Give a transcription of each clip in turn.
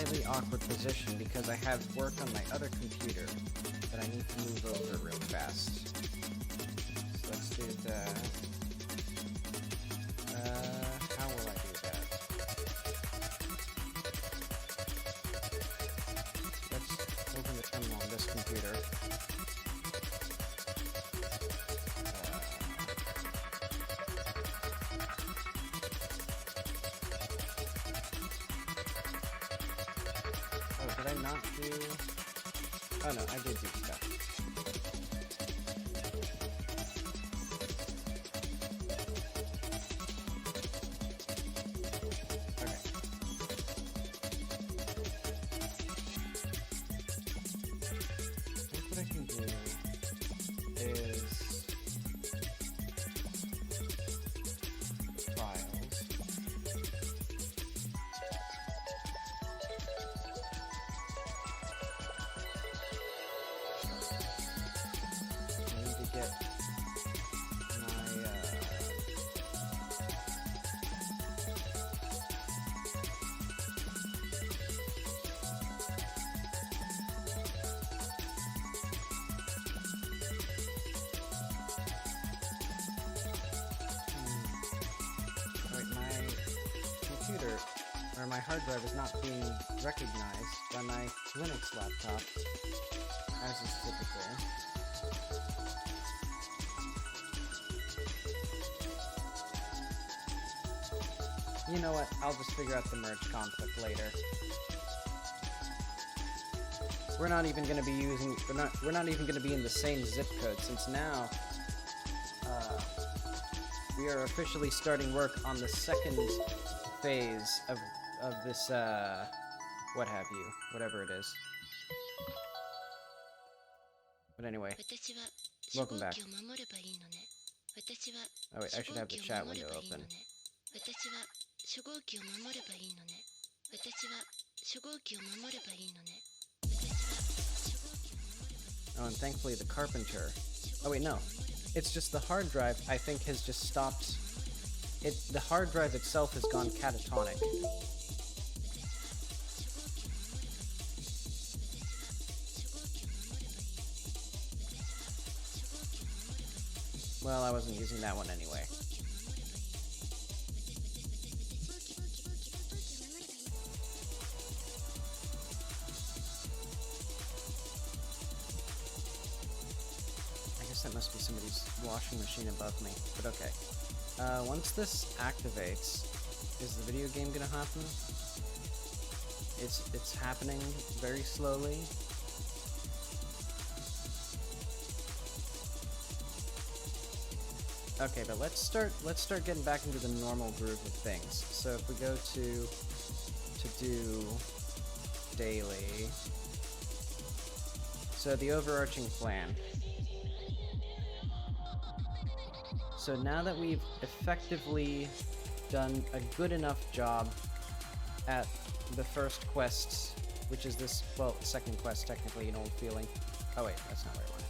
highly awkward position because I have work on my other computer that I need to move over real fast. So let's do that. How will I do that? Let's open the terminal on this computer. Oh, did I not do... Oh no, I did do stuff. Or my hard drive is not being recognized by my Linux laptop, as is typical. You know what? I'll just figure out the merge conflict later. We're not even going to be using. We're not even going to be in the same zip code, since now we are officially starting work on the second phase of this, what have you, whatever it is. But anyway, welcome back. Oh wait, I should have the chat window open. Oh, and thankfully the carpenter... Oh wait, no. It's just the hard drive, I think, has just stopped... The hard drive itself has gone catatonic. Well, I wasn't using that one anyway. I guess that must be somebody's washing machine above me, but okay. Once this activates, is the video game gonna happen? It's happening very slowly. Okay, but let's start getting back into the normal groove of things. So if we go to do daily. So the overarching plan. So now that we've effectively done a good enough job at the first quest, which is this, well, second quest technically, an old feeling. Oh wait, that's not where I wanted.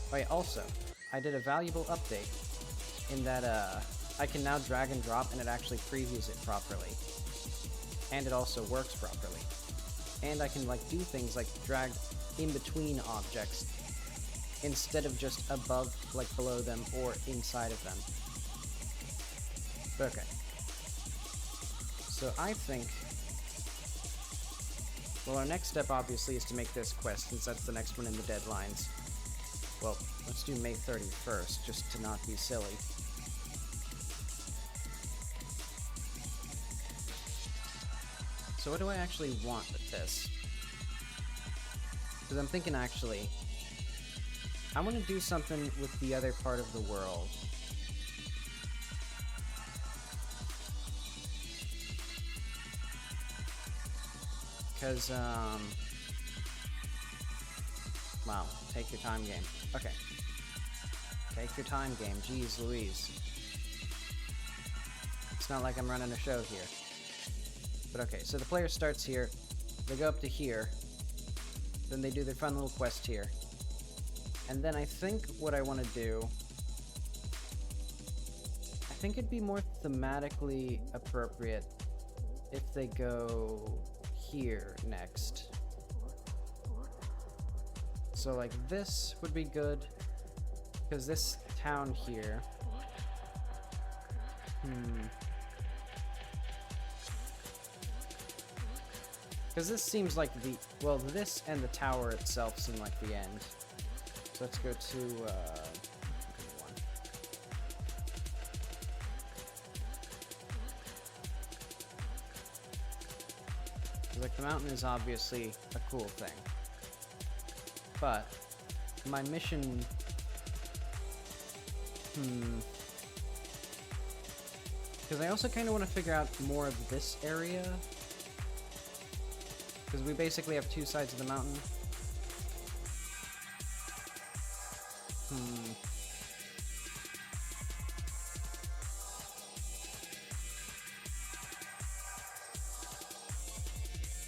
Oh wait, also, I did a valuable update in that I can now drag and drop and it actually previews it properly. And it also works properly. And I can like do things like drag in between objects instead of just above, like below them, or inside of them. But okay. So I think... Well, our next step, obviously, is to make this quest, since that's the next one in the deadlines. Well, let's do May 31st, just to not be silly. So what do I actually want with this? Because I'm thinking, actually... I want to do something with the other part of the world. Because, wow, take your time, game. Okay. Take your time, game. Jeez Louise. It's not like I'm running a show here. But okay, so the player starts here, they go up to here, then they do their fun little quest here. And then I think what I want to do... I think it'd be more thematically appropriate if they go here next. So like this would be good, because this town here, because this seems like the, well, this and the tower itself seem like the end. So let's go to, one. Like, the mountain is obviously a cool thing. But my mission, because I also kind of want to figure out more of this area. Because we basically have two sides of the mountain.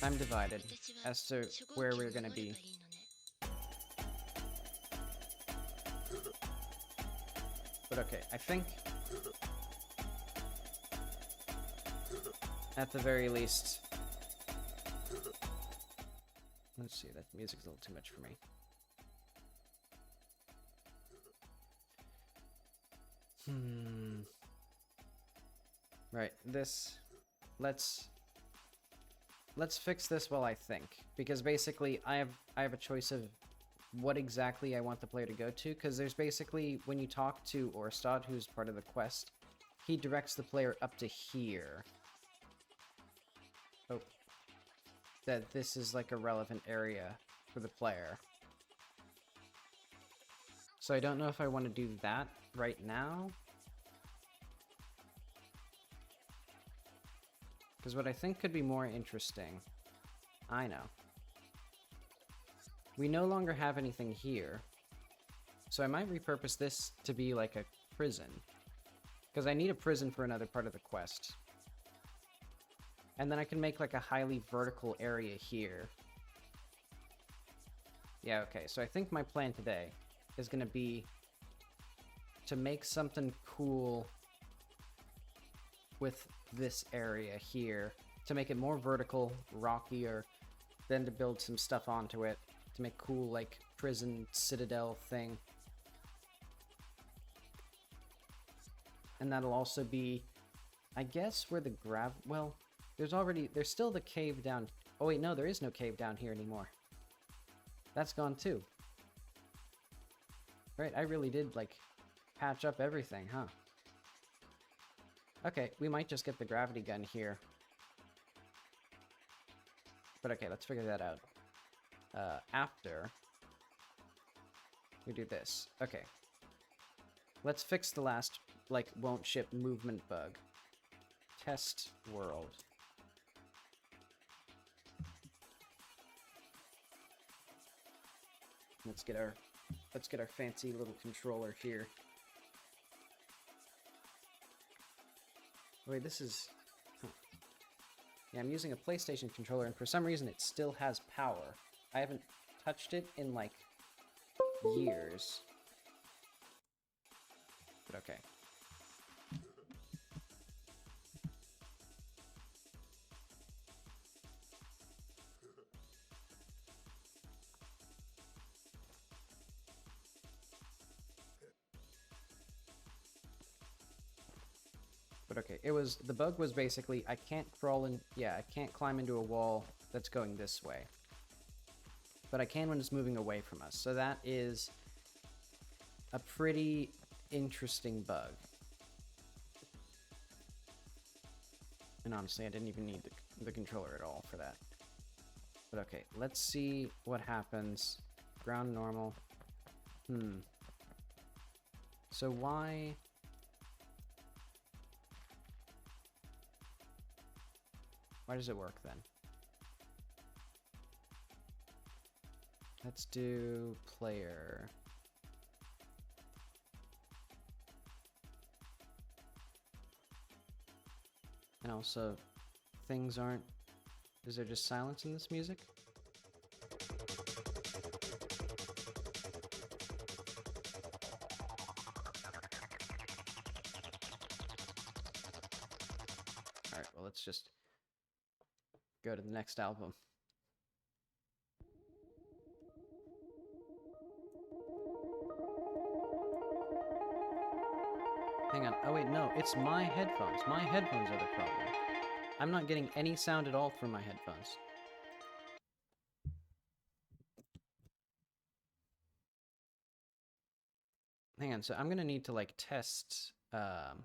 I'm divided as to where we're gonna be. But okay, I think at the very least, let's see, that music's a little too much for me. Right, this, let's fix this while I think, because basically I have a choice of what exactly I want the player to go to, because there's basically, when you talk to Orstad, who's part of the quest, he directs the player up to here. Oh. That this is like a relevant area for the player. So I don't know if I want to do that right now. Because what I think could be more interesting, I know. We no longer have anything here. So I might repurpose this to be like a prison. Because I need a prison for another part of the quest. And then I can make like a highly vertical area here. Yeah, okay, so I think my plan today is going to be to make something cool with this area here, to make it more vertical, rockier, then to build some stuff onto it, to make cool, like, prison citadel thing. And that'll also be, I guess, where the well, there's still the cave down. Oh wait, no, there is no cave down here anymore. That's gone too. Right, I really did, like, patch up everything, huh? Okay, we might just get the gravity gun here. But okay, let's figure that out. After we do this. Okay. Let's fix the last, like, won't ship movement bug. Test world. Let's get our fancy little controller here. Wait, this is... Huh. Yeah, I'm using a PlayStation controller, and for some reason it still has power. I haven't touched it in, like, years. But okay. But okay, the bug was basically, I can't crawl in, yeah, I can't climb into a wall that's going this way. But I can when it's moving away from us. So that is a pretty interesting bug. And honestly, I didn't even need the controller at all for that. But okay, let's see what happens. Ground normal. So why... Why does it work then? Let's do player. And also, things aren't... Is there just silence in this music? Alright, well, let's just... go to the next album. Hang on. Oh, wait, no. It's my headphones. My headphones are the problem. I'm not getting any sound at all through my headphones. Hang on. So I'm going to need to, like, test... What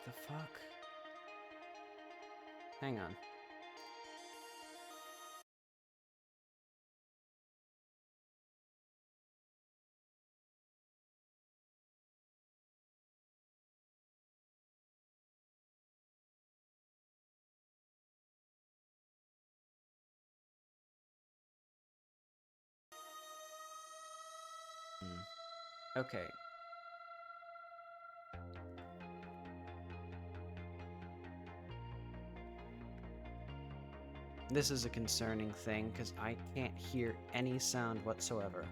the fuck? Hang on. Okay. This is a concerning thing, because I can't hear any sound whatsoever.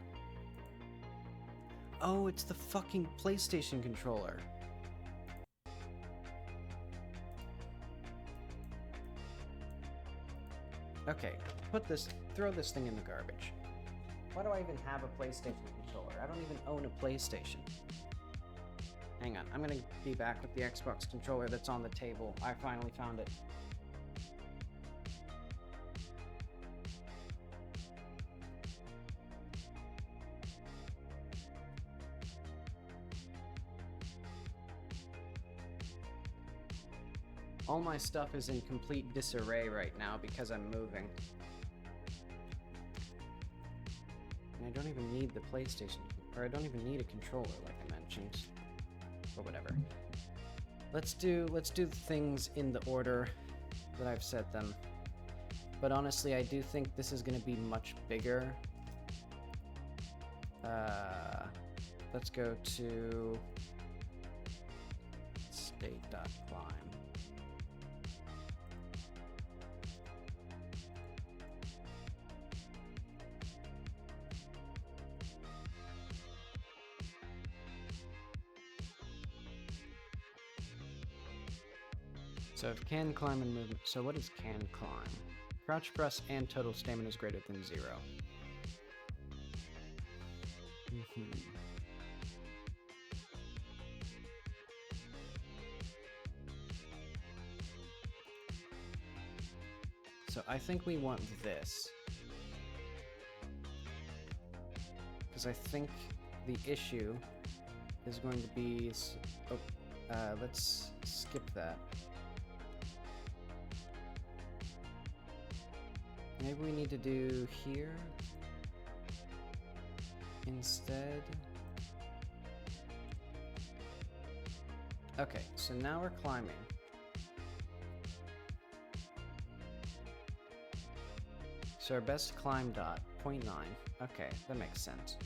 Oh, it's the fucking PlayStation controller. Okay, throw this thing in the garbage. Why do I even have a PlayStation controller? I don't even own a PlayStation. Hang on, I'm gonna be back with the Xbox controller that's on the table. I finally found it. All my stuff is in complete disarray right now because I'm moving. And I don't even need the PlayStation, or I don't even need a controller like I mentioned. Or whatever. Let's do things in the order that I've set them. But honestly, I do think this is going to be much bigger. Let's go to state.climb. So if can climb and movement. So what is can climb? Crouch press and total stamina is greater than 0. So I think we want this. Because I think the issue is going to be... let's skip that. Maybe we need to do here instead. Okay, so now we're climbing. So our best climb dot, 0.9. Okay, that makes sense.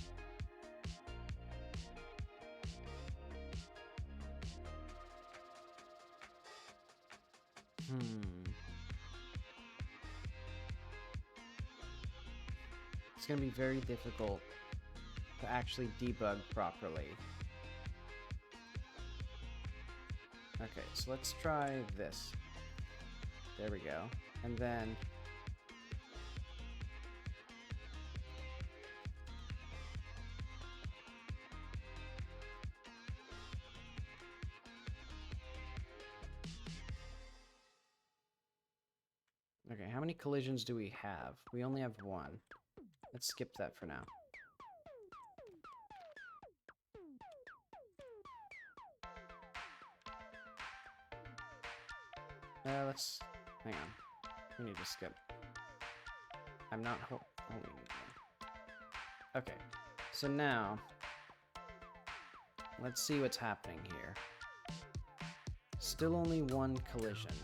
It's going to be very difficult to actually debug properly. Okay, so let's try this. There we go. And then... Okay, how many collisions do we have? We only have one. Let's skip that for now. Let's... Hang on. We need to skip. I'm not holding it. Okay, so now... Let's see what's happening here. Still only one collision.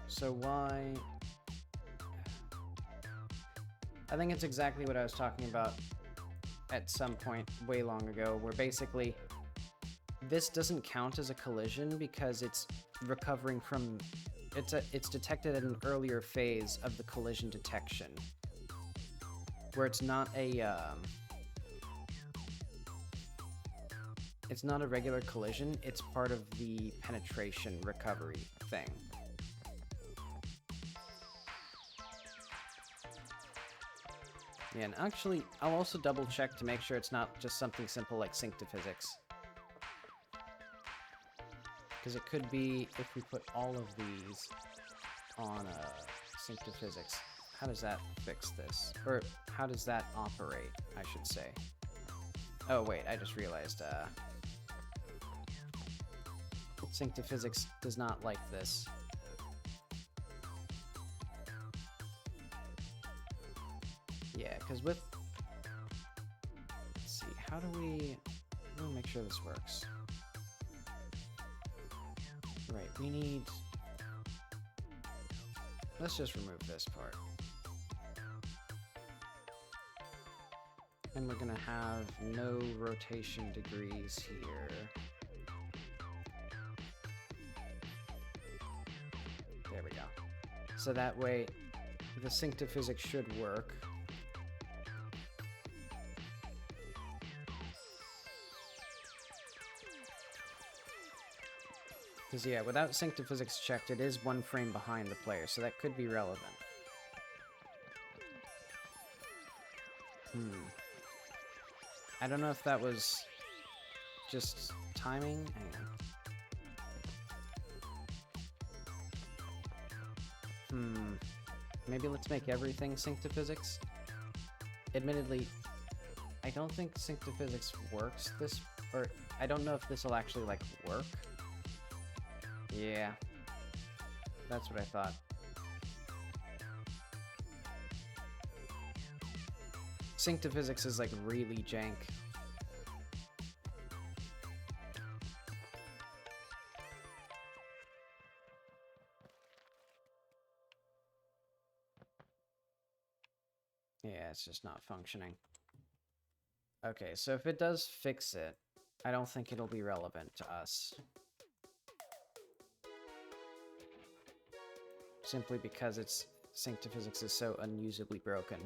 So why... I think it's exactly what I was talking about at some point way long ago, where basically this doesn't count as a collision because it's recovering from... It's detected at an earlier phase of the collision detection, where it's not a regular collision, it's part of the penetration recovery thing. Yeah, and actually, I'll also double check to make sure it's not just something simple like sync to physics. Because it could be if we put all of these on sync to physics. How does that fix this? Or how does that operate, I should say. Oh wait, I just realized sync to physics does not like this. Yeah, because with... Let's see, how do we make sure this works? Right, we need... Let's just remove this part. And we're gonna have no rotation degrees here. There we go. So that way, the sync to physics should work. Because yeah, without sync to physics checked, it is 1 frame behind the player, so that could be relevant. I don't know if that was just timing. Hang on. Maybe let's make everything sync to physics. Admittedly, I don't think sync to physics works this, or I don't know if this will actually like work. Yeah, that's what I thought. Sync to physics is like really jank. Yeah, it's just not functioning. Okay, so if it does fix it, I don't think it'll be relevant to us. Simply because its sync to physics is so unusably broken.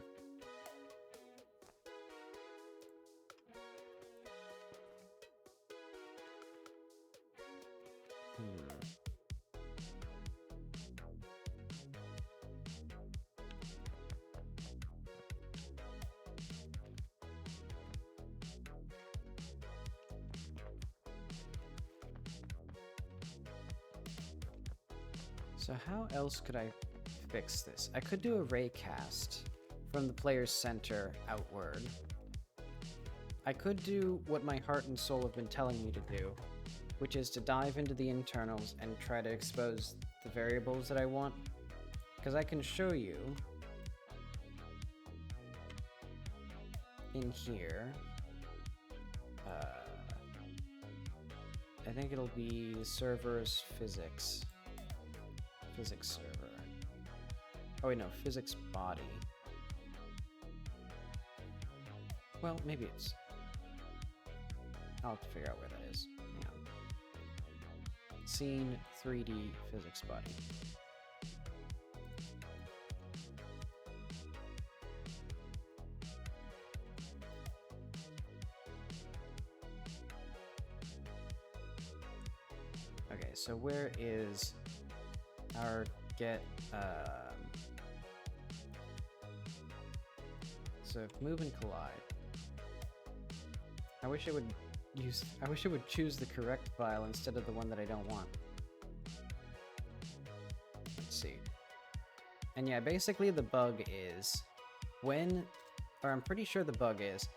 So how else could I fix this? I could do a ray cast from the player's center outward. I could do what my heart and soul have been telling me to do, which is to dive into the internals and try to expose the variables that I want. Because I can show you in here. I think it'll be server's physics. Physics server. Oh wait, no, physics body. Well, maybe it's... I'll have to figure out where that is. Hang on. Scene 3D physics body. Okay, so where is our get... So move and collide. I wish it would choose the correct file instead of the one that I don't want. Let's see. And yeah, basically the bug is when, or I'm pretty sure the bug is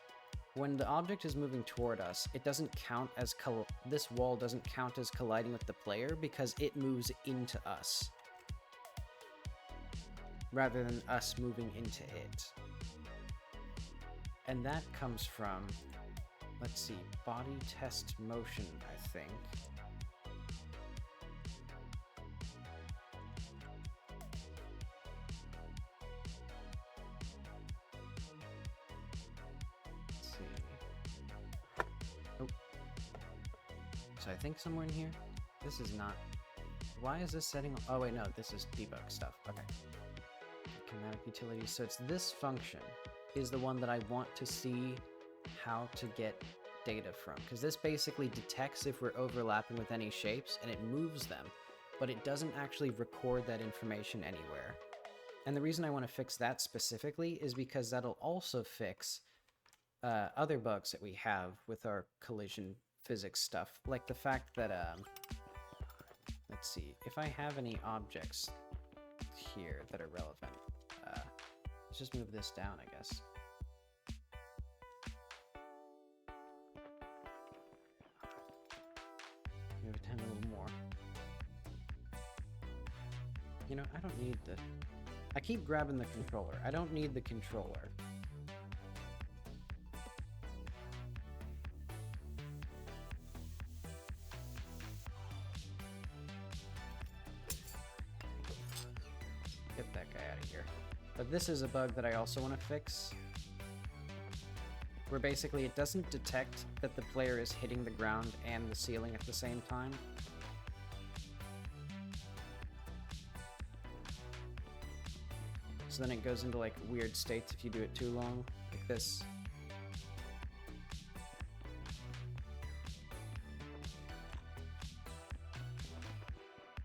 when the object is moving toward us, it doesn't count as this wall doesn't count as colliding with the player because it moves into us rather than us moving into it. And that comes from, let's see, body test motion, I think. Let's see. Oh. So I think somewhere in here. This is not... Why is this setting... Oh wait, no, this is debug stuff. Okay. Schematic utilities. So it's this function is the one that I want to see how to get data from. Because this basically detects if we're overlapping with any shapes, and it moves them. But it doesn't actually record that information anywhere. And the reason I want to fix that specifically is because that'll also fix other bugs that we have with our collision physics stuff. Like the fact that, let's see, if I have any objects here that are relevant, let's just move this down, I guess. Move it down a little more. You know, I don't need the... I keep grabbing the controller. I don't need the controller. Get that guy out of here. But this is a bug that I also want to fix. Where basically it doesn't detect that the player is hitting the ground and the ceiling at the same time. So then it goes into like weird states if you do it too long, like this.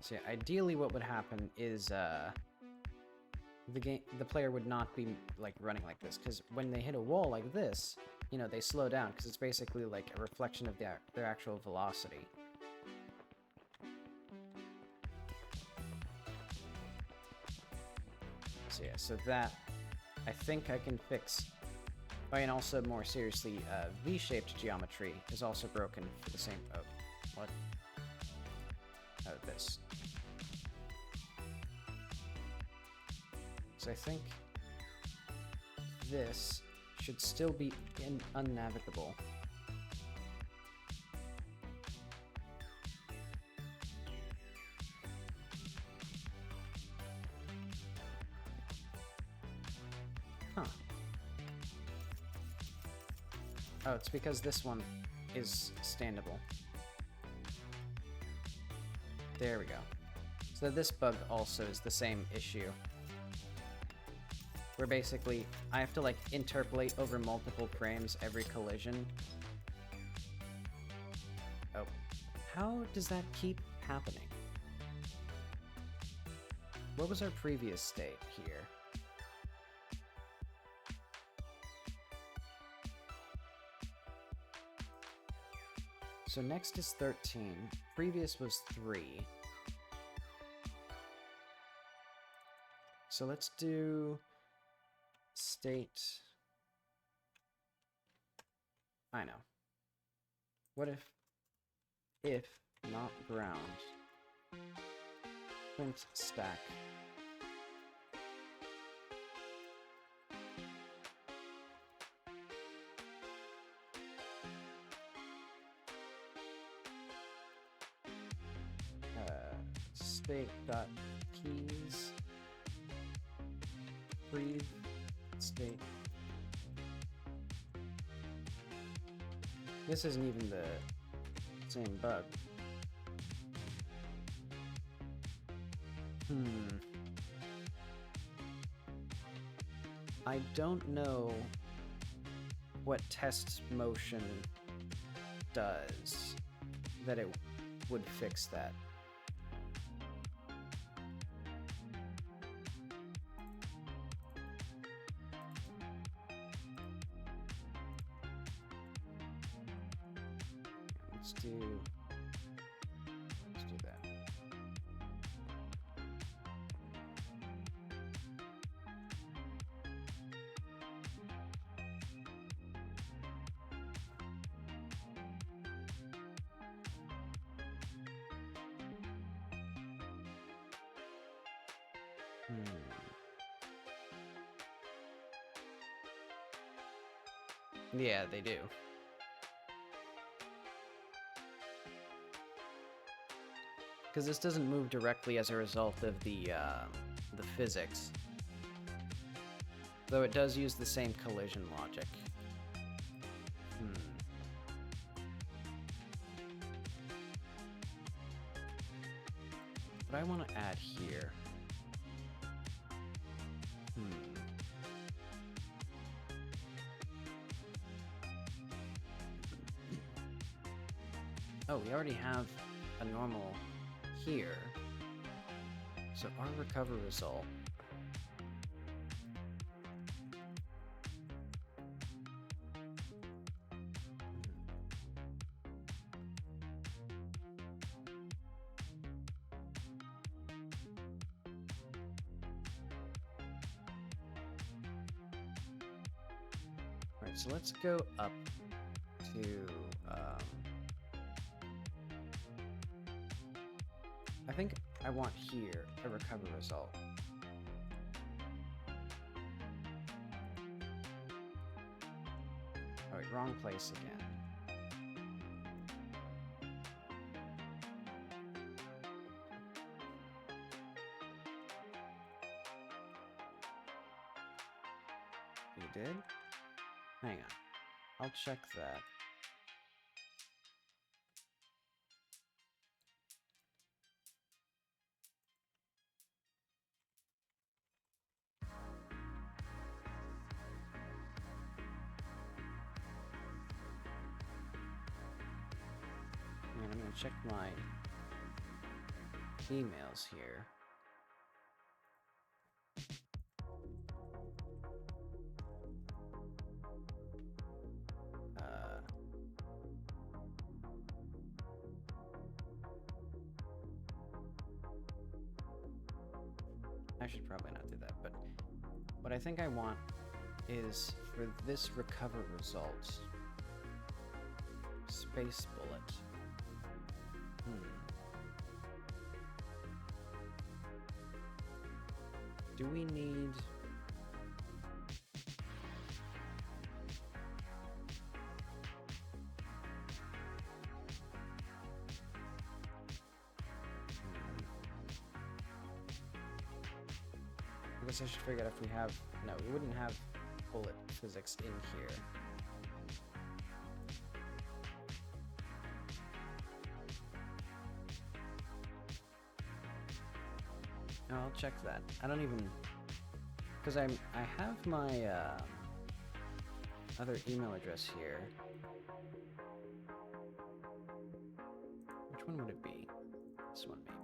So yeah, ideally what would happen is the player would not be like running like this, because when they hit a wall like this, you know, they slow down because it's basically like a reflection of their actual velocity. So yeah, so that I think I can fix. Oh, and also more seriously, V-shaped geometry is also broken for the same. Oh, what? Oh, this. So I think this should still be unnavigable. Huh. Oh, it's because this one is standable. There we go. So this bug also is the same issue. Where basically, I have to like interpolate over multiple frames every collision. Oh. How does that keep happening? What was our previous state here? So next is 13. Previous was 3. So let's do state. I know. What if not ground? Print stack. State.keys. Breathe state. This isn't even the same bug. I don't know what test motion does that it would fix that. Let's do that. Yeah, they do. Because this doesn't move directly as a result of the physics. Though it does use the same collision logic. . what I want to add here. Oh, we already have a normal here. So our recover result. Alright, so let's go up to I think I want here a recover result. Oh wait, wrong place again. You did? Hang on. I'll check that. And I'm going to check my emails here. I should probably not do that, but what I think I want is for this recover result, space bullet. Do we need... I guess I should figure out if we have... No, we wouldn't have bullet physics in here. No, I'll check that. I don't even... Because I have my other email address here. Which one would it be? This one, maybe.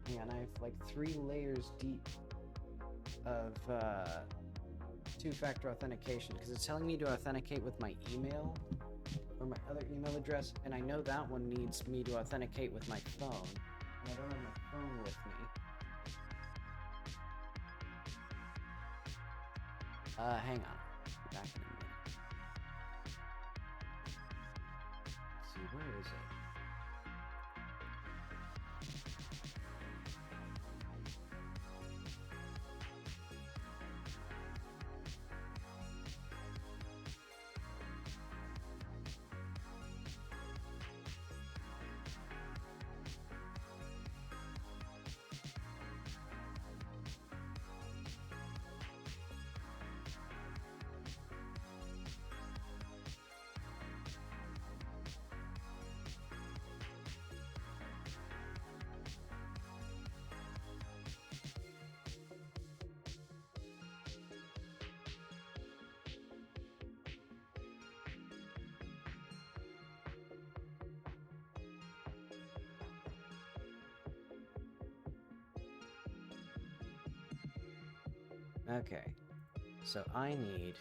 Yeah, and I have like 3 layers deep of two-factor authentication because it's telling me to authenticate with my email or my other email address, and I know that one needs me to authenticate with my phone, and I don't have my phone with me. Hang on. Back in a minute. Let's see, where is it? Okay, so I need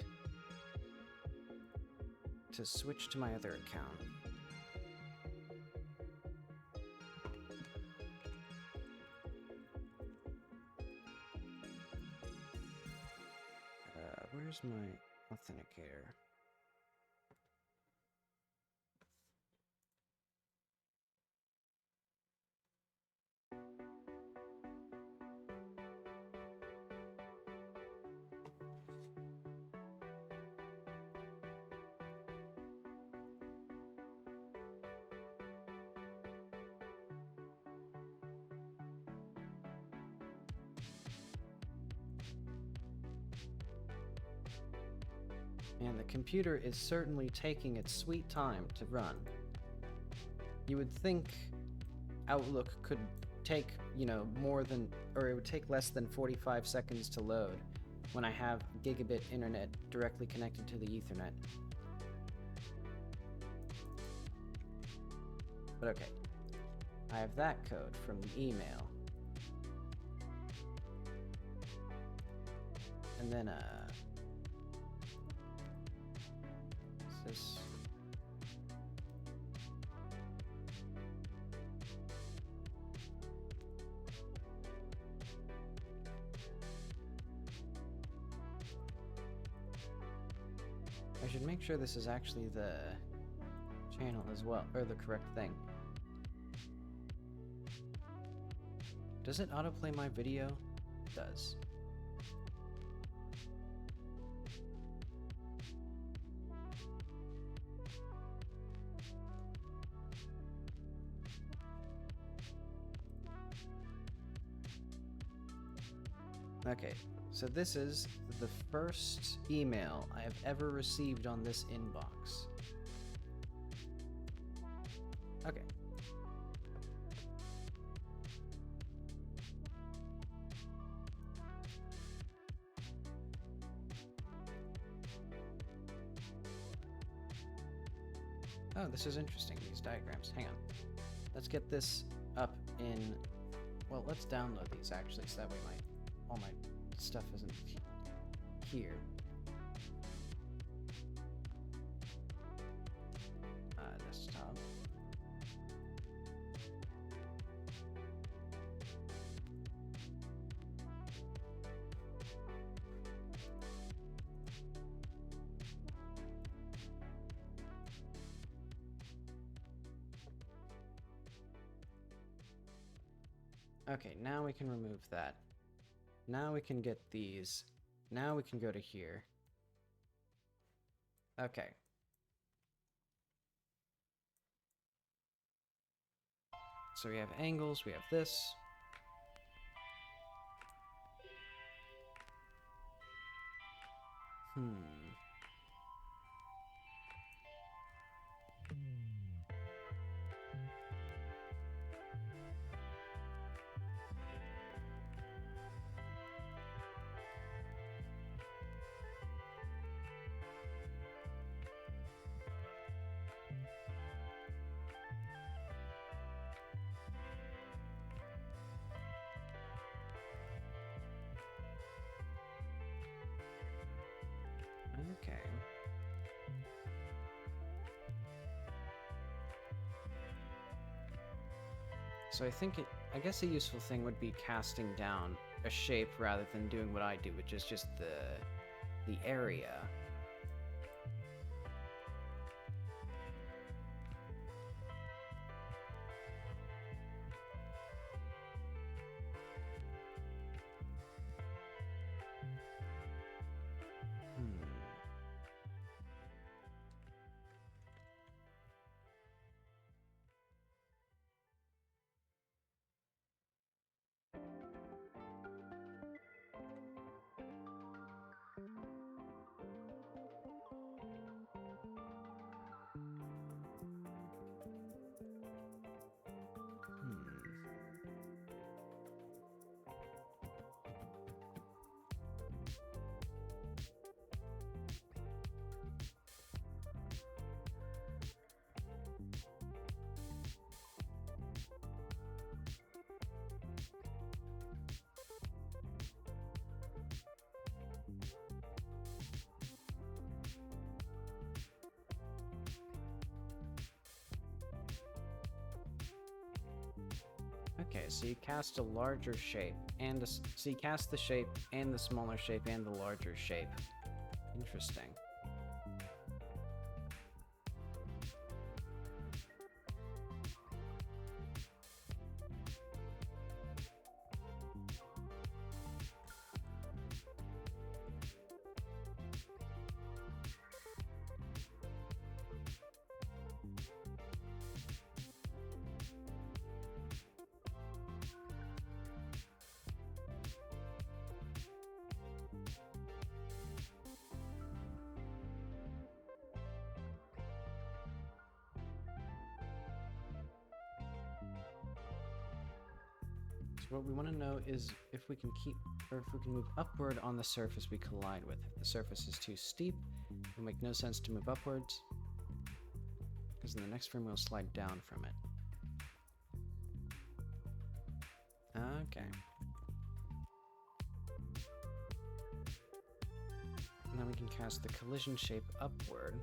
to switch to my other account. Where's my authenticator? And the computer is certainly taking its sweet time to run. You would think Outlook could take, more than, or it would take less than 45 seconds to load when I have gigabit internet directly connected to the Ethernet. But okay, I have that code from the email. And then, is this... I should make sure this is actually the channel as well, or the correct thing. Does it autoplay my video? It does. Okay, so this is the first email I have ever received on this inbox. Okay. Oh, this is interesting, these diagrams. Hang on. Let's get this up in... Well, let's download these, actually, so that way all my stuff isn't here. Desktop. Okay, now we can remove that. Now we can get these. Now we can go to here. Okay. So we have angles, we have this. Okay. So I guess a useful thing would be casting down a shape rather than doing what I do, which is just the area. Okay, so you cast a larger shape, and so you cast the shape, and the smaller shape, and the larger shape. Interesting. So what we want to know is if we can keep, or if we can move upward on the surface we collide with. If the surface is too steep, it will make no sense to move upwards, because in the next frame we'll slide down from it. Okay. And then we can cast the collision shape upward.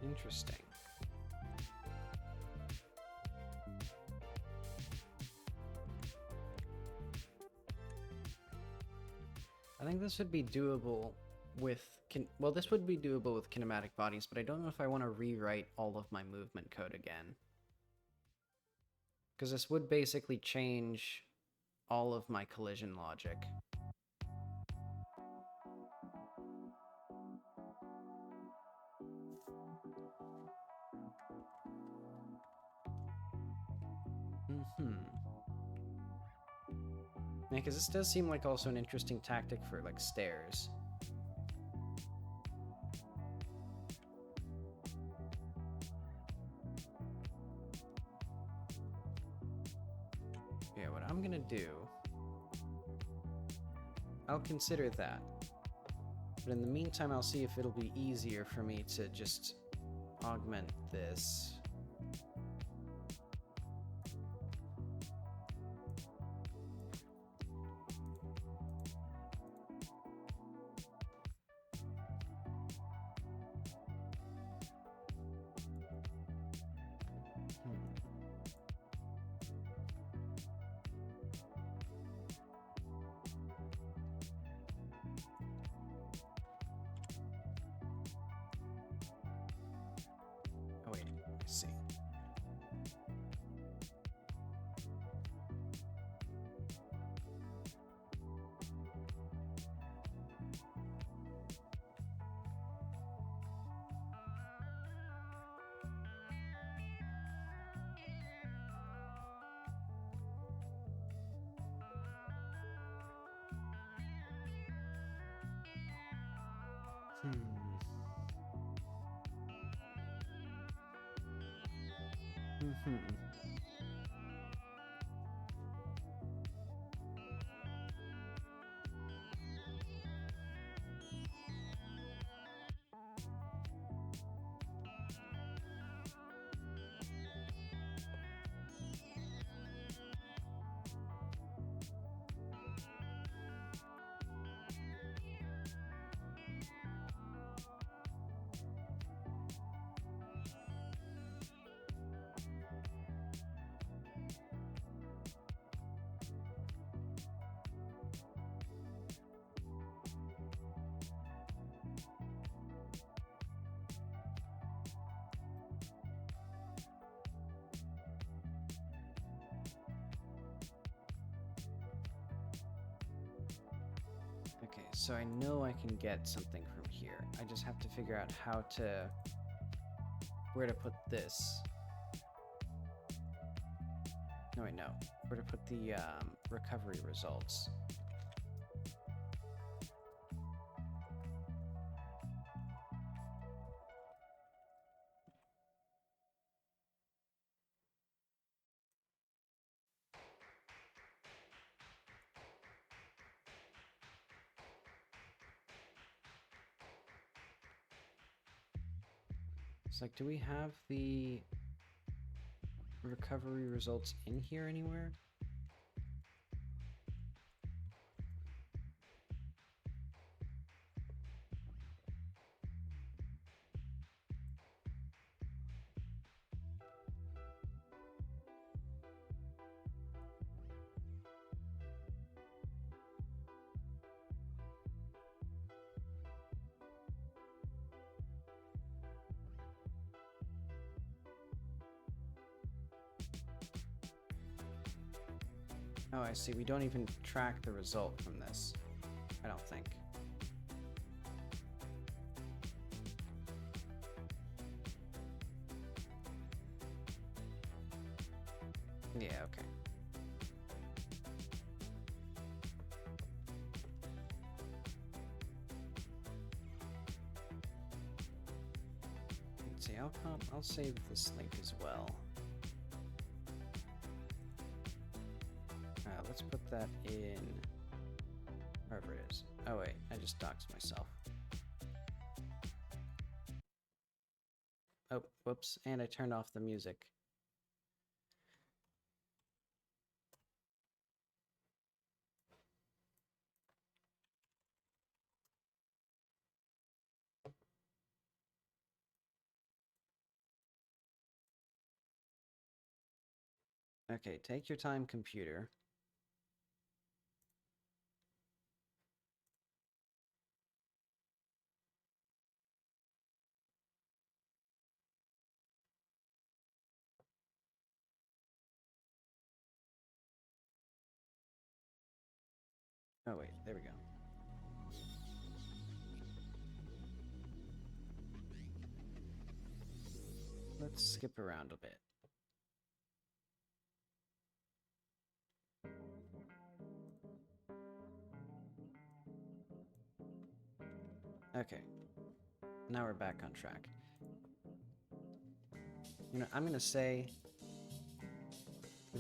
Interesting. I think this would be doable with, well, this would be doable with kinematic bodies, but I don't know if I want to rewrite all of my movement code again. Because this would basically change all of my collision logic. Yeah, because this does seem like also an interesting tactic for, like, stairs. Yeah, what I'm gonna do... I'll consider that. But in the meantime, I'll see if it'll be easier for me to just augment this. Oh wait, let's see. Okay, so I know I can get something from here. I just have to figure out how to... where to put this. No, wait, no. Where to put the recovery results. It's like, do we have the recovery results in here anywhere? Oh, I see. We don't even track the result from this. I don't think. Yeah, okay. Let's see, I'll save this link as well. Let's put that in wherever it is. Oh wait, I just doxed myself. Oh, whoops, and I turned off the music. Okay, take your time, computer. Oh wait, there we go. Let's skip around a bit. Okay, now we're back on track. You know, I'm gonna say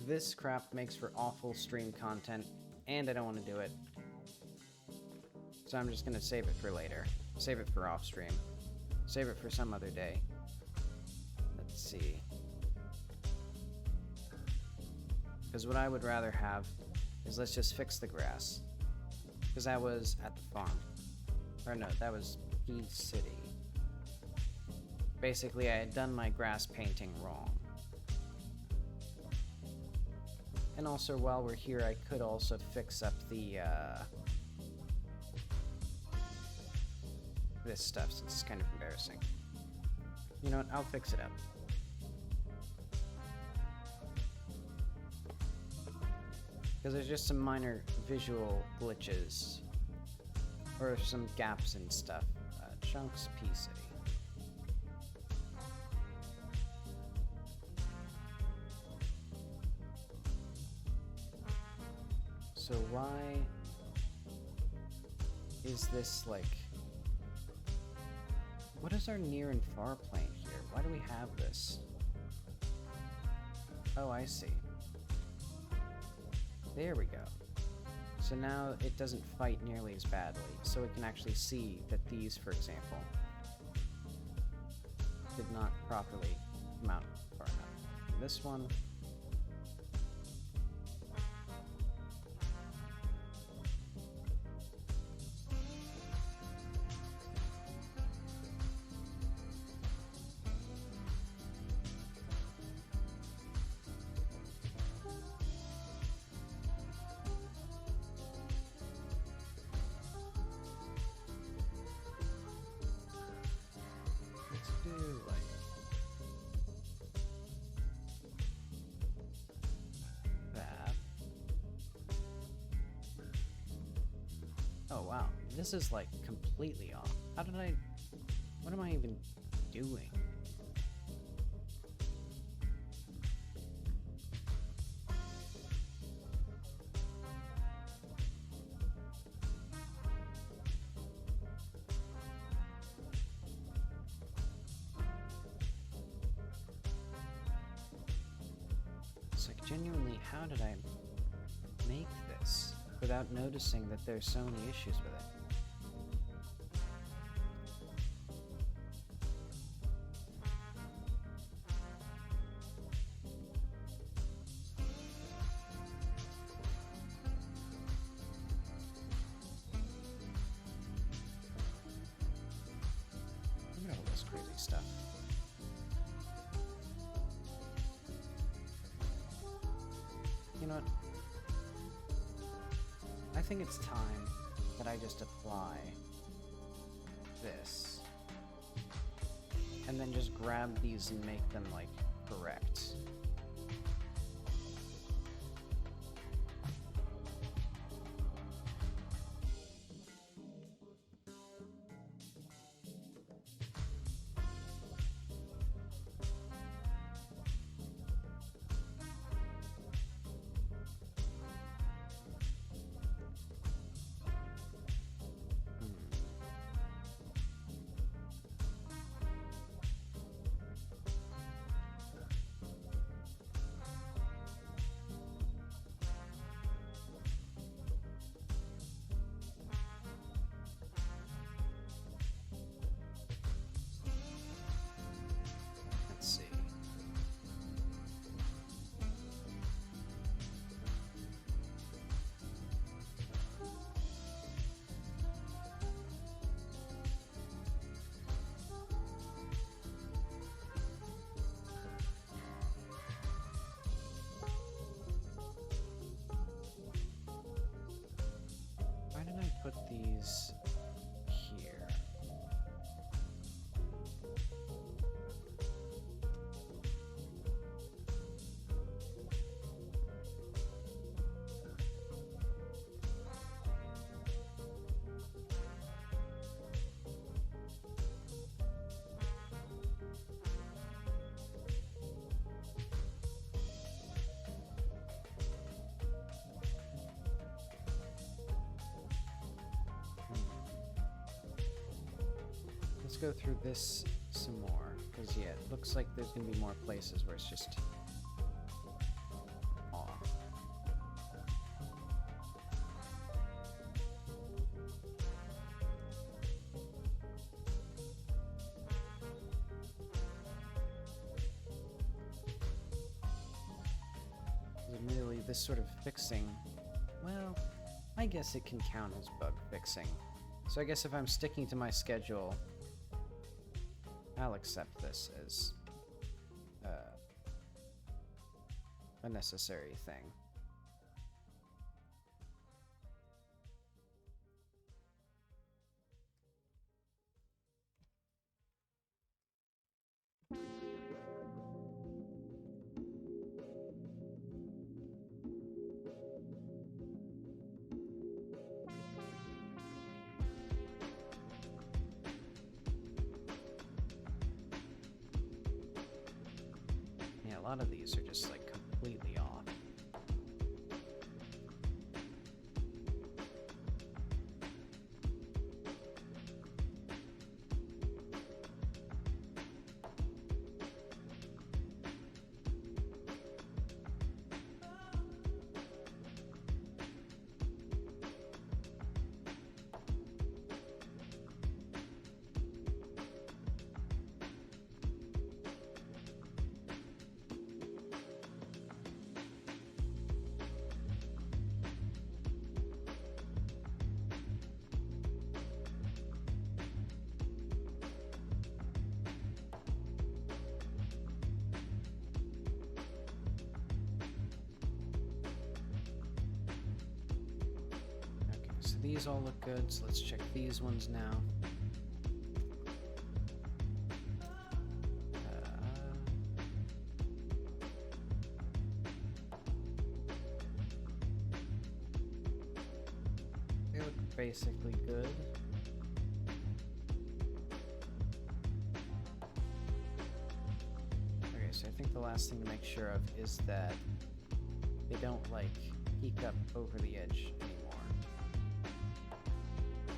this crap makes for awful stream content, and I don't want to do it. So I'm just gonna save it for later. Save it for off stream. Save it for some other day. Let's see. Because what I would rather have is let's just fix the grass. Because that was at the farm. Or no, that was P City. Basically, I had done my grass painting wrong. And also, while we're here, I could also fix up the, this stuff, since it's kind of embarrassing. You know what? I'll fix it up. Because there's just some minor visual glitches. Or some gaps and stuff. Chunks P City. So why is this like... What is our near and far plane here? Why do we have this? Oh, I see. There we go. So now it doesn't fight nearly as badly, so we can actually see that these, for example, did not properly come out far enough. And this one... Oh wow, this is like completely off. How did I... What am I even doing? It's like, genuinely, how did I make this without noticing that there's so many issues with it? Look at all this crazy stuff. You know what? I think it's time that I just apply this. And then just grab these and make them, like, correct. Let's go through this some more, because yeah, it looks like there's going to be more places where it's just off. Admittedly, this sort of fixing, well, I guess it can count as bug fixing. So I guess if I'm sticking to my schedule, I'll accept this as a necessary thing. A lot of these are just like completely off. These all look good, so let's check these ones now. They look basically good. Okay, so I think the last thing to make sure of is that they don't, like, peek up over the edge anymore.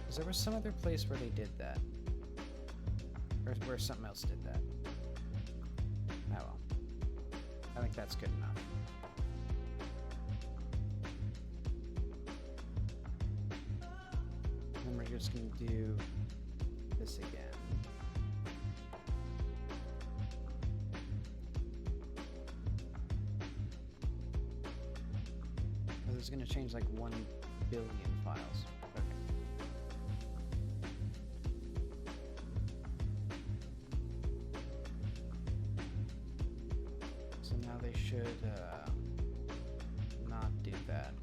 Because there was some other place where they did that. Or where something else did that. Oh well. I think that's good enough. Then we're just going to do this again. It's going to change like 1 billion files. Okay. So now they should not do that.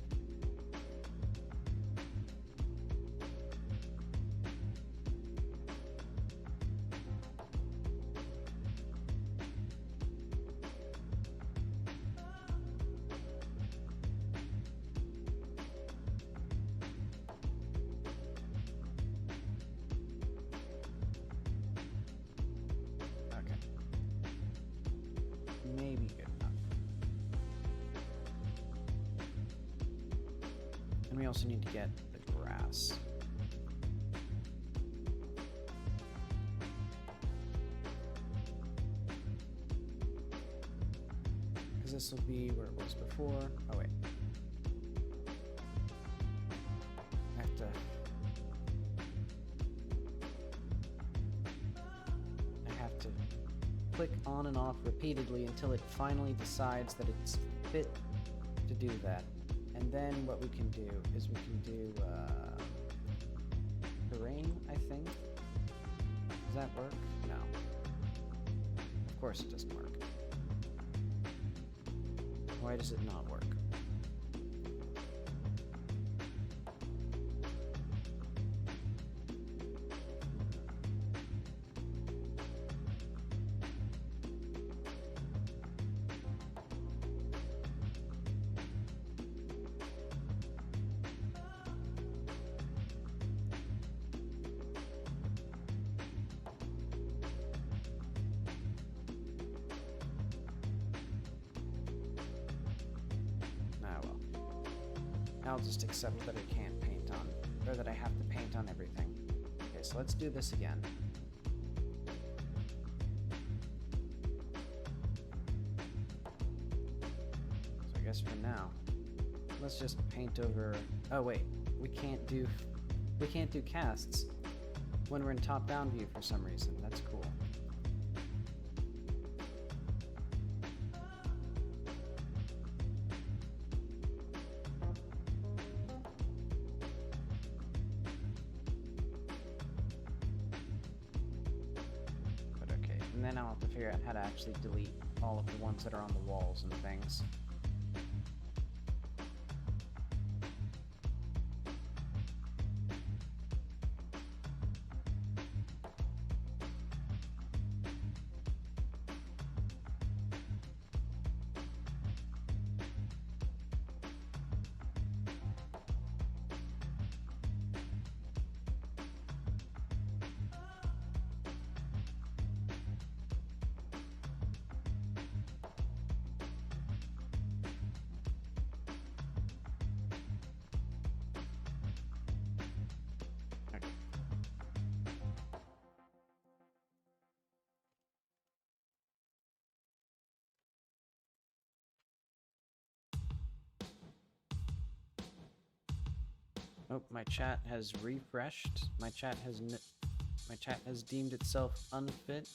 Maybe good enough. And we also need to get the grass. Because this will be where it was before. Oh wait. I have to click on and off repeatedly until it finally decides that it's fit to do that. And then what we can do is we can do terrain, I think. Does that work? No. Of course it doesn't work. Why does it not work? I'll just accept that I can't paint on, or that I have to paint on everything. Okay, so let's do this again. guess for now. Let's just paint over... Oh wait, we can't do casts when we're in top-down view for some reason. That's cool. But okay, and then I'll have to figure out how to actually delete all of the ones that are on the walls and things. Oh, my chat has refreshed. My chat has deemed itself unfit.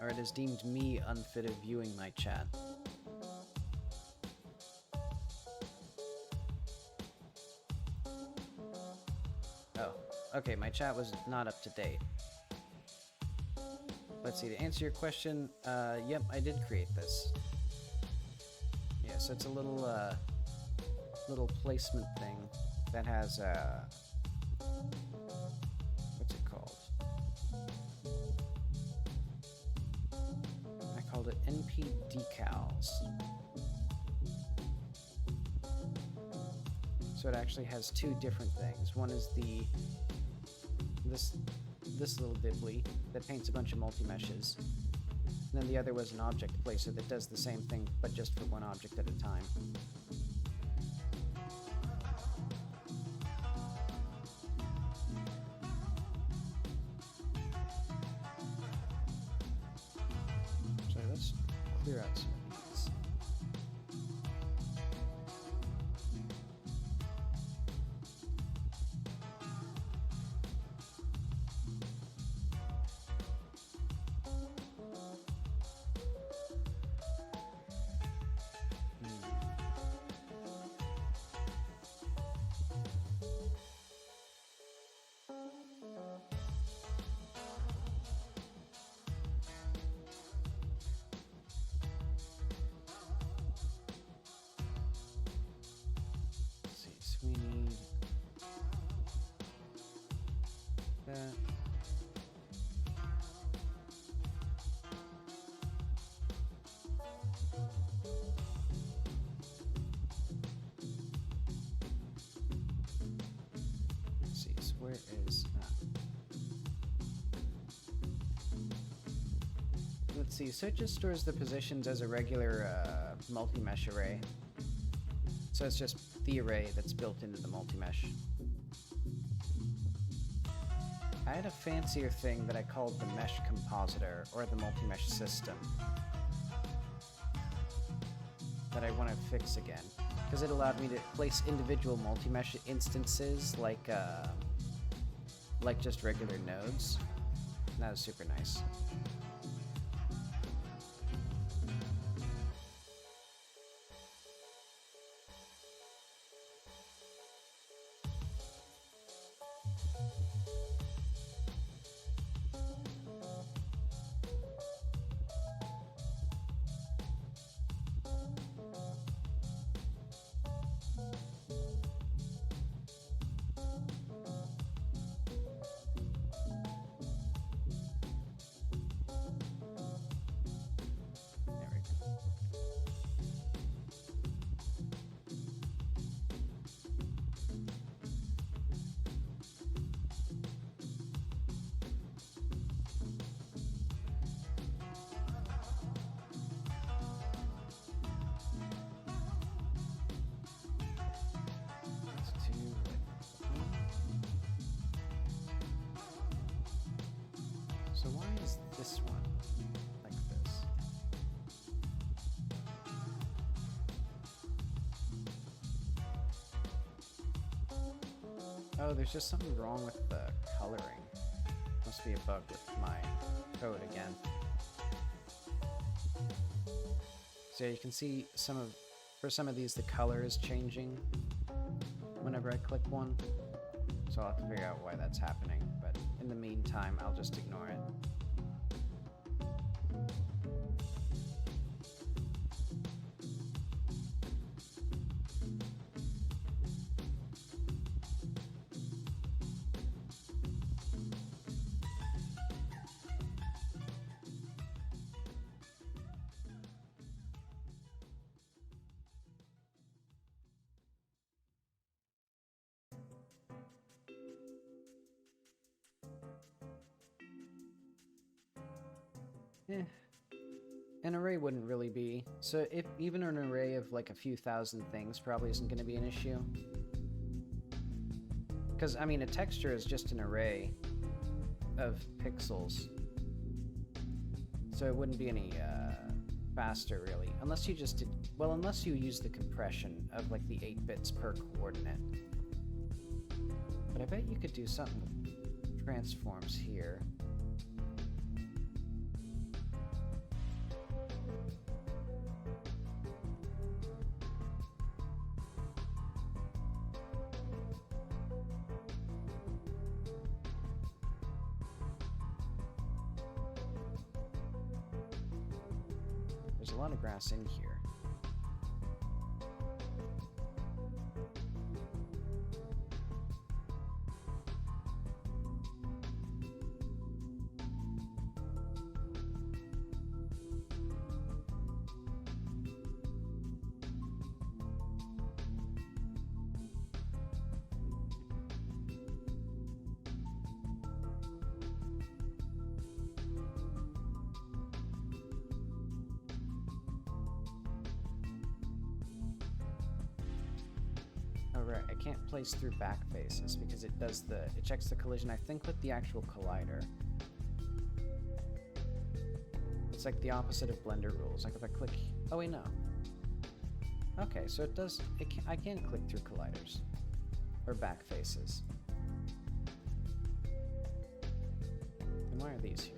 Or it has deemed me unfit of viewing my chat. Oh, okay, my chat was not up to date. Let's see, to answer your question, yep, I did create this. Yeah, so it's a little, little placement thing that has, what's it called? I called it NP decals. So it actually has two different things. One is this little dibbly that paints a bunch of multi-meshes. And then the other was an object placer that does the same thing, but just for one object at a time. So let's clear out some of these. We need that. Let's see, so where is let's see, so it just stores the positions as a regular multi-mesh array. So it's just the array that's built into the multi-mesh. I had a fancier thing that I called the mesh compositor, or the multi-mesh system, that I want to fix again, because it allowed me to place individual multi-mesh instances like just regular nodes. And that was super nice. is this one, like this. Oh, there's just something wrong with the coloring. Must be a bug with my code again. So yeah, you can see for some of these, the color is changing whenever I click one. So I'll have to figure out why that's happening, but in the meantime, I'll just ignore it. An array wouldn't really be. So if even an array of like a few thousand things probably isn't going to be an issue. Because, I mean, a texture is just an array of pixels. So it wouldn't be any faster, really. Unless you just did... Well, unless you use the compression of, like, the 8 bits per coordinate. But I bet you could do something with transforms here. There's a lot of grass in here. Right, I can't place through back faces because it checks the collision, I think, with the actual collider. It's like the opposite of Blender rules. Like if I click, oh wait, no. Okay, so I can click through colliders or back faces. And why are these here?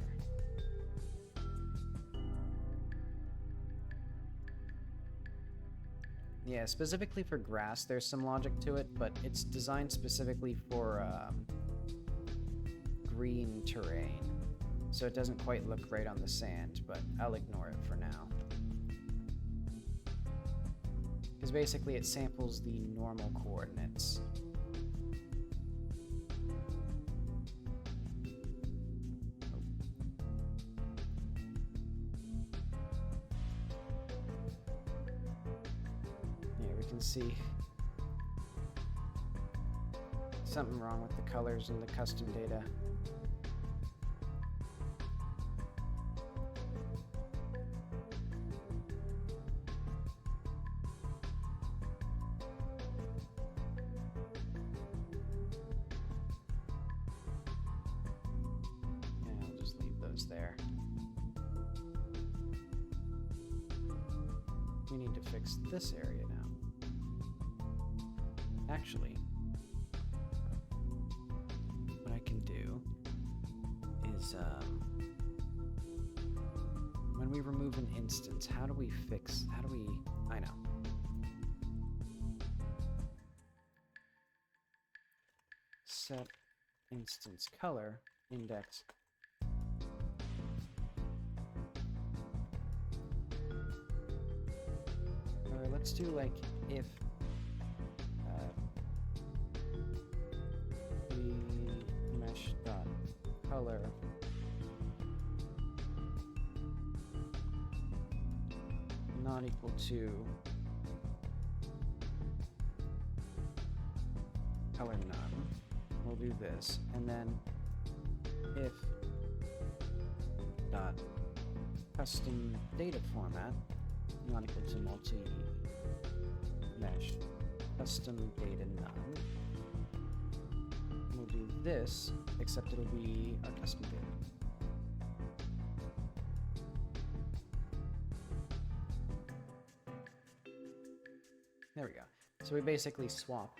Yeah, specifically for grass, there's some logic to it, but it's designed specifically for green terrain, so it doesn't quite look right on the sand, but I'll ignore it for now. Because basically it samples the normal coordinates. See something wrong with the colors in the custom data. And I'll just leave those there. We need to fix this area now. Actually, what I can do is, when we remove an instance, I know. Set instance color index. Or let's do like if color not equal to color none. We'll do this, and then if dot custom data format not equal to multi mesh custom data none. We'll do this, except it'll be our custom data. There we go. So we basically swap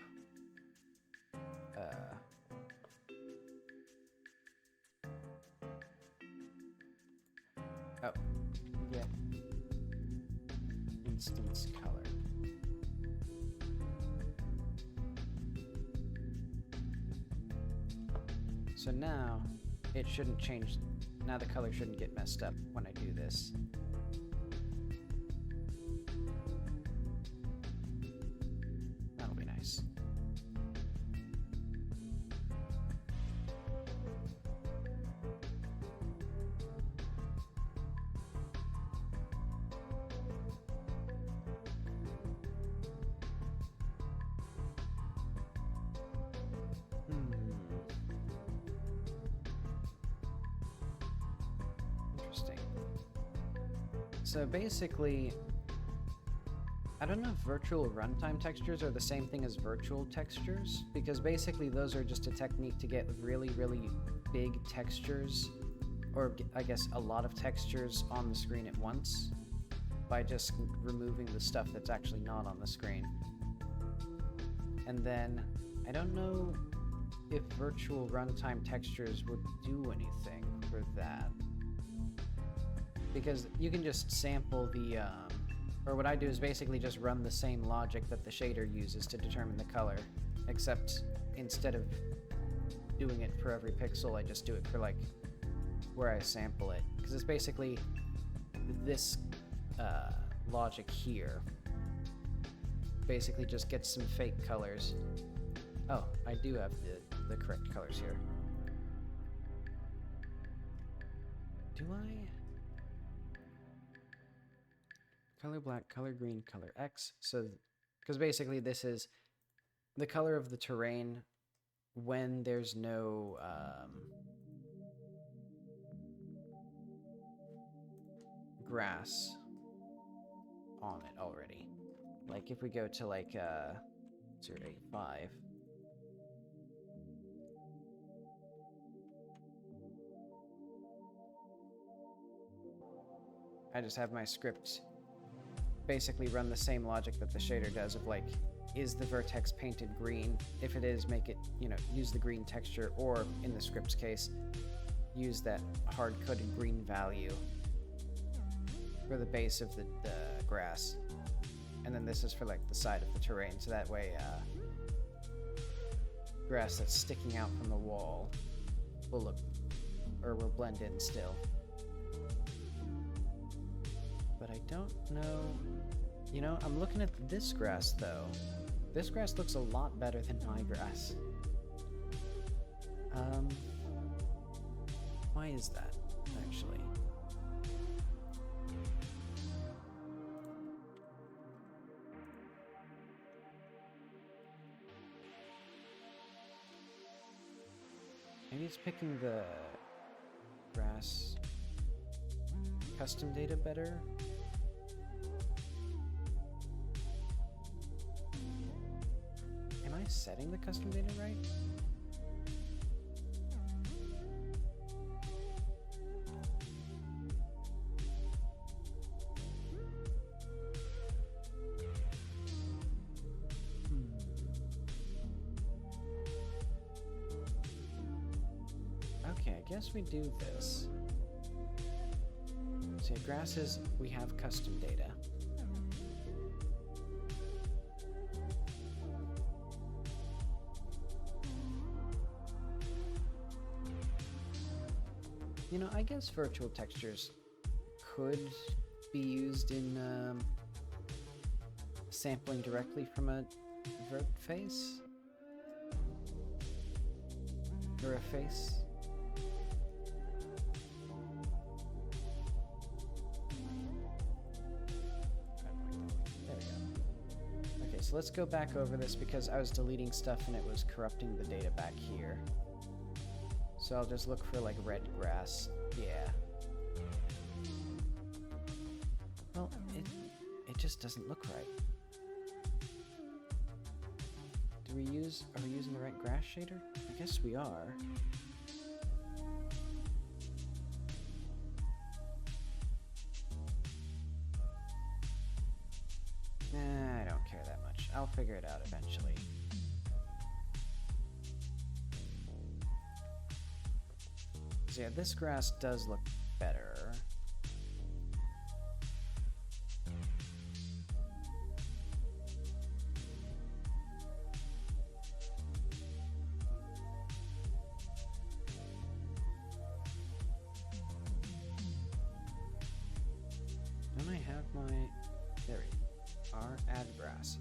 oh, get instance color. So now it shouldn't change. Now the color shouldn't get messed up when I do this. That'll be nice. Interesting. So basically, I don't know if virtual runtime textures are the same thing as virtual textures, because basically those are just a technique to get really, really big textures, or I guess a lot of textures on the screen at once, by just removing the stuff that's actually not on the screen. And then, I don't know if virtual runtime textures would do anything for that. Because you can just sample the, or what I do is basically just run the same logic that the shader uses to determine the color, except instead of doing it for every pixel, I just do it for like where I sample it. Because it's basically this logic here. Basically just gets some fake colors. Oh, I do have the correct colors here. Do I? Color black, color green, color X. So, because basically this is the color of the terrain when there's no grass on it already. Like if we go to like 0.85. I just have my script basically run the same logic that the shader does of like, is the vertex painted green? If it is, make it, you know, use the green texture, or in the script's case, use that hard-coded green value for the base of the grass. And then this is for like the side of the terrain, so that way grass that's sticking out from the wall will look, or will blend in still. But I don't know, you know, I'm looking at this grass though. This grass looks a lot better than my grass. Why is that, actually? Maybe it's picking the grass custom data better? Am I setting the custom data right? Okay, I guess we do this. So grasses, we have custom data. You know, I guess virtual textures could be used in sampling directly from a vert face or a face. There we go. Okay, so let's go back over this because I was deleting stuff and it was corrupting the data back here. So I'll just look for like red grass. Yeah. Well, it just doesn't look right. Are we using the right grass shader? I guess we are. Nah, I don't care that much. I'll figure it out eventually. So yeah, this grass does look better. Don't I have my... There we go. R add grass.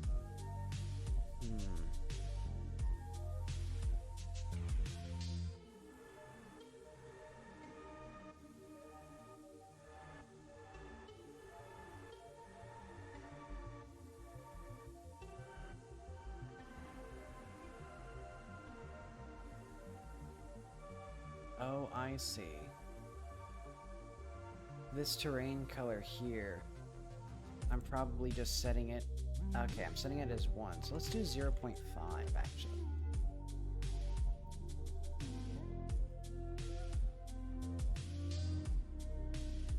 Oh, I see. This terrain color here, I'm probably just setting it... Okay, I'm setting it as 1. So let's do 0.5, actually.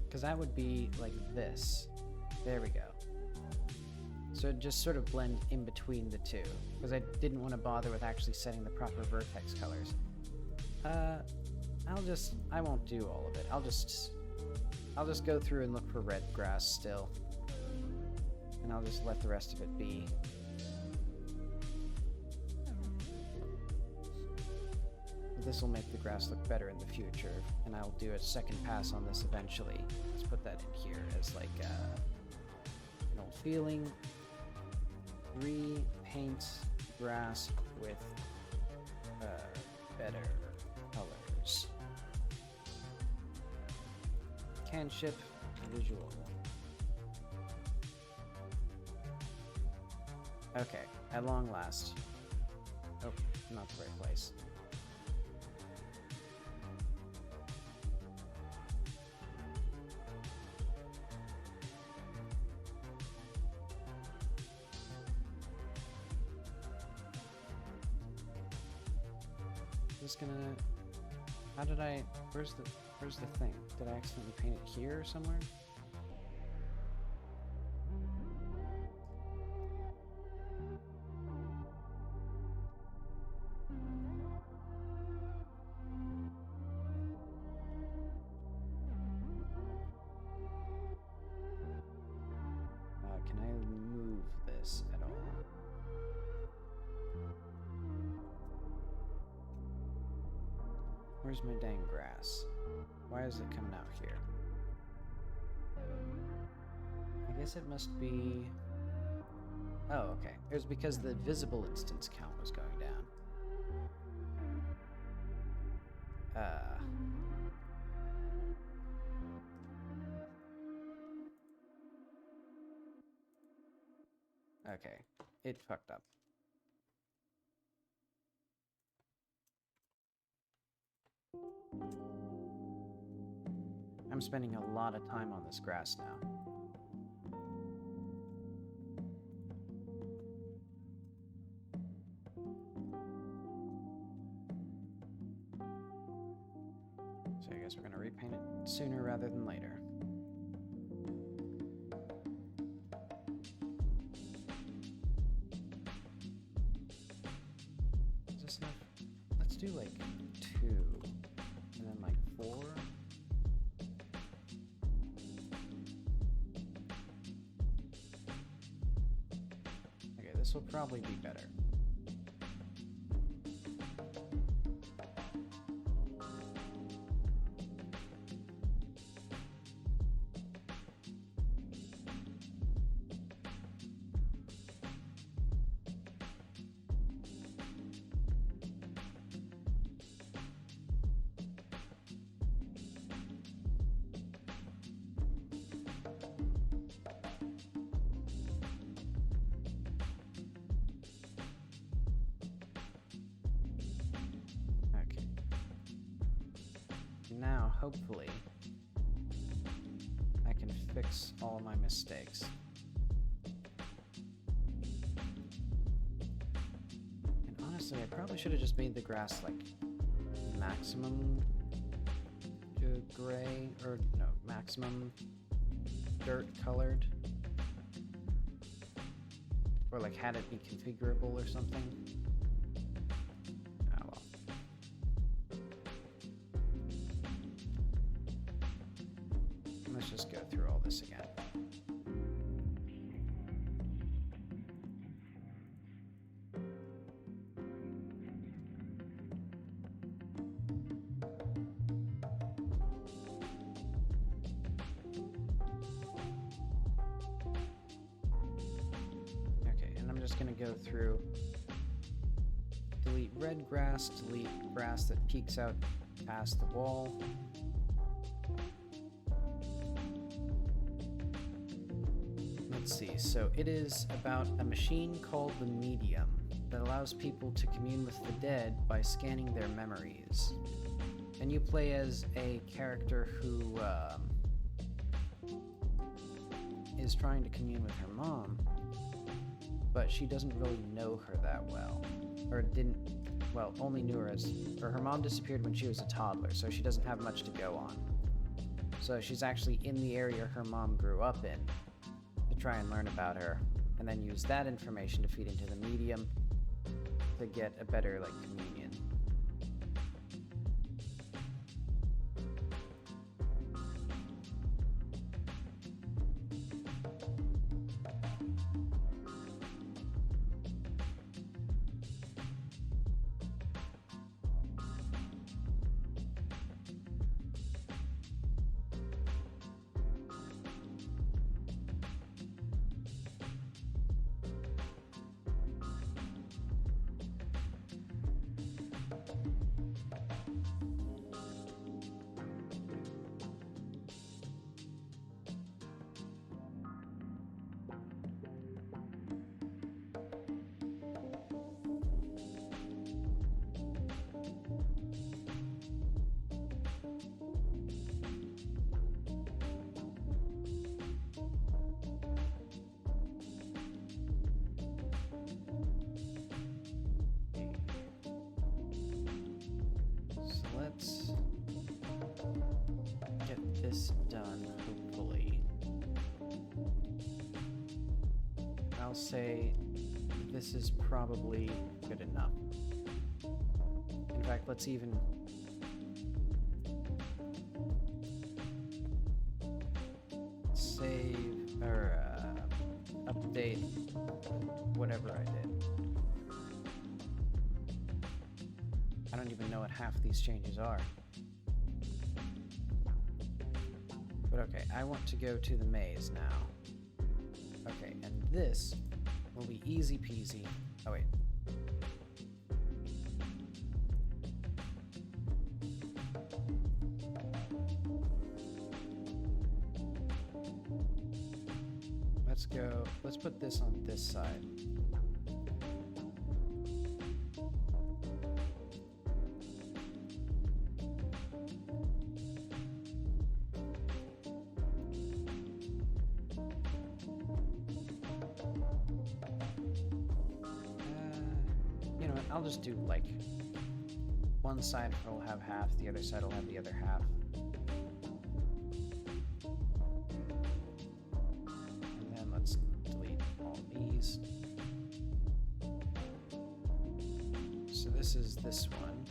Because that would be like this. There we go. So it just sort of blend in between the two. Because I didn't want to bother with actually setting the proper vertex colors. I won't do all of it. I'll just go through and look for red grass still. And I'll just let the rest of it be. This will make the grass look better in the future, and I'll do a second pass on this eventually. Let's put that in here as like an old feeling. Repaint grass with better colors. Can ship visual. Okay, at long last. Oh, not the right place. Just gonna... How did I... Where's the thing? Did I accidentally paint it here or somewhere? Can I move this at all? Where's my dang grass? Why is it coming out here? I guess it must be... Oh, okay. It was because the visible instance count was going down. Okay. It fucked up. I'm spending a lot of time on this grass now. So I guess we're gonna repaint it sooner rather than later. Is this enough? Let's do like 2, and then like 4. Okay, this will probably be better. Now, hopefully, I can fix all my mistakes. And honestly, I probably should have just made the grass like maximum gray, or no, maximum dirt colored. Or like had it be configurable or something. Oh well. Let's just go through all this again. Go through, delete red grass, delete grass that peeks out past the wall. Let's see, so it is about a machine called the Medium that allows people to commune with the dead by scanning their memories. And you play as a character who is trying to commune with her mom, but she doesn't really know her that well, or didn't, well, only knew her as, or her mom disappeared when she was a toddler, so she doesn't have much to go on. So she's actually in the area her mom grew up in to try and learn about her, and then use that information to feed into the Medium to get a better, like, communion. Done, hopefully. I'll say this is probably good enough. In fact, let's even save or update whatever I did. I don't even know what half these changes are. But okay, I want to go to the maze now. Okay, and this will be easy peasy. Oh wait. Let's put this on this side. I'll just do like one side will have half, the other side will have the other half. And then let's delete all these. So this is this one.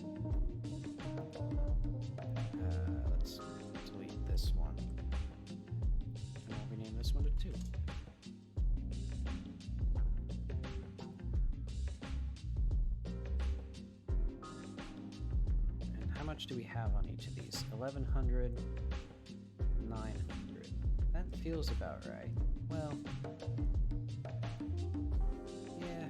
Let's delete this one. And we'll rename this one to 2. Do we have on each of these? 1100, 900. That feels about right. Well, yeah.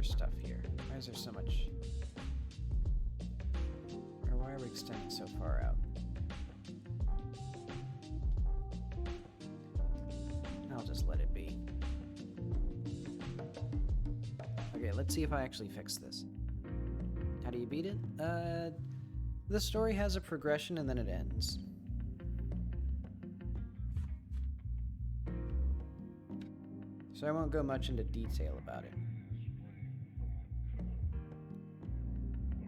Stuff here. Why is there so much? Or why are we extending so far out? I'll just let it be. Okay, let's see if I actually fix this. How do you beat it? The story has a progression and then it ends. So I won't go much into detail about it.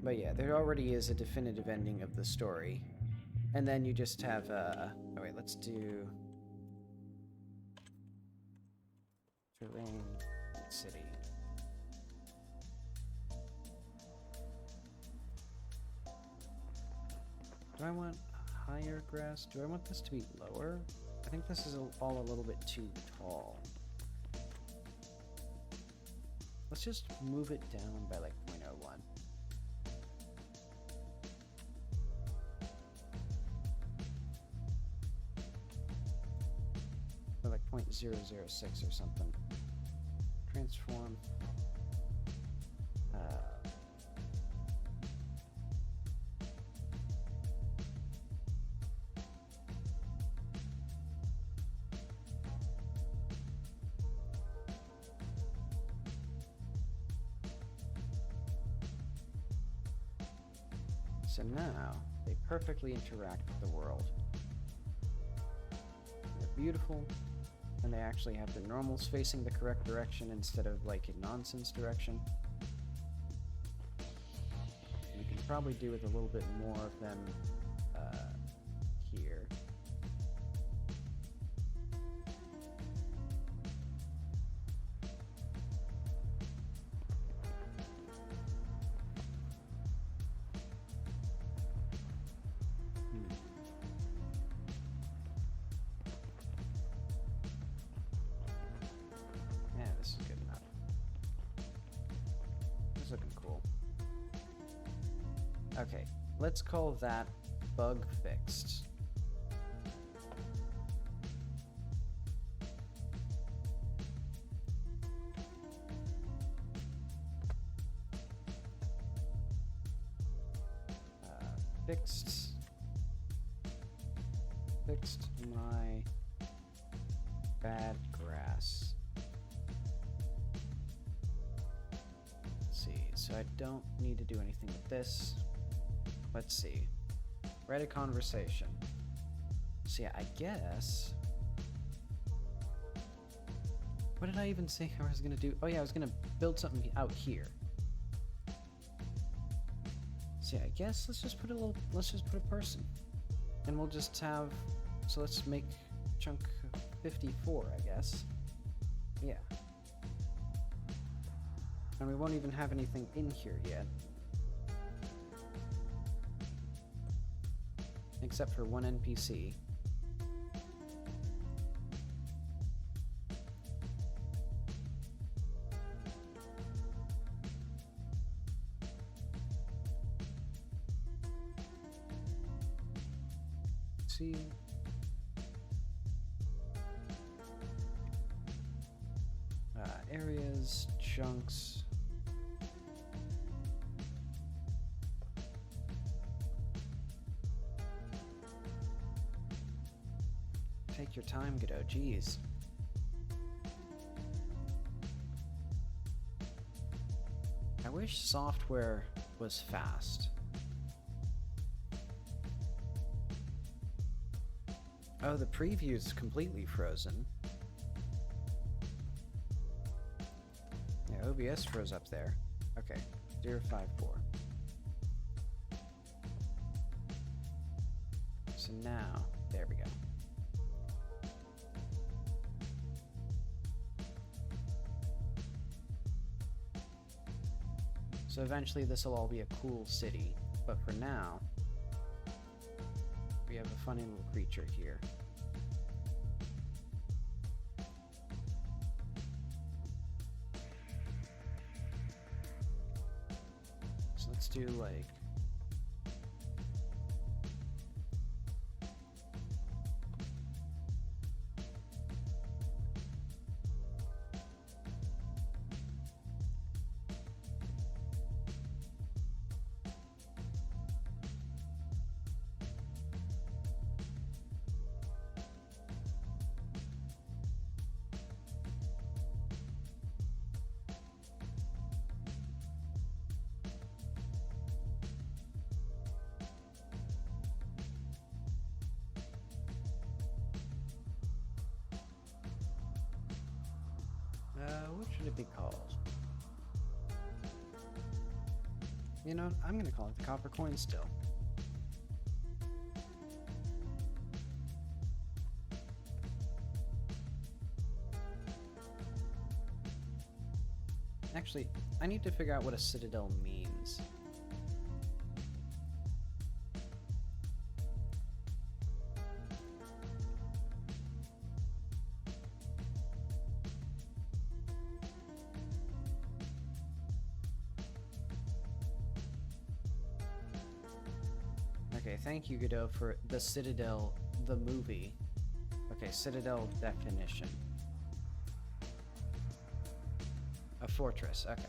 But yeah, there already is a definitive ending of the story. And then you just have, oh wait, let's do... terrain, city. Do I want higher grass? Do I want this to be lower? I think this is all a little bit too tall. Let's just move it down by like 0.01. Or like 0.006 or something. Transform. So now, they perfectly interact with the world. They're beautiful, and they actually have the normals facing the correct direction instead of like a nonsense direction. You can probably do with a little bit more of them here. Yeah, this is good enough. This is looking cool. Okay, let's call that bug fixed. Fixed my bad grass. Let's see, so I don't need to do anything with this. Let's see. Write a conversation. So yeah, I guess... What did I even say I was gonna do? Oh yeah, I was gonna build something out here. So yeah, I guess let's just put a person. And we'll just have, so let's make chunk 54, I guess. Yeah. And we won't even have anything in here yet. Except for one NPC. See. Areas, chunks. Take your time, Godot, jeez. I wish software was fast. Oh, the preview's completely frozen. Yeah, OBS froze up there. Okay, 054. So now, there we go. So eventually this will all be a cool city, but for now, we have a funny little creature here. So let's do like... What should it be called? You know, I'm gonna call it the copper coin still. Actually, I need to figure out what a citadel means. Okay, thank you, Godot, for the Citadel, the movie. Okay, Citadel definition. A fortress, okay.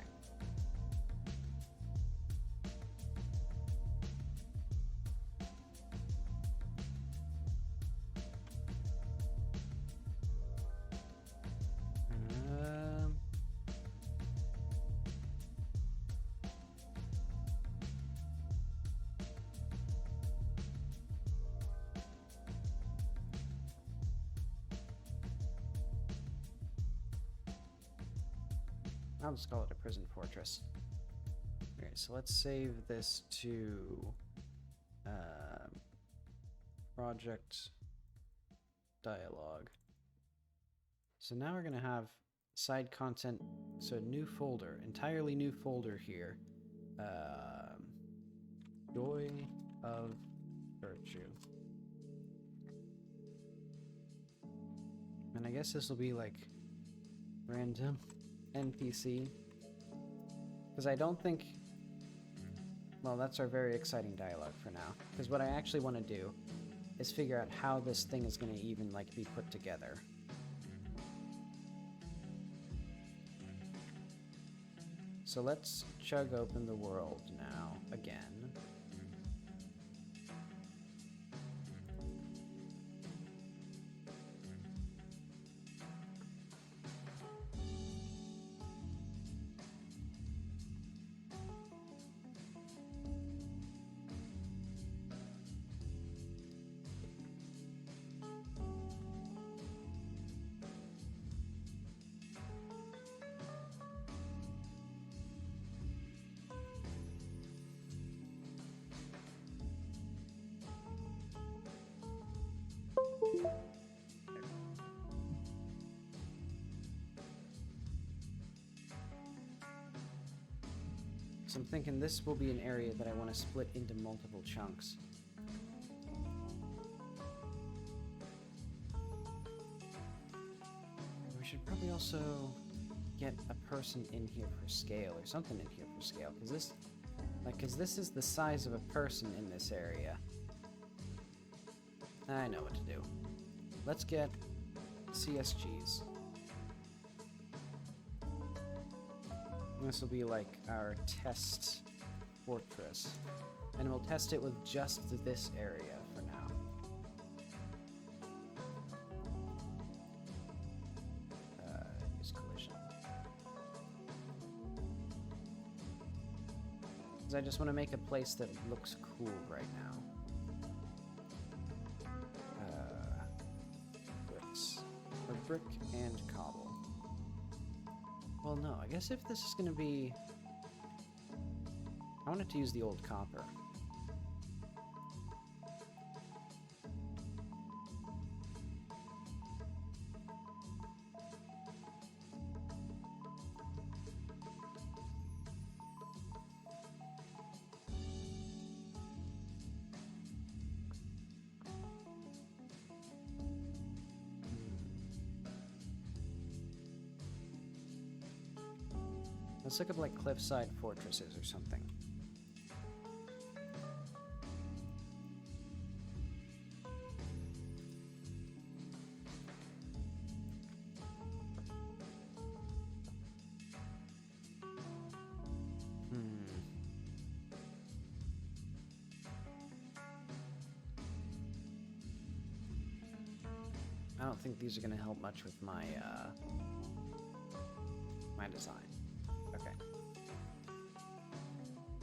I'll just call it a prison fortress. Alright, so let's save this to project dialog. So now we're going to have side content, so new folder, entirely new folder here. Joy of Virtue. And I guess this will be like random NPC, because I don't think, well, that's our very exciting dialogue for now, because what I actually want to do is figure out how this thing is going to even like be put together. So let's chug open the world now again. So I'm thinking this will be an area that I want to split into multiple chunks. We should probably also get a person in here for scale, or something in here for scale, because this is the size of a person in this area. I know what to do. Let's get CSGs. This will be like our test fortress, and we'll test it with just this area for now. Use collision. Because I just want to make a place that looks cool right now. Bricks. Or brick and cobble. Well, no, I guess if this is going to be... I wanted to use the old copper. Let's look up like cliffside fortresses or something. I don't think these are going to help much with my my design. Okay.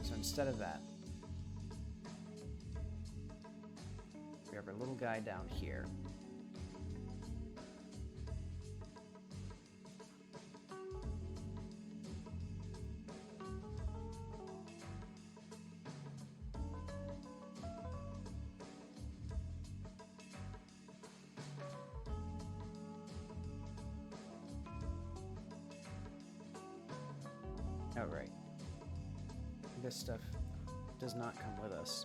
So instead of that, we have our little guy down here. Oh, right. This stuff does not come with us.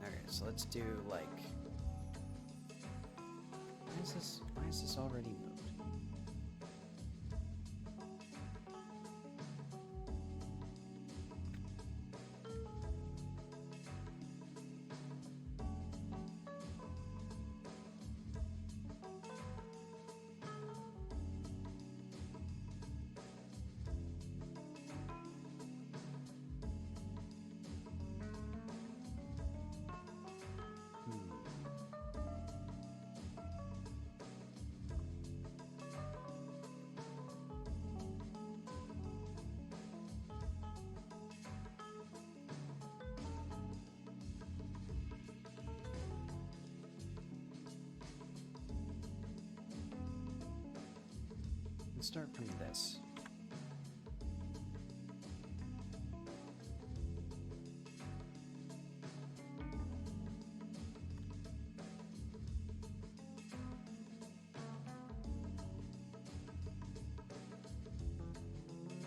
Okay, so let's do, like... Why is this already moved? Let's start from this.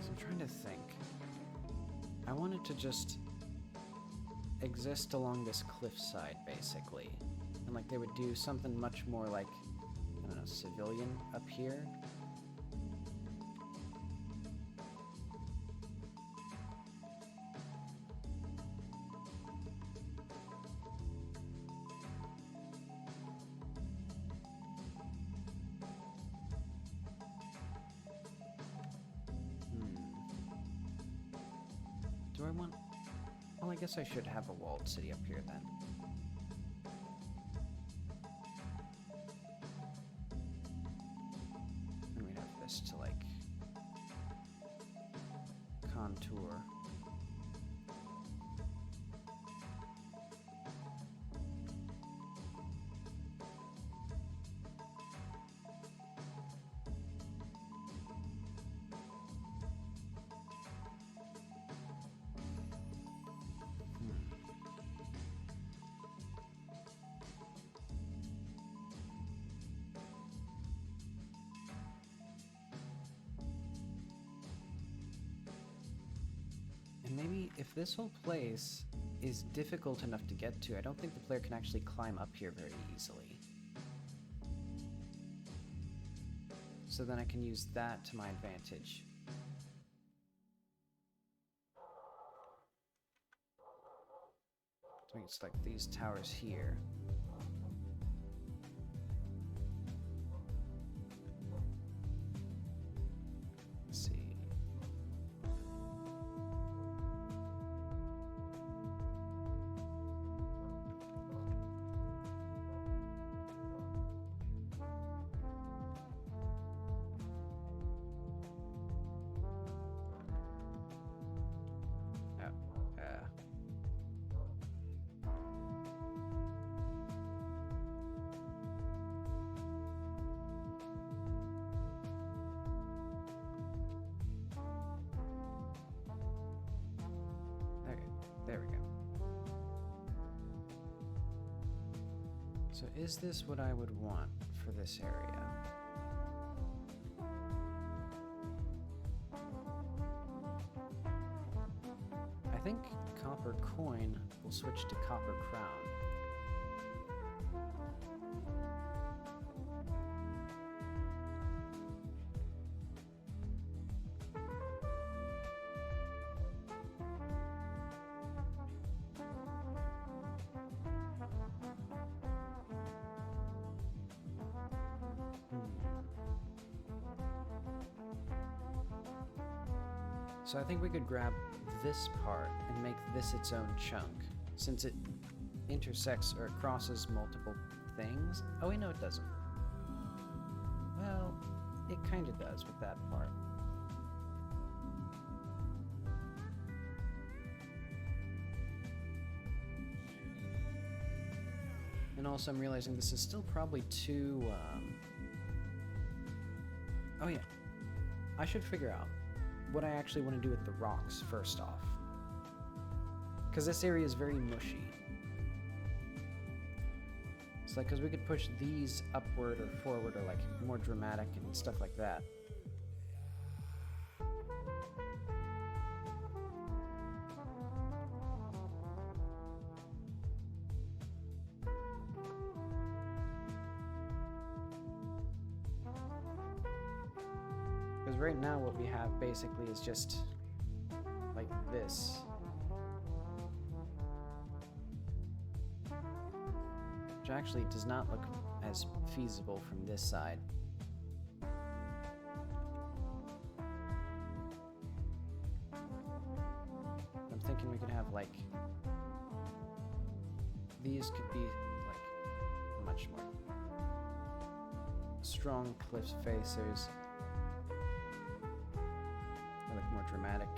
So I'm trying to think. I want it to just exist along this cliffside, basically. And like they would do something much more like, I don't know, civilian up here. Do I want... Well, I guess I should have a walled city up here then. And we'd have this to, like, contour. And maybe if this whole place is difficult enough to get to, I don't think the player can actually climb up here very easily. So then I can use that to my advantage. I think it's like these towers here. Let's see. There we go. So is this what I would want for this area? I think copper coin will switch to copper crown. So I think we could grab this part and make this its own chunk, since it intersects or crosses multiple things. Oh wait, no it doesn't. Well, it kinda does with that part. And also I'm realizing this is still probably too, Oh yeah, I should figure out what I actually want to do with the rocks first off. Because this area is very mushy. So like, because we could push these upward or forward or like more dramatic and stuff like that. Because right now what we have basically is just like this. Which actually does not look as feasible from this side. I'm thinking we could have like, these could be like much more strong cliff facers. They look more dramatic.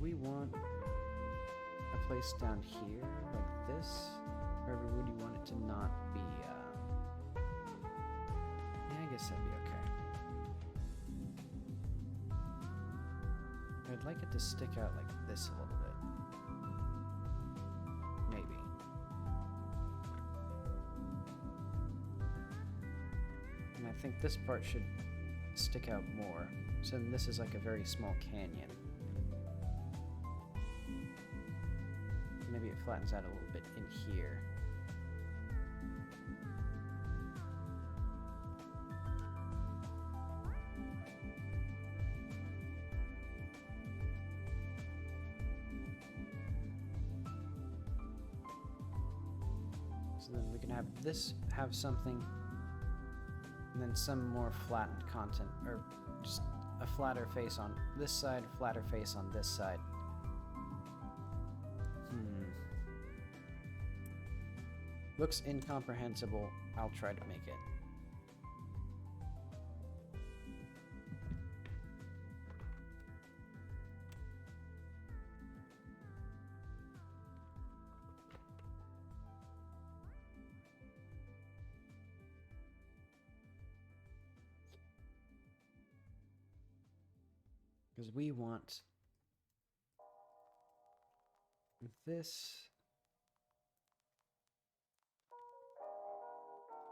We want a place down here like this, or would you want it to not be, yeah, I guess that'd be okay. I'd like it to stick out like this a little bit. Maybe. And I think this part should stick out more. So then this is like a very small canyon. Maybe it flattens out a little bit in here. So then we can have this have something, and then some more flattened content, or just a flatter face on this side, flatter face on this side. Looks incomprehensible. I'll try to make it. Because we want this.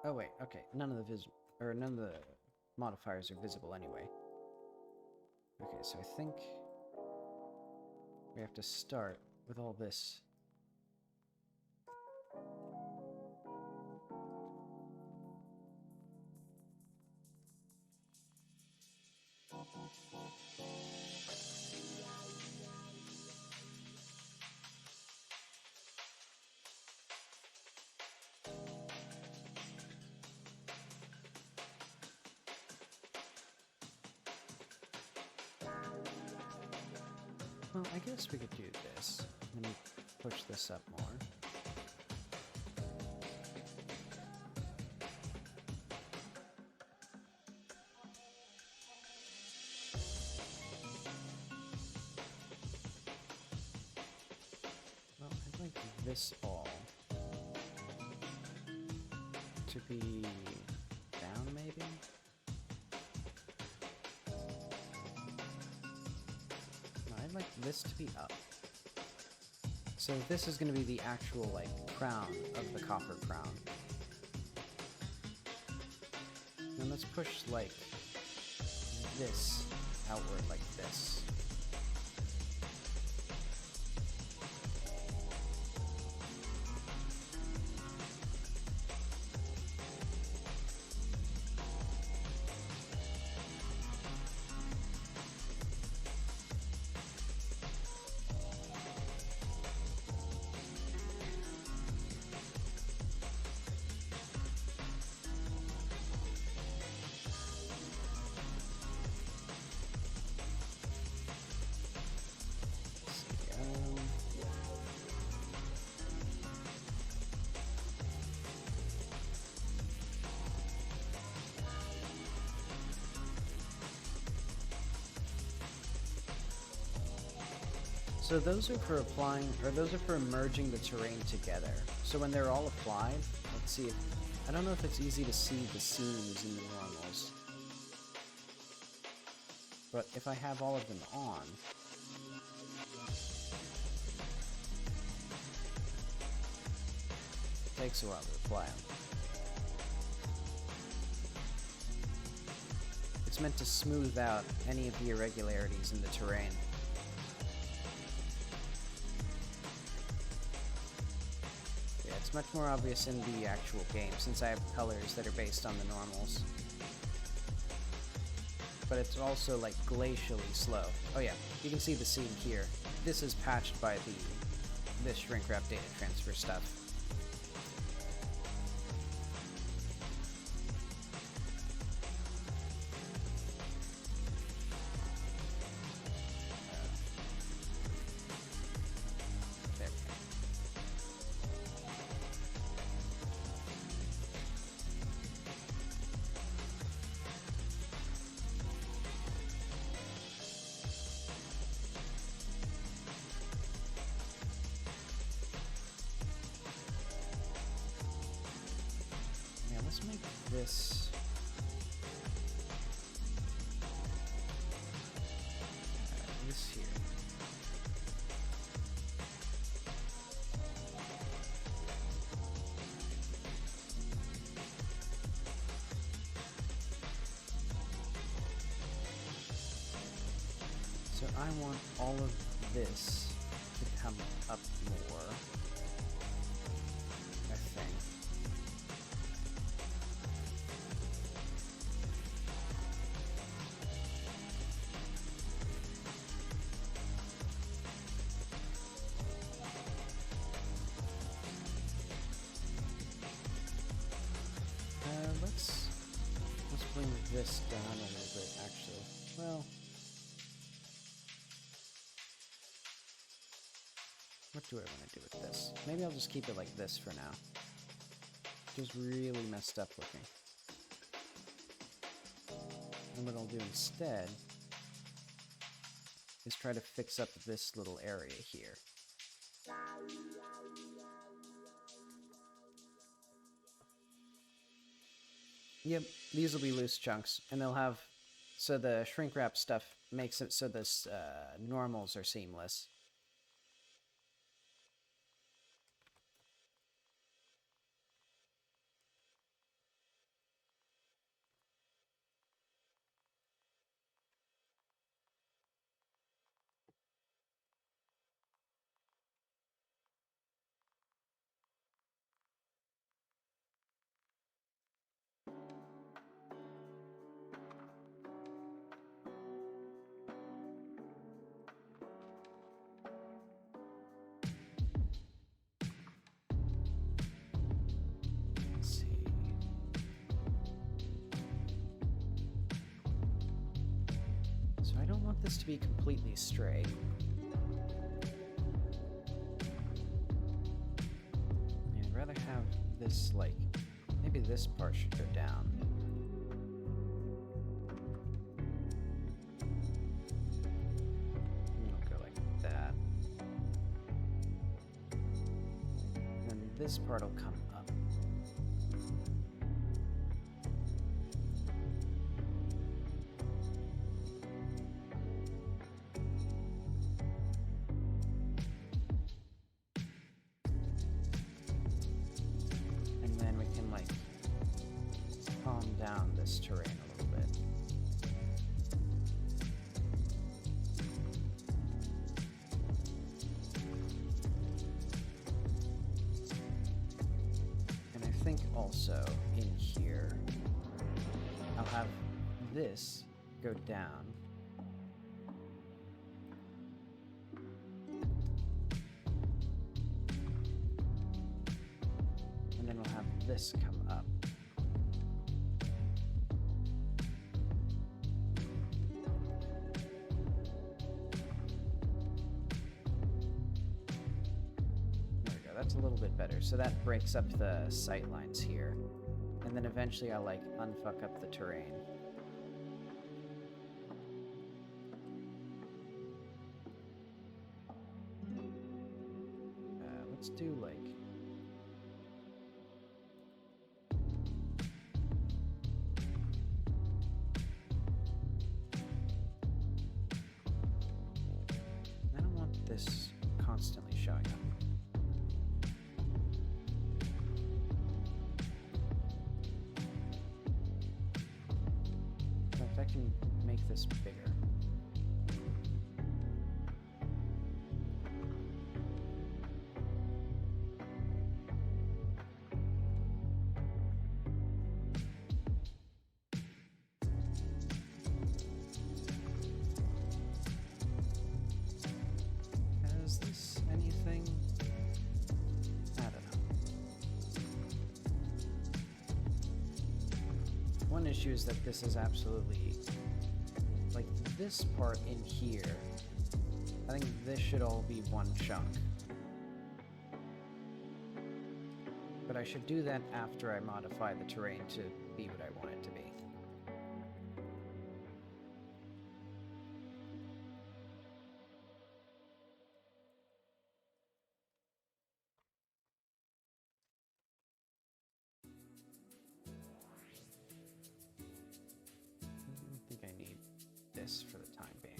Oh wait, okay. None of the modifiers are visible anyway. Okay, so I think we have to start with all this. Well, I guess we could do this. Let me push this up more. Well, I'd like this all to be down, maybe? I'd like this to be up. So this is going to be the actual, like, crown of the copper crown. And let's push, like, this outward like this. So those are for applying, or those are for merging the terrain together. So when they're all applied, let's see if, I don't know if it's easy to see the seams in the normals. But if I have all of them on, it takes a while to apply them. It's meant to smooth out any of the irregularities in the terrain. Yeah, it's much more obvious in the actual game, since I have colors that are based on the normals. But it's also, like, glacially slow. Oh yeah, you can see the scene here. This is patched by this shrink wrap data transfer stuff. Let's make this this here. So I want all of this to come up more, I think. Let's bring this down a little bit, actually. Well, what do I want to do with this? Maybe I'll just keep it like this for now. Just really messed up looking. And what I'll do instead is try to fix up this little area here. Yep, these will be loose chunks, and they'll have, so the shrink wrap stuff makes it so this normals are seamless. This to be completely straight. I'd rather have this, like, maybe this part should go down. And it'll go like that. And this part will come up. Down this terrain a little bit. And I think also in here, I'll have this go down. And then we'll have this come up. That's a little bit better. So that breaks up the sight lines here. And then eventually I'll, like, unfuck up the terrain. Let's do, like... I can make this bigger. Has this anything? I don't know. One issue is that this is absolutely, like, this part in here, I think this should all be one chunk. But I should do that after I modify the terrain to be what I want it to be. I think I need this for the time being.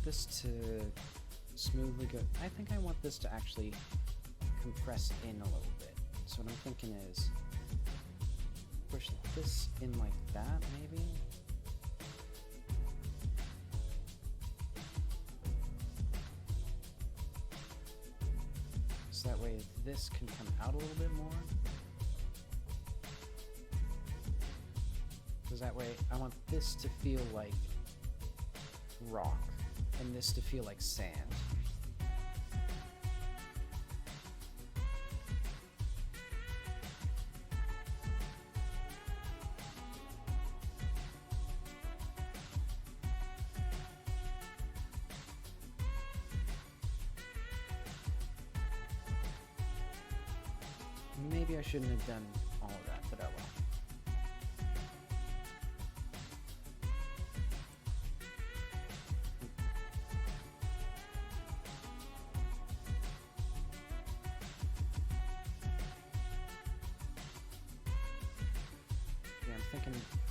This to smoothly go. I think I want this to actually compress in a little bit. So what I'm thinking is push this in like that, maybe? So that way this can come out a little bit more. Because that way I want this to feel like rock. And this to feel like sand. Maybe I shouldn't have done all of that, but oh well.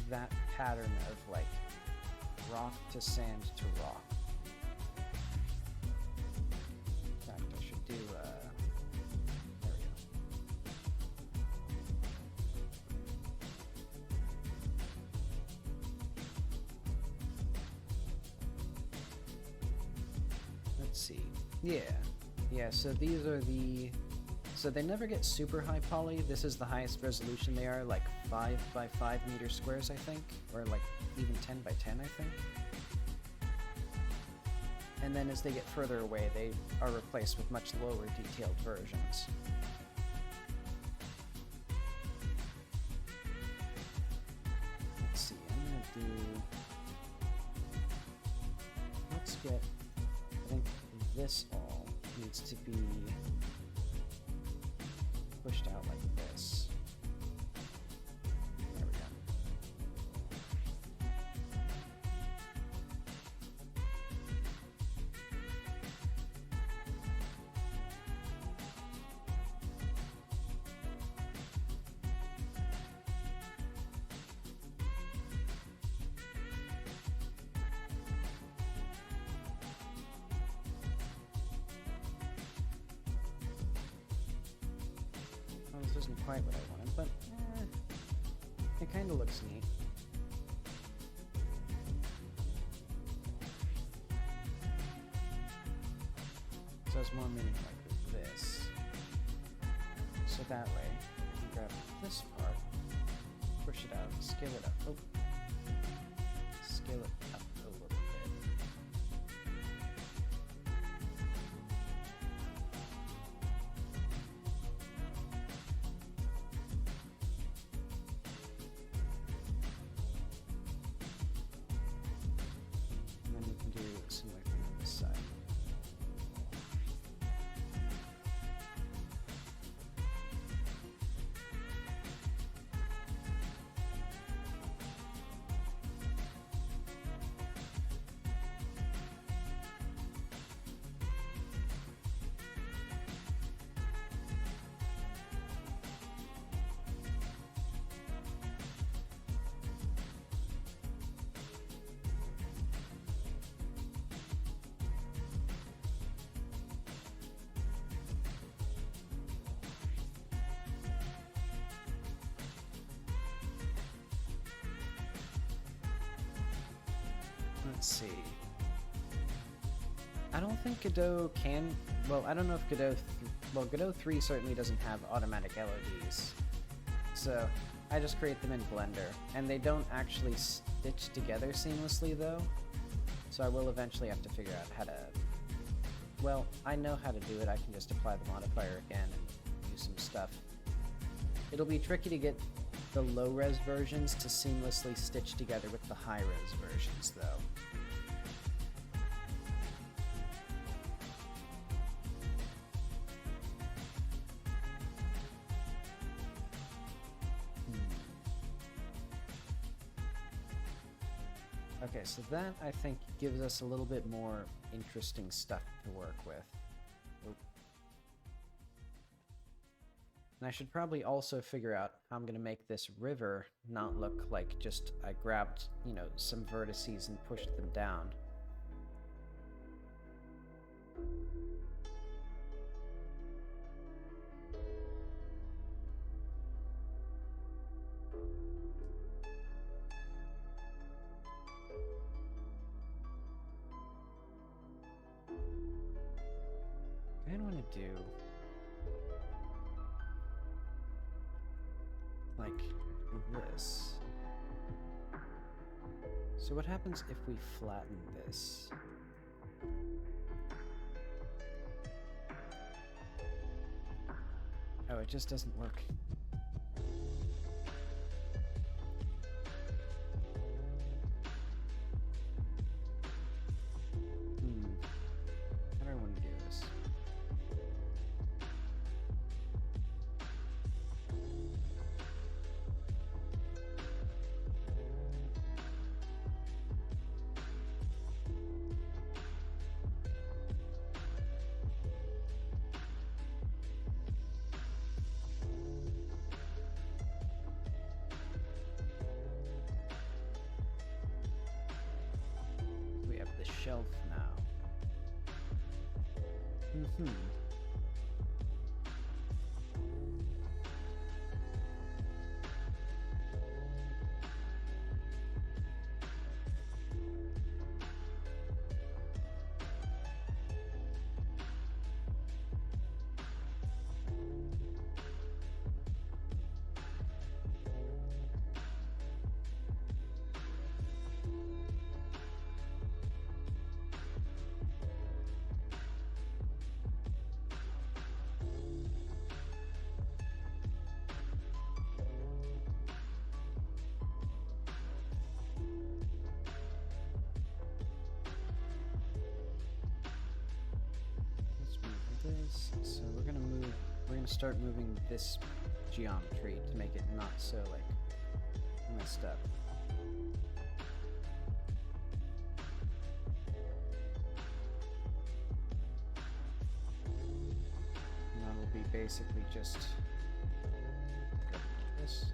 That pattern of like rock to sand to rock. In fact, I should do there we go. Let's see. Yeah, so these are the, so they never get super high poly. This is the highest resolution they are, like 5 by 5 meter squares, I think, or like even 10 by 10, I think. And then as they get further away, they are replaced with much lower detailed versions. Let's see, I'm gonna do, let's get, I think this all needs to be pushed out like this. There we go. This isn't quite what I wanted, but it kind of looks neat. So it's more meaning like this. So that way, you can grab this part, push it out, scale it up. Oh. Scale it up a little bit. Let's see. I don't think Godot can... Well, I don't know if Godot... Well, Godot 3 certainly doesn't have automatic LODs. So, I just create them in Blender. And they don't actually stitch together seamlessly, though. So I will eventually have to figure out how to... Well, I know how to do it. I can just apply the modifier again and do some stuff. It'll be tricky to get the low-res versions to seamlessly stitch together with the high-res versions, though. Okay, so that, I think, gives us a little bit more interesting stuff to work with. Oop. And I should probably also figure out how I'm going to make this river not look like just I grabbed, you know, some vertices and pushed them down. I don't want to do like this. So what happens if we flatten this? Oh, it just doesn't work. How do I want to do this? The shelf now. So we're gonna start moving this geometry to make it not so like messed up. And that'll be basically just this.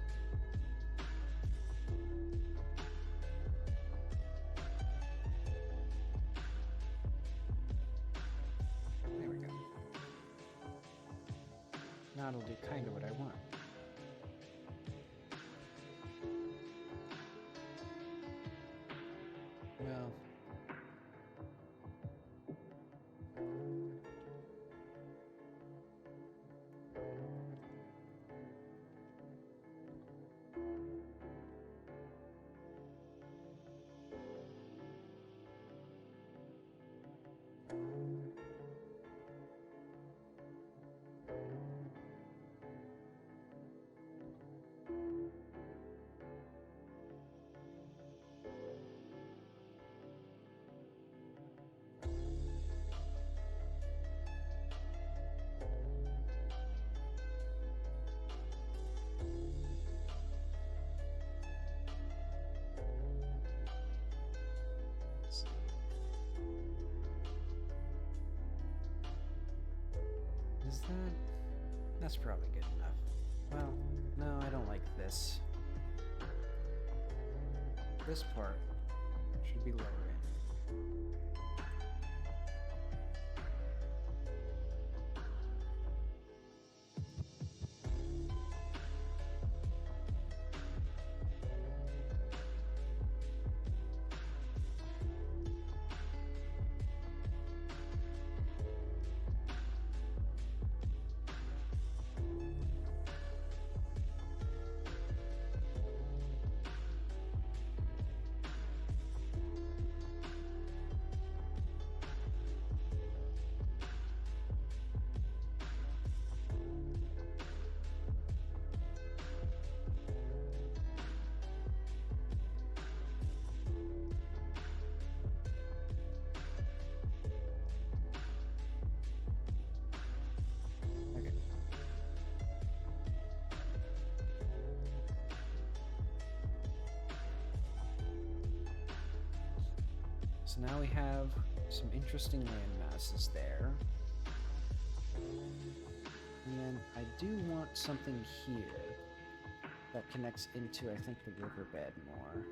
Now it'll do kind of what I want. Well... Is that... That's probably good enough. Well, no, I don't like this. This part should be lower in. So now we have some interesting land masses there. And then I do want something here that connects into, I think, the riverbed more.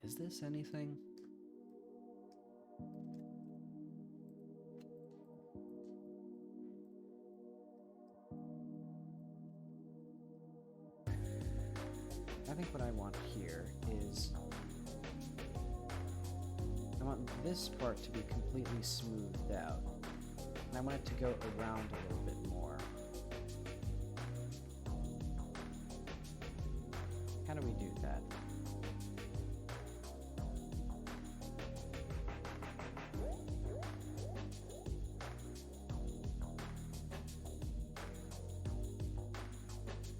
Is this anything? I think what I want here is I want this part to be completely smoothed out. And I want it to go around a little bit more. How do we do that?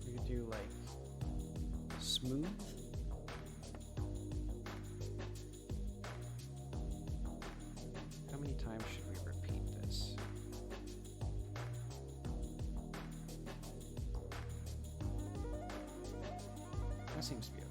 We could do like smooth. How many times should we repeat this? That seems to be okay.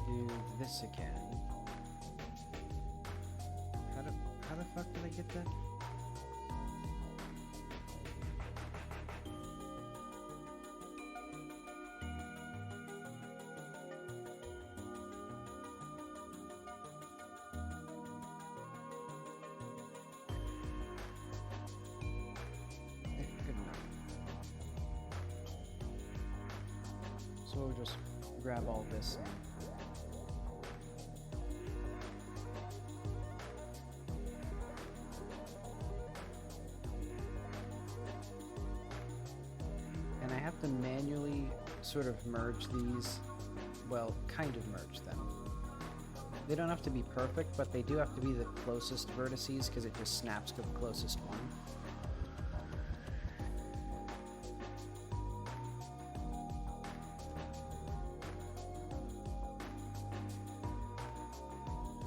Do this again. How the fuck did I get that? Good enough. So we'll just grab all this and I have to manually sort of merge these, well, kind of merge them. They don't have to be perfect, but they do have to be the closest vertices because it just snaps to the closest one.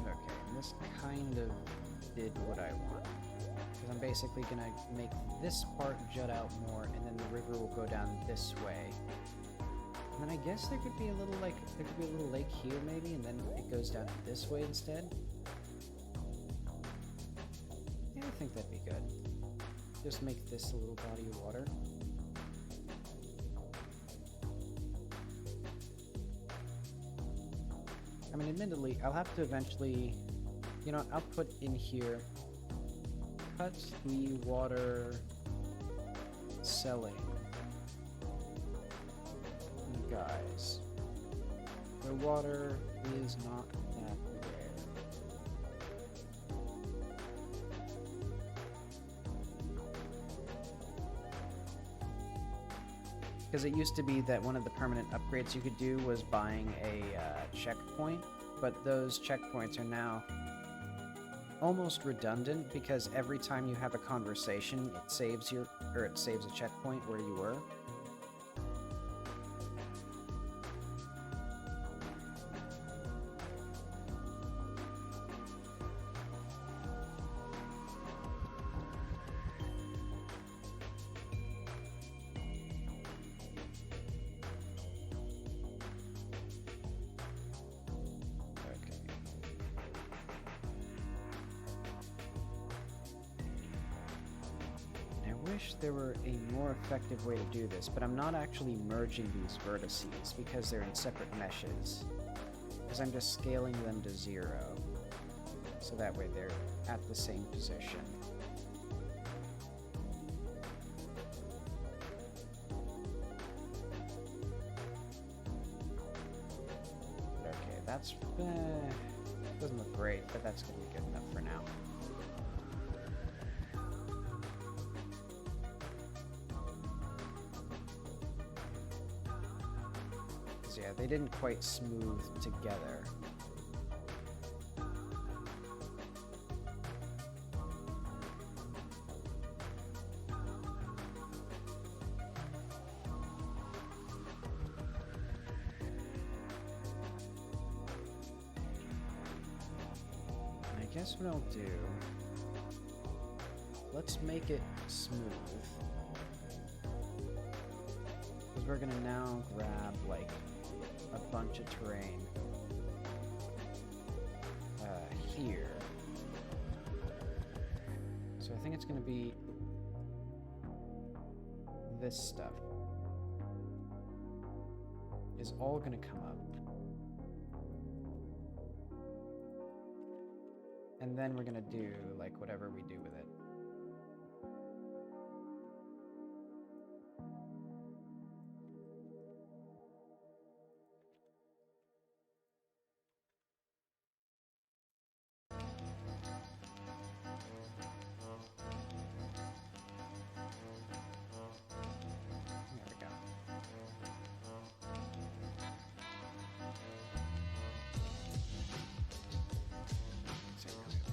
Okay, and this kind of did what I want. Because I'm basically going to make this part jut out more, and then the river will go down this way. And then I guess there could be a little, like, there could be a little lake here maybe, and then it goes down this way instead. Yeah, I think that'd be good. Just make this a little body of water. I mean, admittedly, I'll have to eventually, you know, I'll put in here, cut the water selling. Guys, the water is not that rare. Because it used to be that one of the permanent upgrades you could do was buying a checkpoint, but those checkpoints are now almost redundant because every time you have a conversation, it saves a checkpoint where you were. There were a more effective way to do this, but I'm not actually merging these vertices because they're in separate meshes, because I'm just scaling them to 0. So that way they're at the same position. Okay, that's... doesn't look great, but that's going to be good enough for now. Because, yeah, they didn't quite smooth together. I guess what I'll do, let's make it smooth, because we're gonna now grab like a bunch of terrain here. So I think it's gonna be this stuff is all gonna come up. And then we're gonna do, like, whatever we do with it. There we go.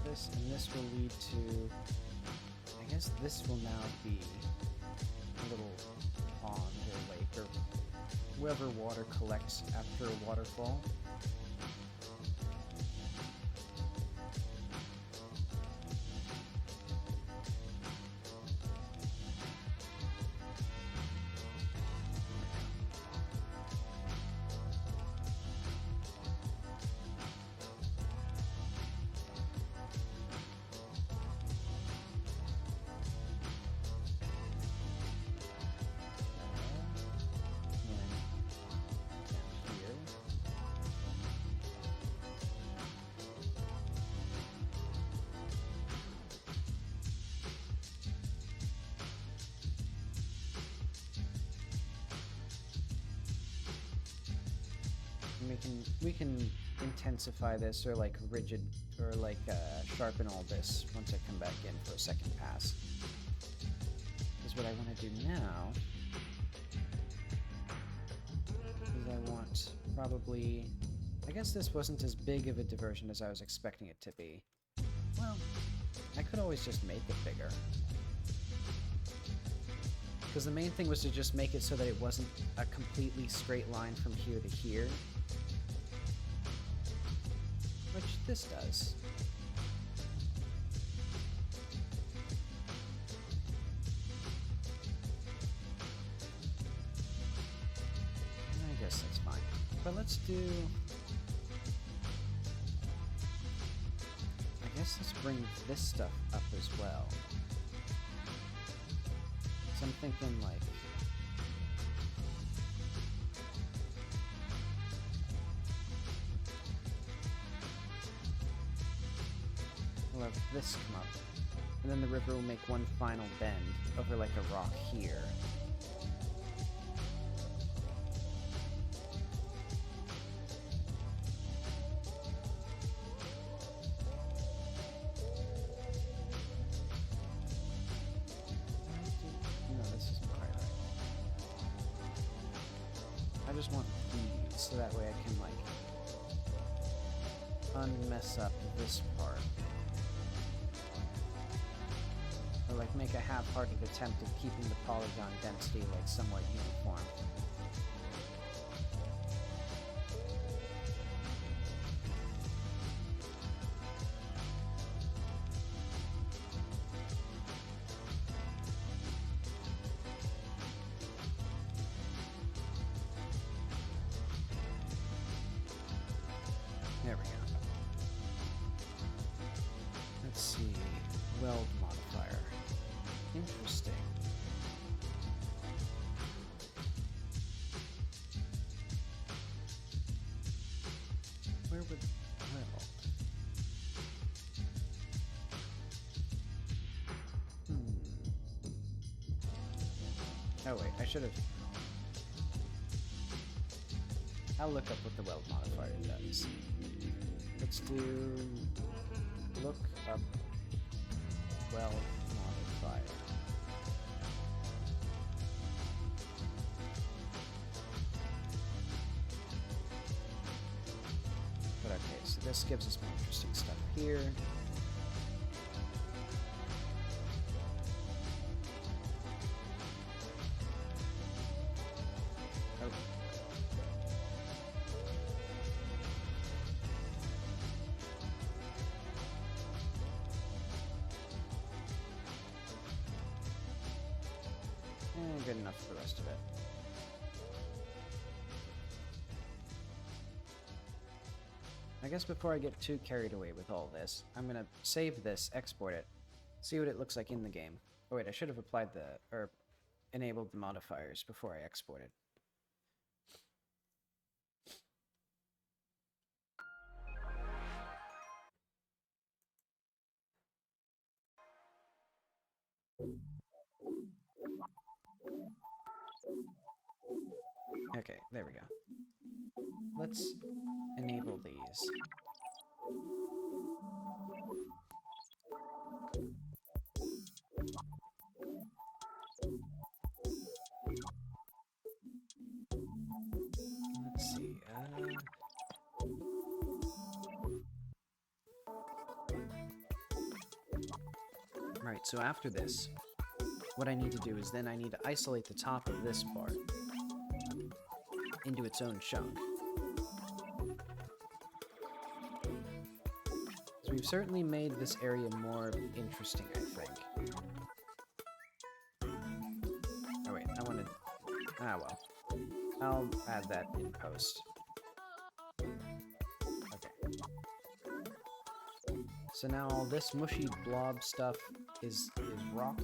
This, and this will lead to, I guess this will now be a little pond or lake or wherever water collects after a waterfall. We can intensify this, or like rigid, or like sharpen all this once I come back in for a second pass. Because what I want to do now is I want probably, I guess this wasn't as big of a diversion as I was expecting it to be. Well, I could always just make it bigger. Because the main thing was to just make it so that it wasn't a completely straight line from here to here. Which this does. I guess that's fine. But let's do... I guess let's bring this stuff up as well. So I'm thinking like... we'll have this come up, and then the river will make one final bend over like a rock here. No, this isn't quite right. I just want these, so that way I can like unmess up this part. Or like make a half-hearted attempt at keeping the polygon density like somewhat uniform. There we go. Let's see. Weld modifier. Interesting. Oh wait, I should have... I'll look up what the weld modifier does. Let's do... look up weld modifier. But okay, so this gives us more interesting stuff here. Oh. Good enough for the rest of it. I guess before I get too carried away with all this, I'm gonna save this, export it, see what it looks like in the game. Oh wait, I should have applied the, or enabled the modifiers before I exported. Okay, there we go. Let's enable these. Let's see, Right, so after this, what I need to do is then I need to isolate the top of this part into its own chunk. So we've certainly made this area more interesting, I think. Oh wait, I wanted... Ah well. I'll add that in post. Okay. So now all this mushy blob stuff is rock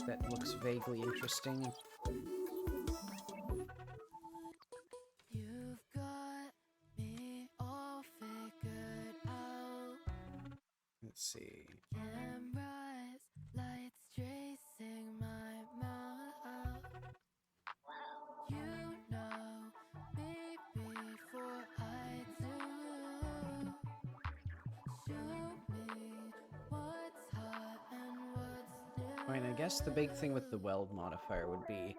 that looks vaguely interesting. You've got me all figured out. Let's see. Cameras, lights tracing my mouth. You know me before I do. Show me what's hot and what's new. I mean, I guess the big thing with the weld modifier would be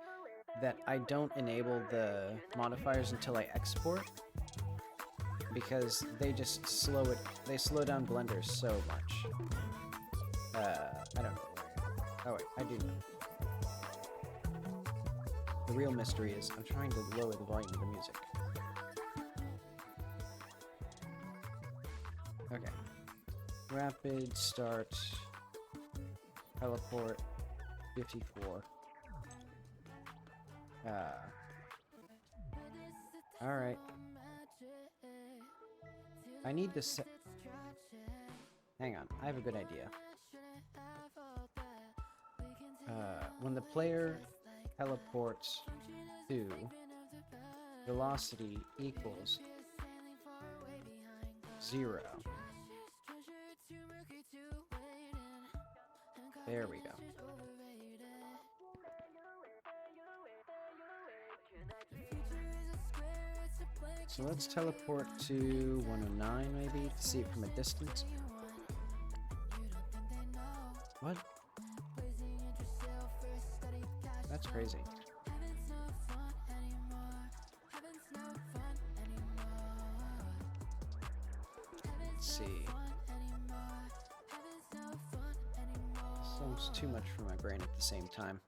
that I don't enable the modifiers until I export, because they just slow down Blender so much. I don't know where. Oh wait, I do know. The real mystery is I'm trying to lower the volume of the music. Okay. Rapid start. Teleport. 54. Alright. I need to set... Hang on, I have a good idea. When the player teleports to velocity equals 0. There we go. So let's teleport to 109 maybe to see it from a distance. What? That's crazy. Let's see. This almost too much for my brain at the same time.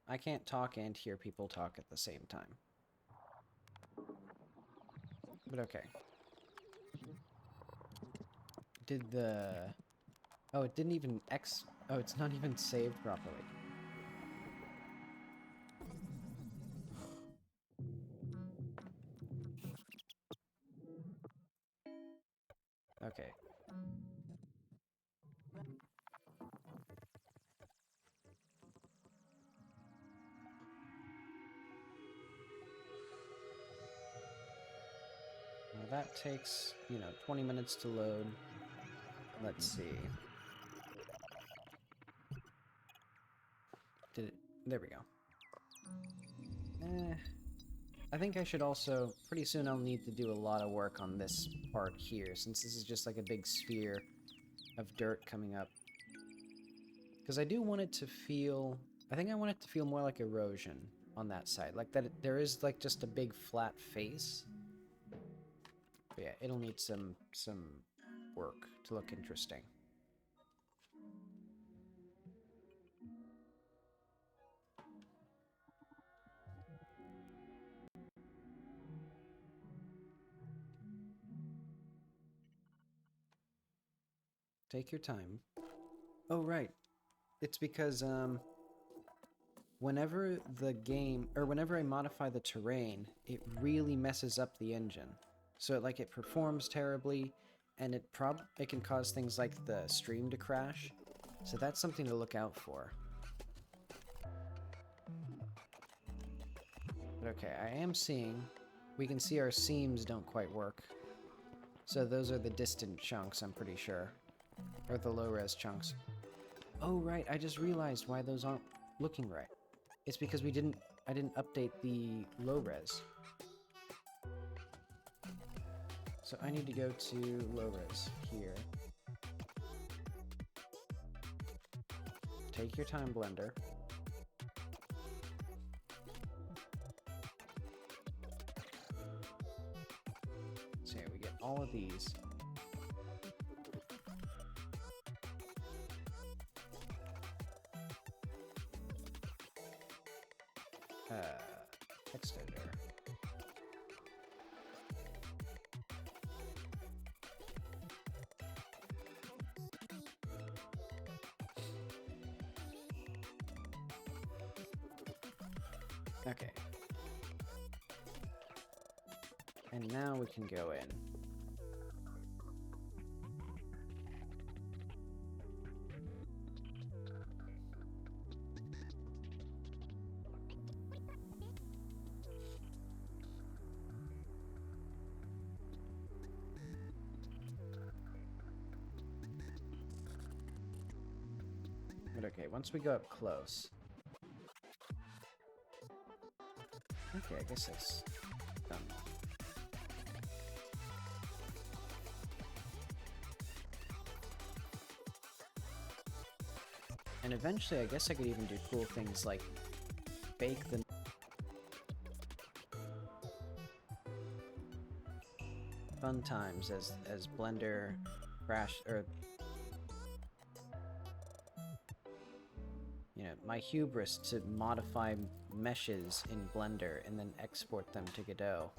I can't talk and hear people talk at the same time. But okay. Did the... Oh, it didn't even Oh, it's not even saved properly. Okay. Well, that takes, 20 minutes to load. Let's see. Did it... There we go. I think I should also... Pretty soon I'll need to do a lot of work on this part here, since this is just like a big sphere of dirt coming up. Because I do want it to feel... I think I want it to feel more like erosion on that side. Like that there is like just a big flat face. But yeah, it'll need some work to look interesting. Take your time. Oh, right. It's because, whenever the game, or whenever I modify the terrain, it really messes up the engine. So, like, it performs terribly, and it can cause things like the stream to crash. So that's something to look out for. But okay, I am seeing... We can see our seams don't quite work. So those are the distant chunks, I'm pretty sure. Or the low-res chunks. Oh, right, I just realized why those aren't looking right. It's because I didn't update the low-res. So I need to go to low-res here. Take your time, Blender. So here we get all of these. Text editor. Okay. And now we can go in. But okay, once we go up close... Okay, I guess that's done. And eventually, I guess I could even do cool things like bake the... Fun times as Blender crashed, or... You know, my hubris to modify meshes in Blender and then export them to Godot.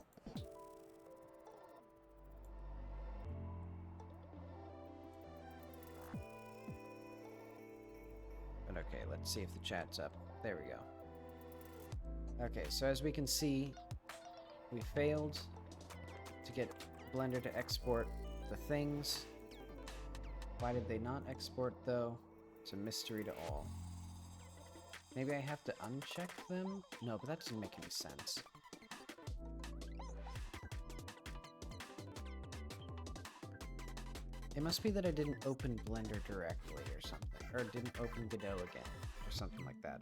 But okay, let's see if the chat's up. There we go. Okay, so as we can see, we failed to get Blender to export the things. Why did they not export, though? It's a mystery to all. Maybe I have to uncheck them? No, but that doesn't make any sense. It must be that I didn't open Blender directly or something. Or didn't open Godot again, or something like that.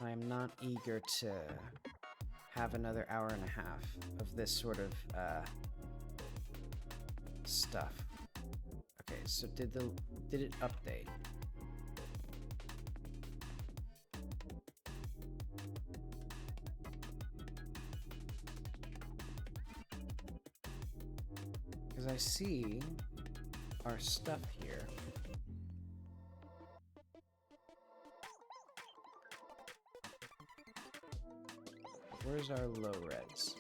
I am not eager to have another hour and a half of this sort of stuff. Okay, so did it update? Because I see our stuff here. Where's our low reds?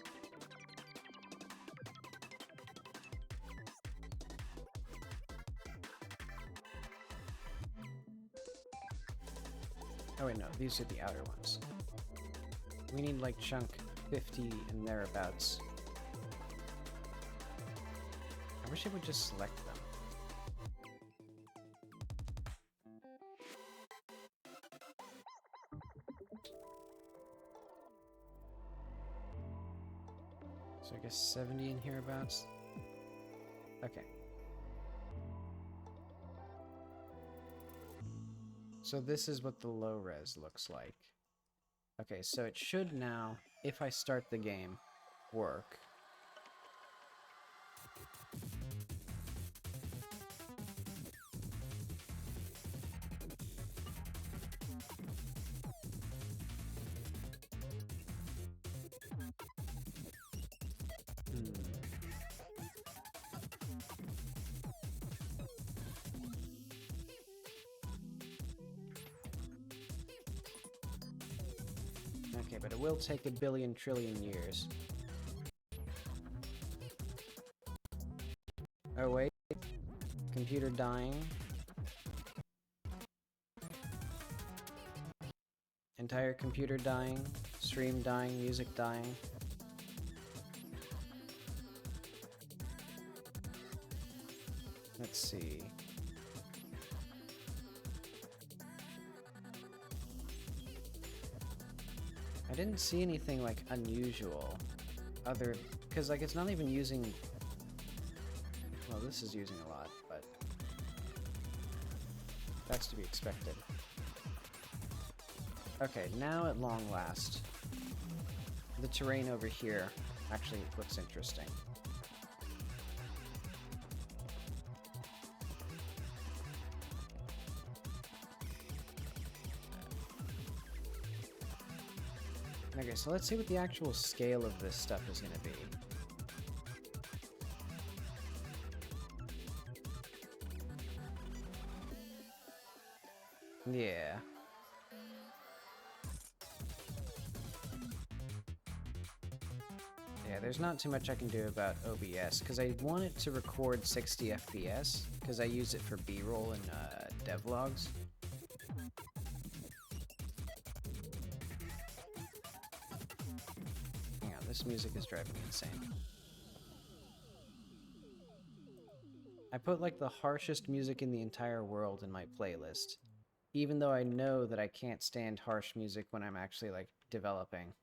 Oh wait, no, these are the outer ones. We need like chunk 50 and thereabouts. I wish I would just select them. 70 and hereabouts. Okay. So this is what the low res looks like. Okay, so it should now, if I start the game, work. Okay, but it will take a billion trillion years. Oh wait, computer dying. Entire computer dying, stream dying, music dying. Let's see. I didn't see anything like unusual other, because like it's not even using, well, this is using a lot, but that's to be expected. Okay, now at long last, the terrain over here actually looks interesting. Okay, so let's see what the actual scale of this stuff is going to be. Yeah. Yeah, there's not too much I can do about OBS, because I want it to record 60 FPS, because I use it for B-roll and devlogs. Hang on, this music is driving me insane. I put like the harshest music in the entire world in my playlist, even though I know that I can't stand harsh music when I'm actually like developing.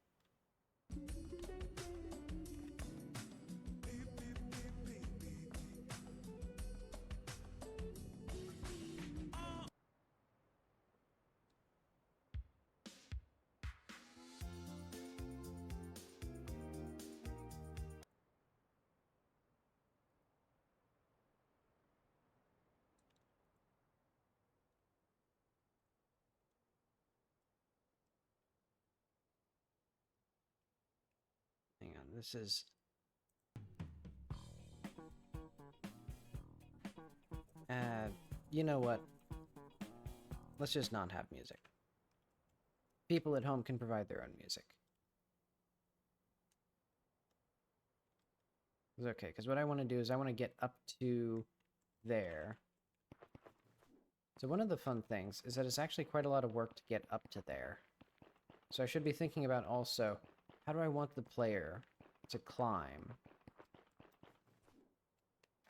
Hang on, this is... you know what? Let's just not have music. People at home can provide their own music. It's okay, because what I want to do is I want to get up to there. So one of the fun things is that it's actually quite a lot of work to get up to there. So I should be thinking about also, how do I want the player to climb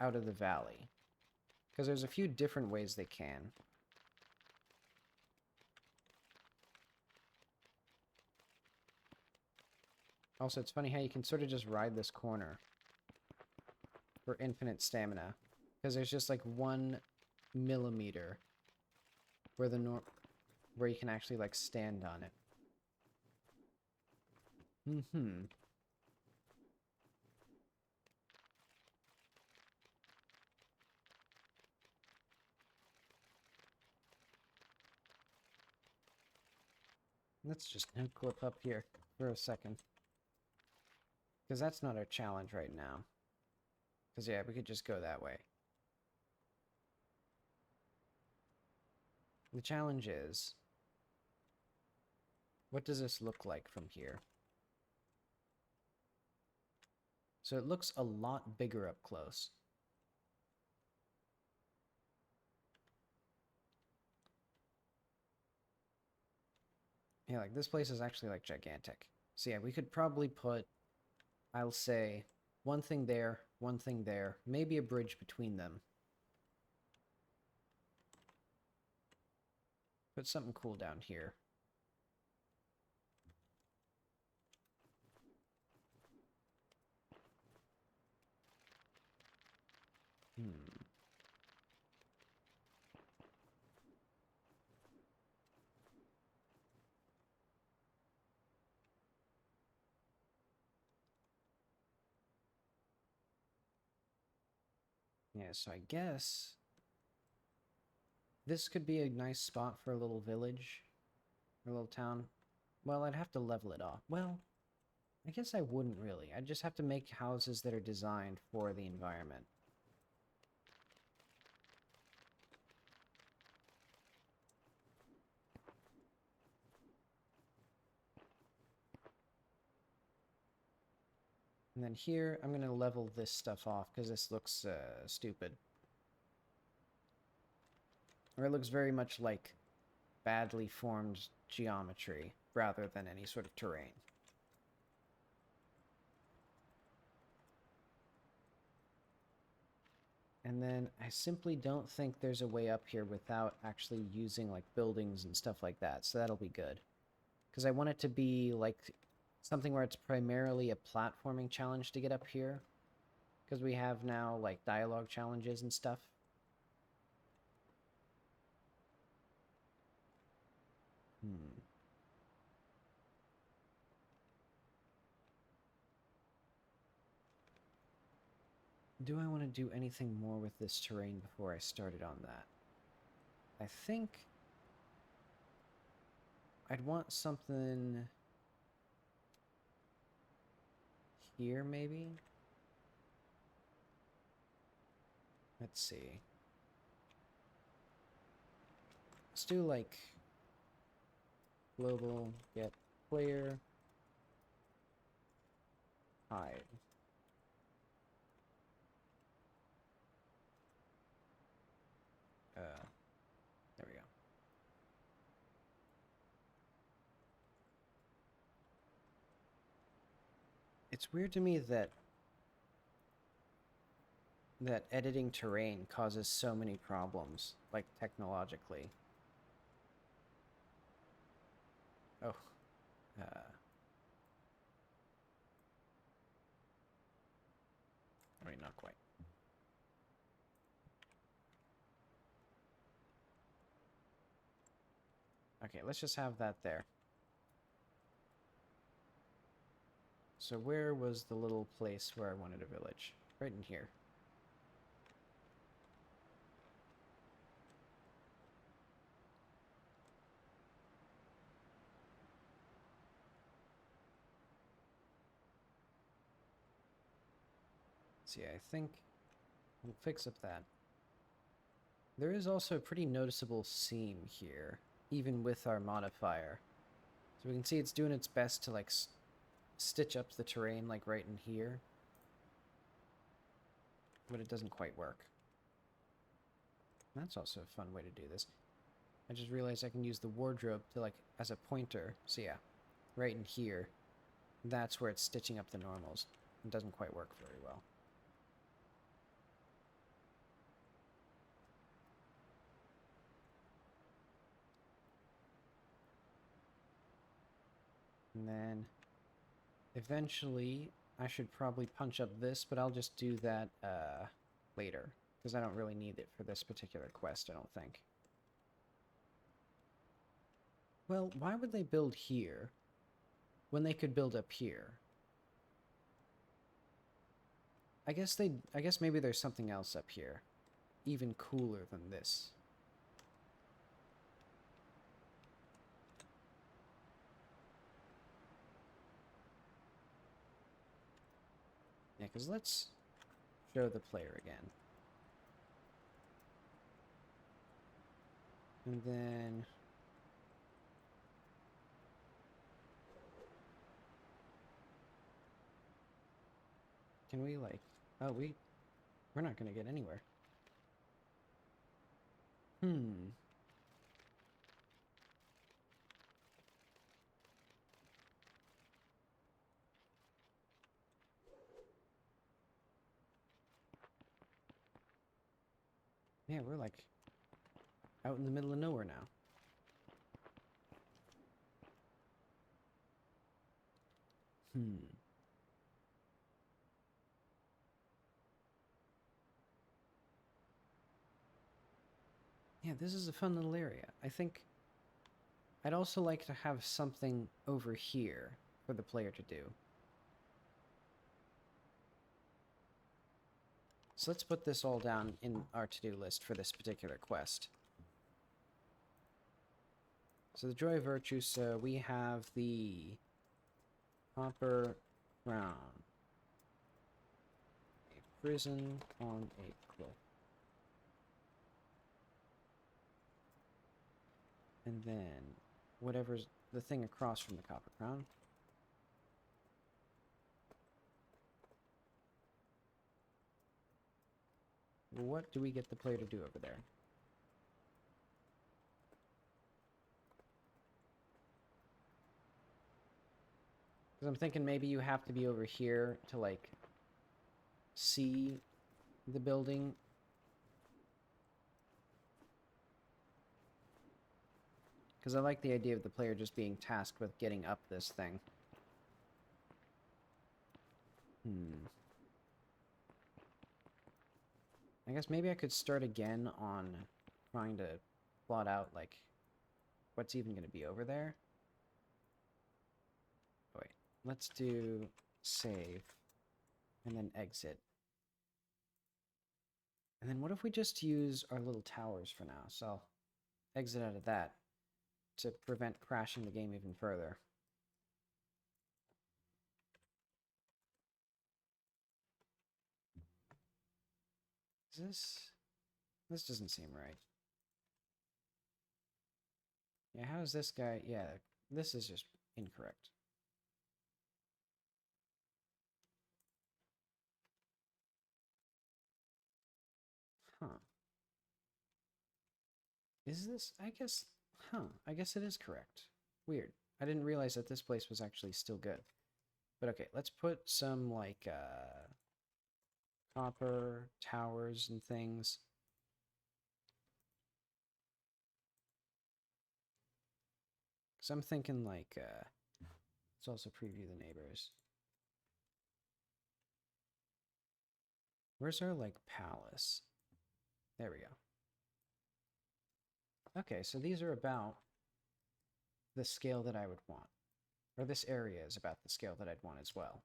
out of the valley? Because there's a few different ways they can. Also, it's funny how you can sort of just ride this corner for infinite stamina, because there's just like 1 millimeter where where you can actually like stand on it. Let's just no clip up here for a second, because that's not our challenge right now. Because yeah, we could just go that way. The challenge is, what does this look like from here? So it looks a lot bigger up close. Yeah, like this place is actually like gigantic. So yeah, we could probably put, I'll say, one thing there, maybe a bridge between them. Put something cool down here. Hmm. Yeah, so I guess this could be a nice spot for a little village, or a little town. Well, I'd have to level it off. Well, I guess I wouldn't really. I'd just have to make houses that are designed for the environment. And then here, I'm going to level this stuff off because this looks stupid. Or it looks very much like badly formed geometry rather than any sort of terrain. And then I simply don't think there's a way up here without actually using like buildings and stuff like that, so that'll be good. Because I want it to be like something where it's primarily a platforming challenge to get up here. Because we have now like dialogue challenges and stuff. Hmm. Do I want to do anything more with this terrain before I started on that? I think I'd want something here, maybe? Let's see. Let's do, like, global get player hide. There we go. It's weird to me that editing terrain causes so many problems, like technologically. Oh, I mean, not quite. Okay, let's just have that there. So where was the little place where I wanted a village? Right in here. See, I think we'll fix up that. There is also a pretty noticeable seam here, even with our modifier. So we can see it's doing its best to, like, stitch up the terrain, like, right in here. But it doesn't quite work. That's also a fun way to do this. I just realized I can use the wardrobe to, like, as a pointer. So yeah, right in here, that's where it's stitching up the normals. It doesn't quite work very well. And then eventually I should probably punch up this, but I'll just do that later, because I don't really need it for this particular quest, I don't think. Well, why would they build here when they could build up here? I guess maybe there's something else up here, even cooler than this. Yeah, because let's show the player again. And then can we, like, oh, we're not gonna get anywhere. Hmm. Yeah, we're like out in the middle of nowhere now. Hmm. Yeah, this is a fun little area. I think I'd also like to have something over here for the player to do. So let's put this all down in our to-do list for this particular quest. So the Joy of Virtue, so we have the Copper Crown. A prison on a cliff. And then whatever's the thing across from the Copper Crown. What do we get the player to do over there? Because I'm thinking maybe you have to be over here to, like, see the building. Because I like the idea of the player just being tasked with getting up this thing. I guess maybe I could start again on trying to plot out, like, what's even going to be over there. Oh, wait, let's do save and then exit. And then what if we just use our little towers for now? So I'll exit out of that to prevent crashing the game even further. This doesn't seem right. Yeah, how is this guy? Yeah, this is just incorrect. Huh. Is this? I guess. Huh. I guess it is correct. Weird. I didn't realize that this place was actually still good. But okay, let's put some, like, copper towers and things. Because I'm thinking, like, let's also preview the neighbors. Where's our, like, palace? There we go. Okay, so these are about the scale that I would want. Or this area is about the scale that I'd want as well.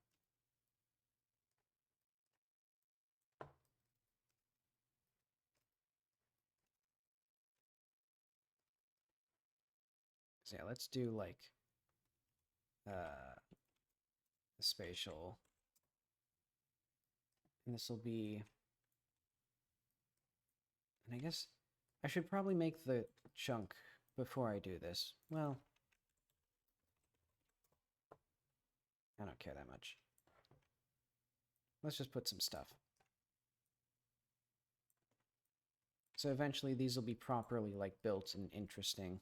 So yeah, let's do, like, the spatial. And this will be... And I guess I should probably make the chunk before I do this. Well, I don't care that much. Let's just put some stuff. So eventually these will be properly, like, built and interesting.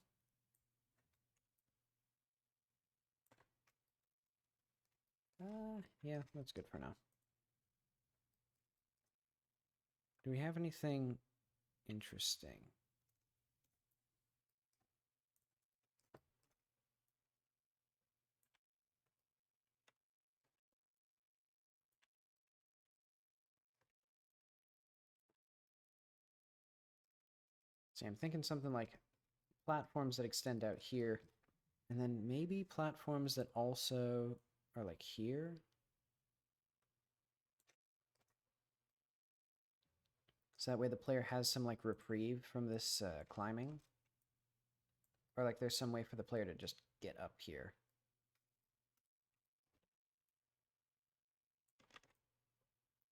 Yeah, that's good for now. Do we have anything interesting? See, I'm thinking something like platforms that extend out here, and then maybe platforms that also are, like, here? So that way the player has some, like, reprieve from this climbing. Or, like, there's some way for the player to just get up here.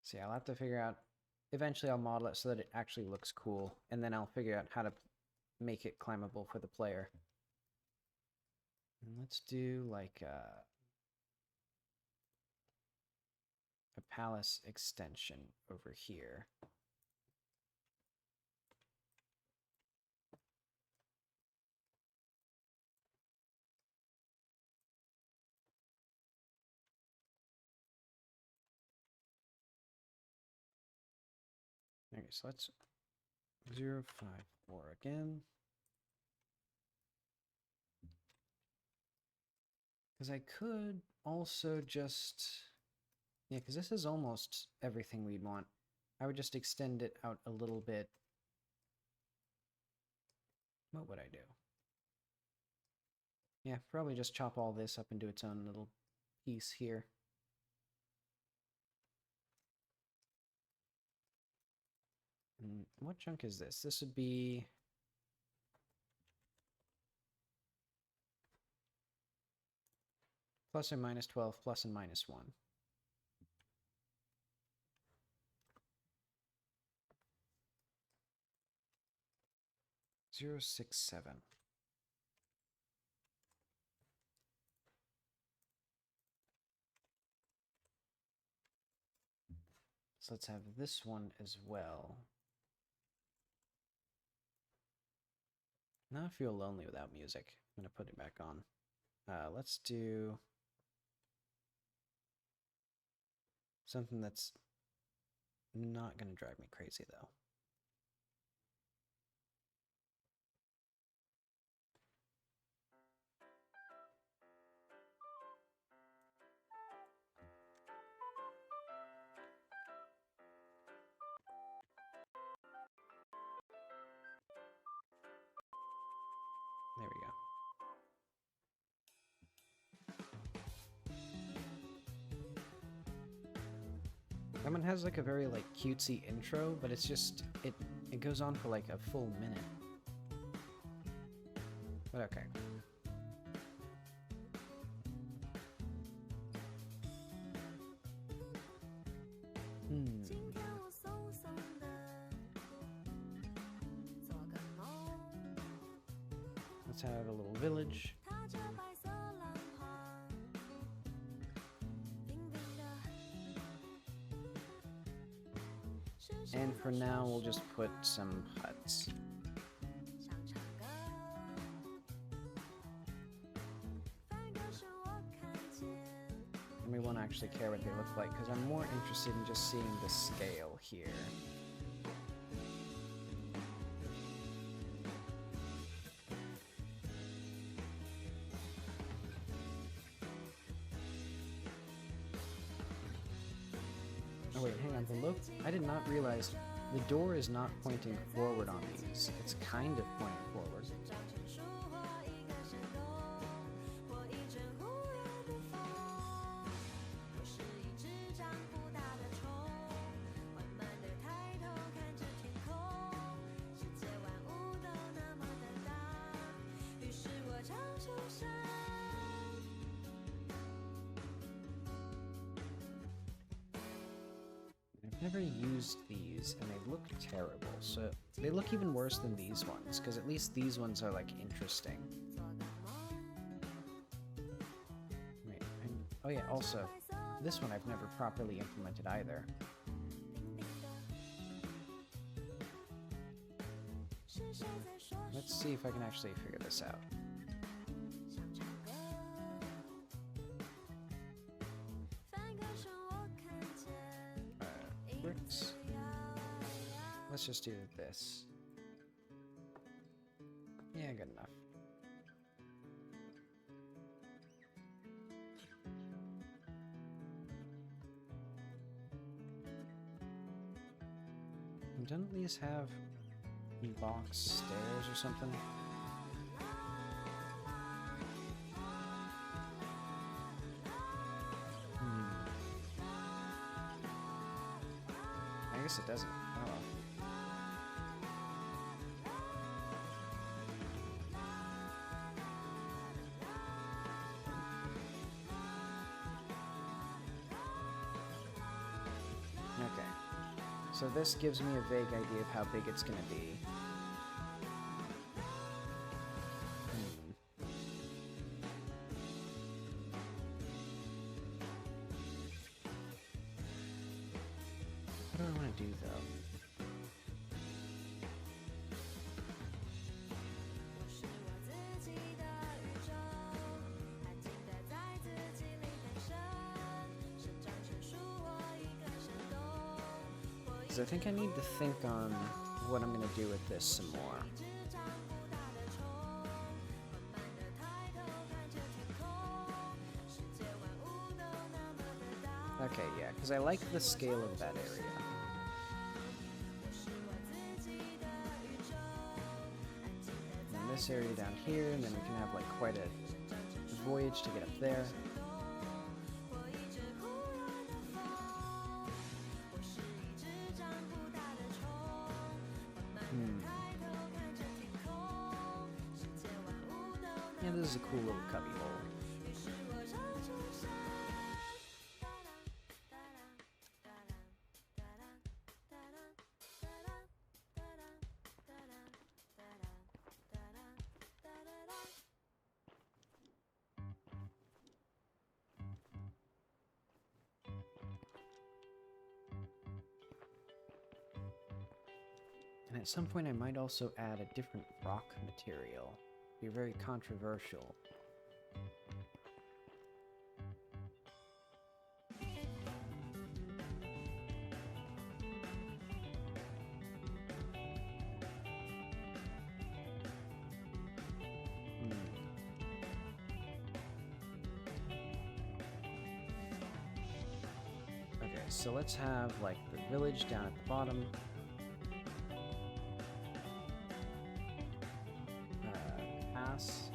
See, I'll have to figure out... Eventually I'll model it so that it actually looks cool, and then I'll figure out how to make it climbable for the player. And let's do, like, a palace extension over here. Okay, so let's 0, 5, 4 again. Because I could also just... Yeah, because this is almost everything we'd want. I would just extend it out a little bit What would I do? Yeah, probably just chop all this up into its own little piece here. And what chunk is this? This would be... plus or minus 12, plus and minus 1. 0, 6, 7. So let's have this one as well. Now I feel lonely without music. I'm going to put it back on. Let's do something that's not going to drive me crazy, though. There we go. That one has like a very like cutesy intro, but it's just it goes on for like a full minute. But okay. Let's have a little village. And for now, we'll just put some huts. And we won't actually care what they look like, because I'm more interested in just seeing the scale here. Oh wait, hang on, the look, I did not realize the door is not pointing forward on these. It's kind of pointing forward. I've never used these, and they look terrible. So they look even worse than these ones, because at least these ones are like interesting. Wait, oh yeah, also, this one I've never properly implemented either. Let's see if I can actually figure this out. Bricks. Let's just do this. Yeah, good enough. Don't these have box stairs or something? I guess it doesn't. Oh well. Okay. So this gives me a vague idea of how big it's gonna be. What do I want to do, though? Because I think I need to think on what I'm going to do with this some more. Okay, yeah, because I like the scale of that area. this area down here, and then we can have like quite a voyage to get up there. Yeah, this is a cool little cubby hole. And at some point I might also add a different rock material. Be very controversial. Okay, so let's have like the village down at the bottom. Pass.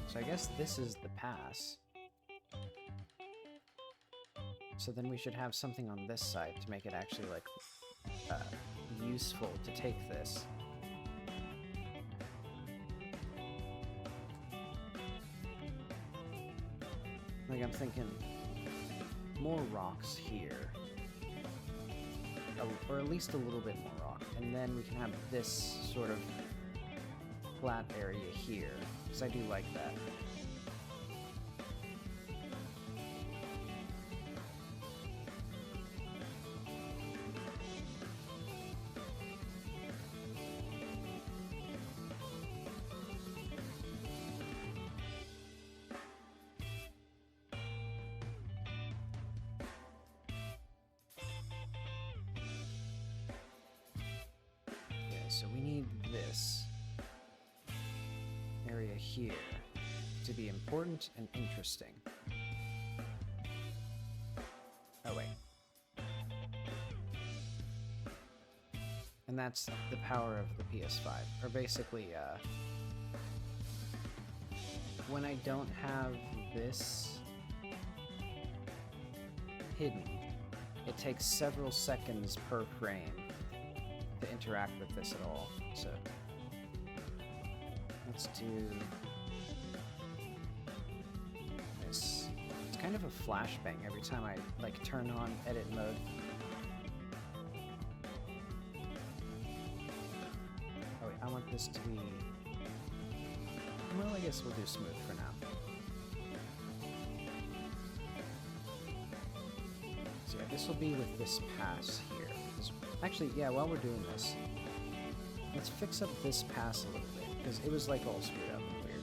So I guess this is the pass. So then we should have something on this side to make it actually like useful to take this. Like I'm thinking more rocks here. Or at least a little bit more rock. And then we can have this sort of flat area here. Because I do like that. So we need this area here to be important and interesting. Oh wait. And that's the power of the PS5. Or basically, when I don't have this hidden, it takes several seconds per frame to interact with this at all. So let's do this. It's kind of a flashbang every time I like turn on edit mode. Oh wait, I want this to be, well, I guess we'll do smooth for now. So yeah, this will be with this pass here. Actually, yeah, while we're doing this, let's fix up this pass a little bit, because it was like all screwed up and weird.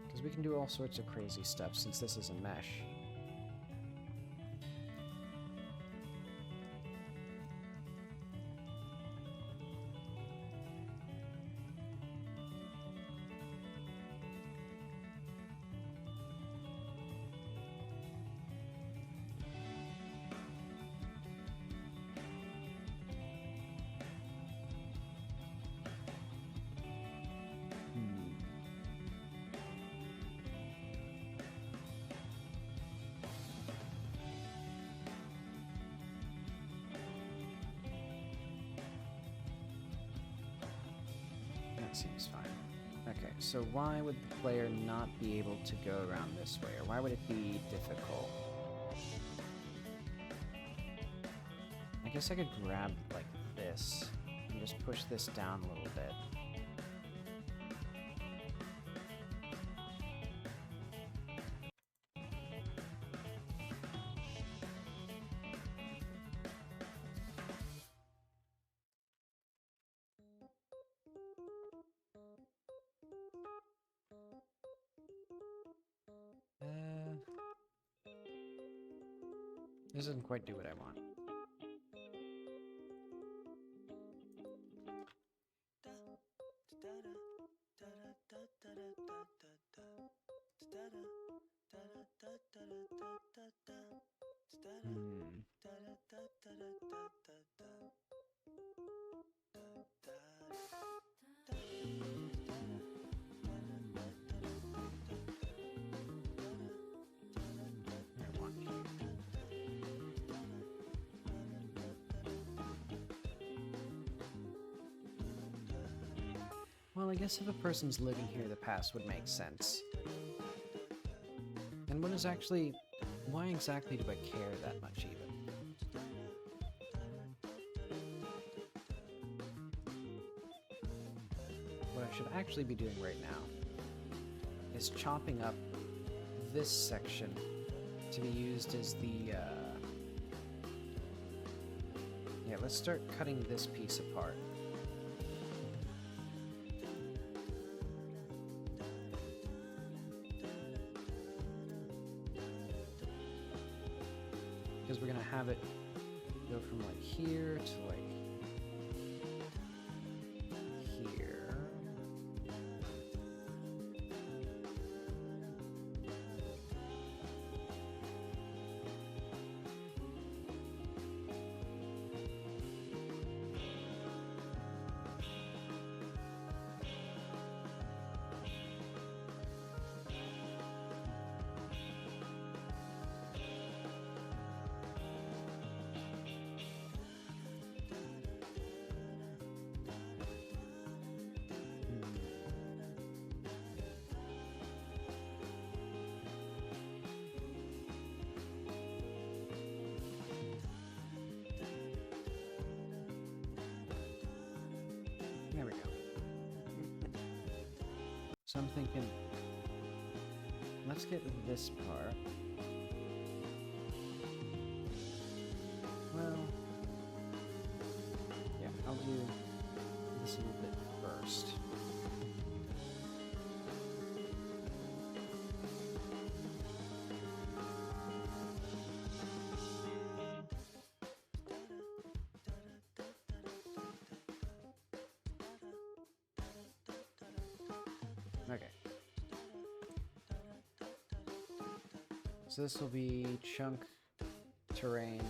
Because we can do all sorts of crazy stuff since this is a mesh. Seems fine. Okay, so why would the player not be able to go around this way, or why would it be difficult? I guess I could grab like this and just push this down a little bit. This doesn't quite do what I want. I guess if a person's living here, the past would make sense. And what is actually... Why exactly do I care that much, even? What I should actually be doing right now is chopping up this section to be used as the... Yeah, let's start cutting this piece apart. Because we're gonna have it go from like here to like here. There we go. So I'm thinking, let's get this part. Well, yeah, I'll do this a little bit first. Okay. So this will be chunk, terrain,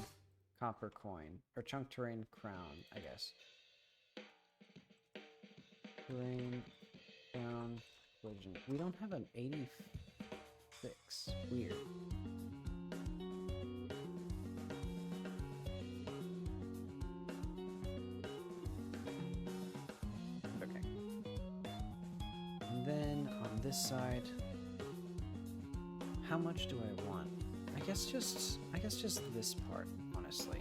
copper coin, or chunk, terrain, crown, I guess. Terrain, crown, religion. We don't have an 86. Weird. Okay. And then on this side, how much do I want? I guess just this part, honestly.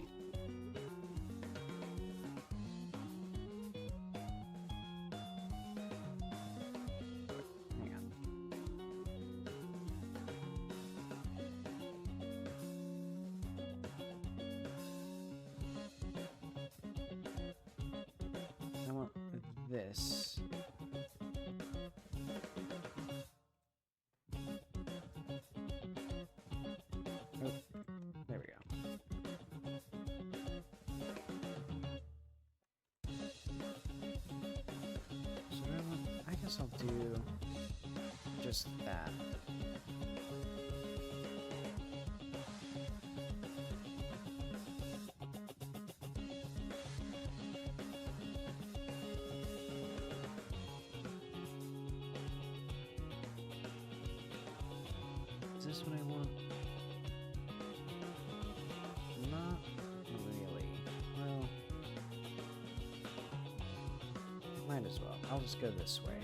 Hang on. I want this. Oh, there we go. So I guess I'll do just that. Is this what I want? Not really. Well, might as well. I'll just go this way.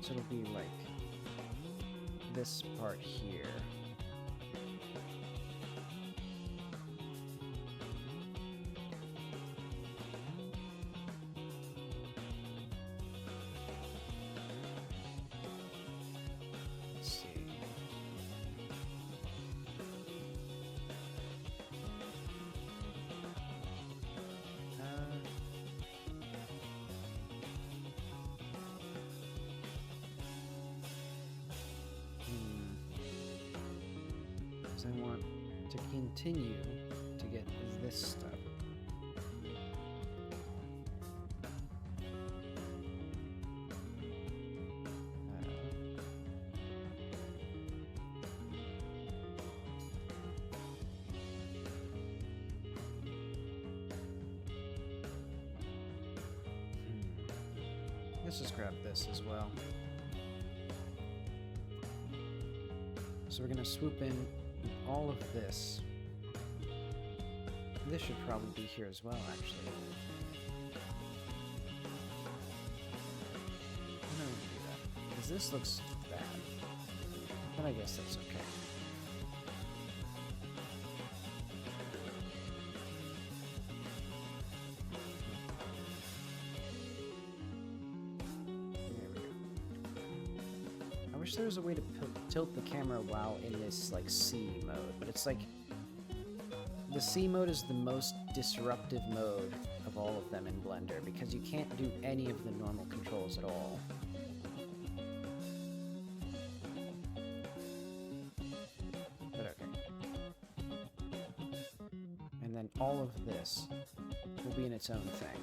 So it'll be like this part here. Let's see. Because I want to continue to get this stuff. Let's just grab this as well. So we're going to swoop in all of this. This should probably be here as well, actually. Because this looks bad. But I guess that's okay. There we go. I wish there was a way to tilt the camera while in this, like, C mode, but it's like... The C mode is the most disruptive mode of all of them in Blender, because you can't do any of the normal controls at all. But okay. And then all of this will be in its own thing.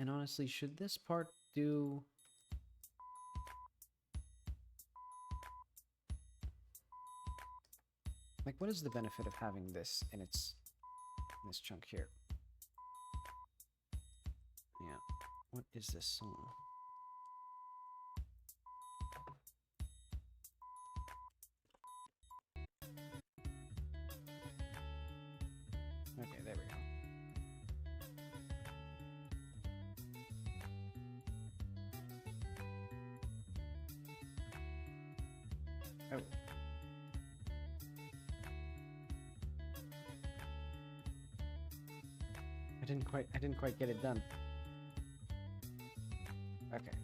And honestly, should this part do... Like, what is the benefit of having this in this chunk here? Yeah. What is this song? Okay, there we go. Oh. I didn't quite get it done. Okay.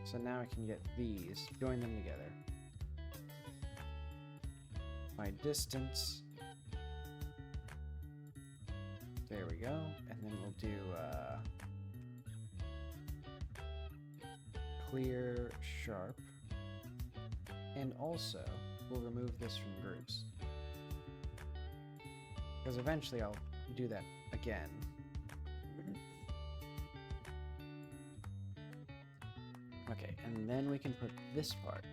So now I can get these, join them together. By distance. There we go. And then we'll do clear, sharp. And also, we'll remove this from groups. Because eventually I'll do that again. Okay, and then we can put this part.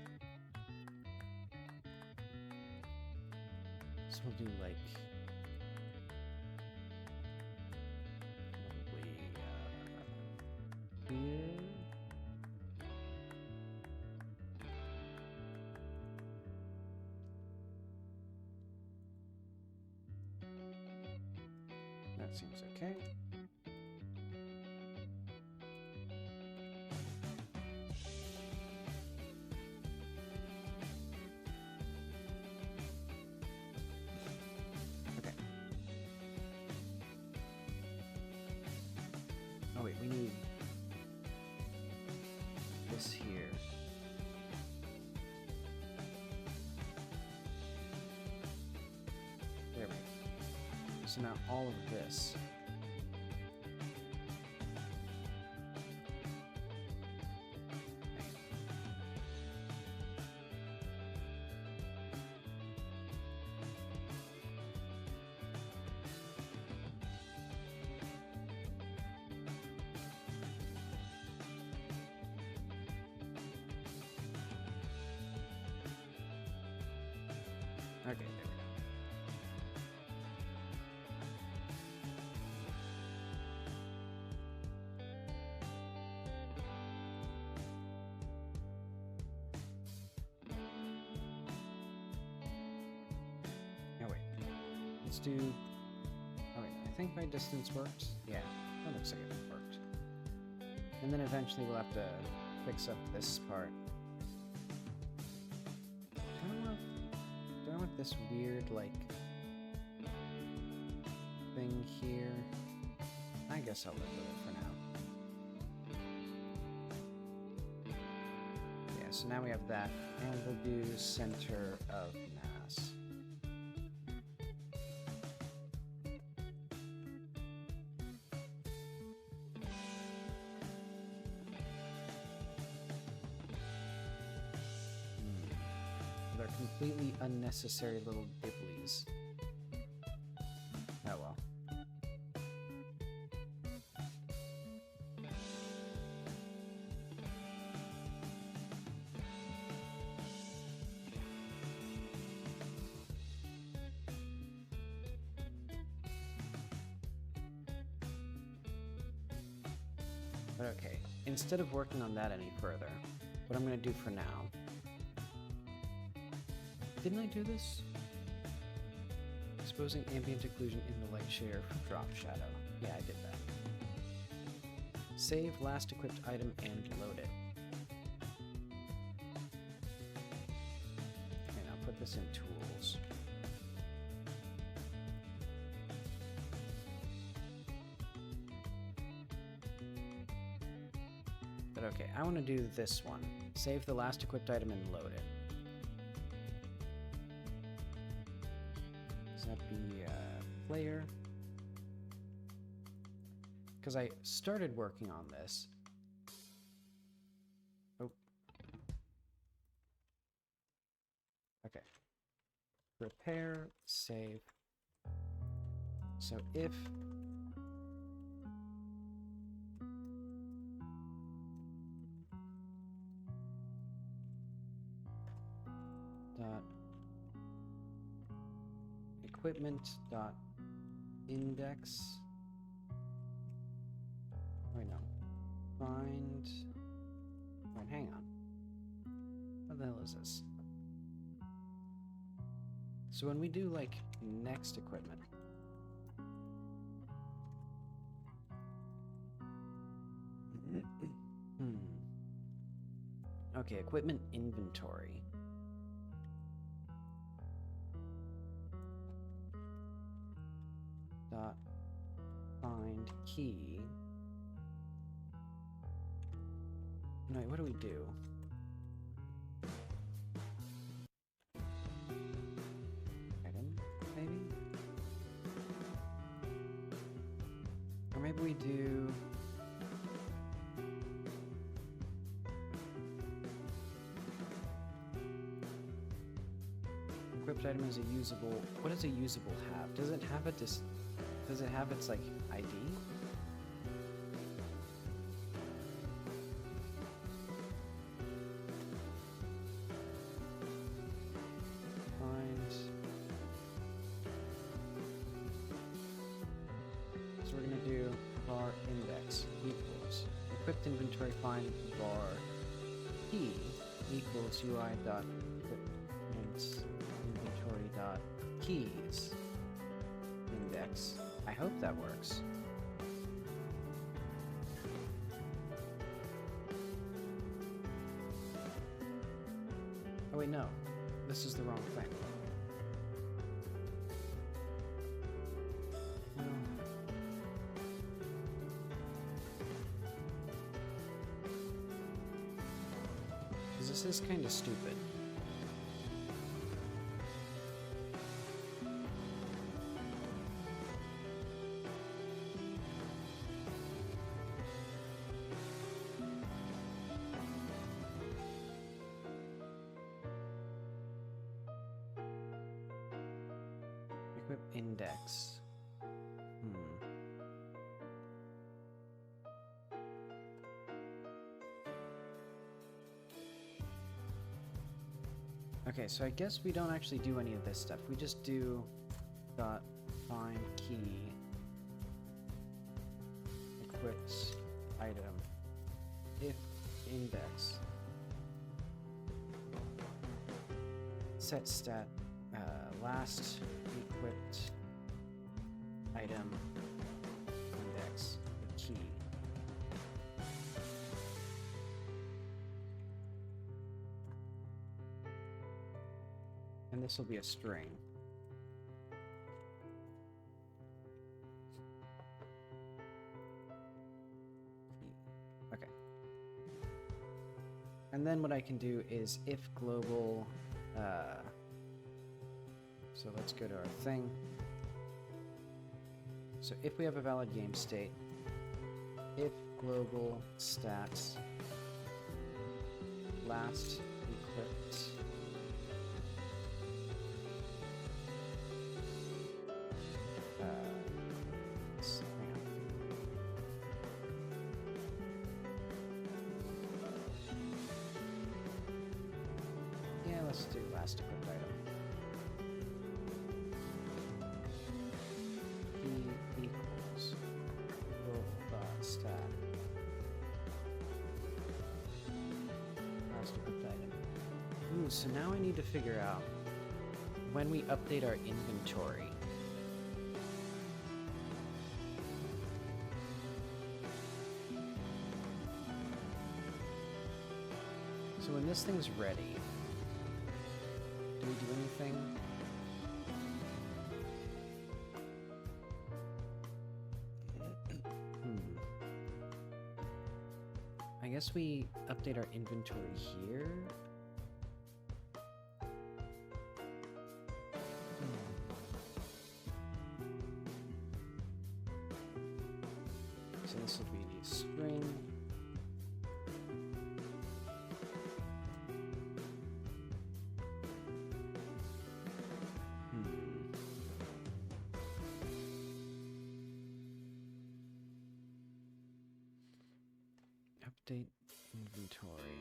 So we'll do like... probably here. That seems okay. Okay. Oh wait, we need this here. There we go. So now all of this. Okay, there we go. Let's do... Oh wait, I think my distance worked. Yeah, that looks like it worked. And then eventually we'll have to fix up this part. Do I want this weird, like, thing here? I guess I'll live with it for now. Yeah, so now we have that, and we'll do center of mass. They're completely unnecessary little dibblies. Oh well. But okay, instead of working on that any further, what I'm going to do for now... Didn't I do this? Exposing ambient occlusion in the light share for drop shadow. Yeah, I did that. Save last equipped item and load it. Okay, now put this in tools. But okay, I want to do this one. Save the last equipped item and load it. Does that be player? Because I started working on this. Oh. Okay. Prepare, save. So if dot equipment dot index. Wait, no. Find. Wait, hang on. What the hell is this? So when we do like next equipment. Okay, equipment inventory. Dot find key. No, what do we do? Item, maybe? Or maybe we do... Equipped item is a usable... What does a usable have? Does it have a does it have its, like, ID? So we're going to do var index equals equipped inventory find var key equals UI dot equipment inventory dot keys index. I hope that works. Oh wait, no. This is the wrong thing. This is kind of stupid. Equip index. Okay, so I guess we don't actually do any of this stuff. We just do dot find key equipped item if index set stat last equipped item index key. And this will be a string. Okay. And then what I can do is if global, so let's go to our thing. So if we have a valid game state, if global stats last equipped let's do last equipped item. P equals stat last equipped item. Ooh, so now I need to figure out when we update our inventory So when this thing's ready, do we do anything? I guess we update our inventory here. So this would be a string. Update inventory.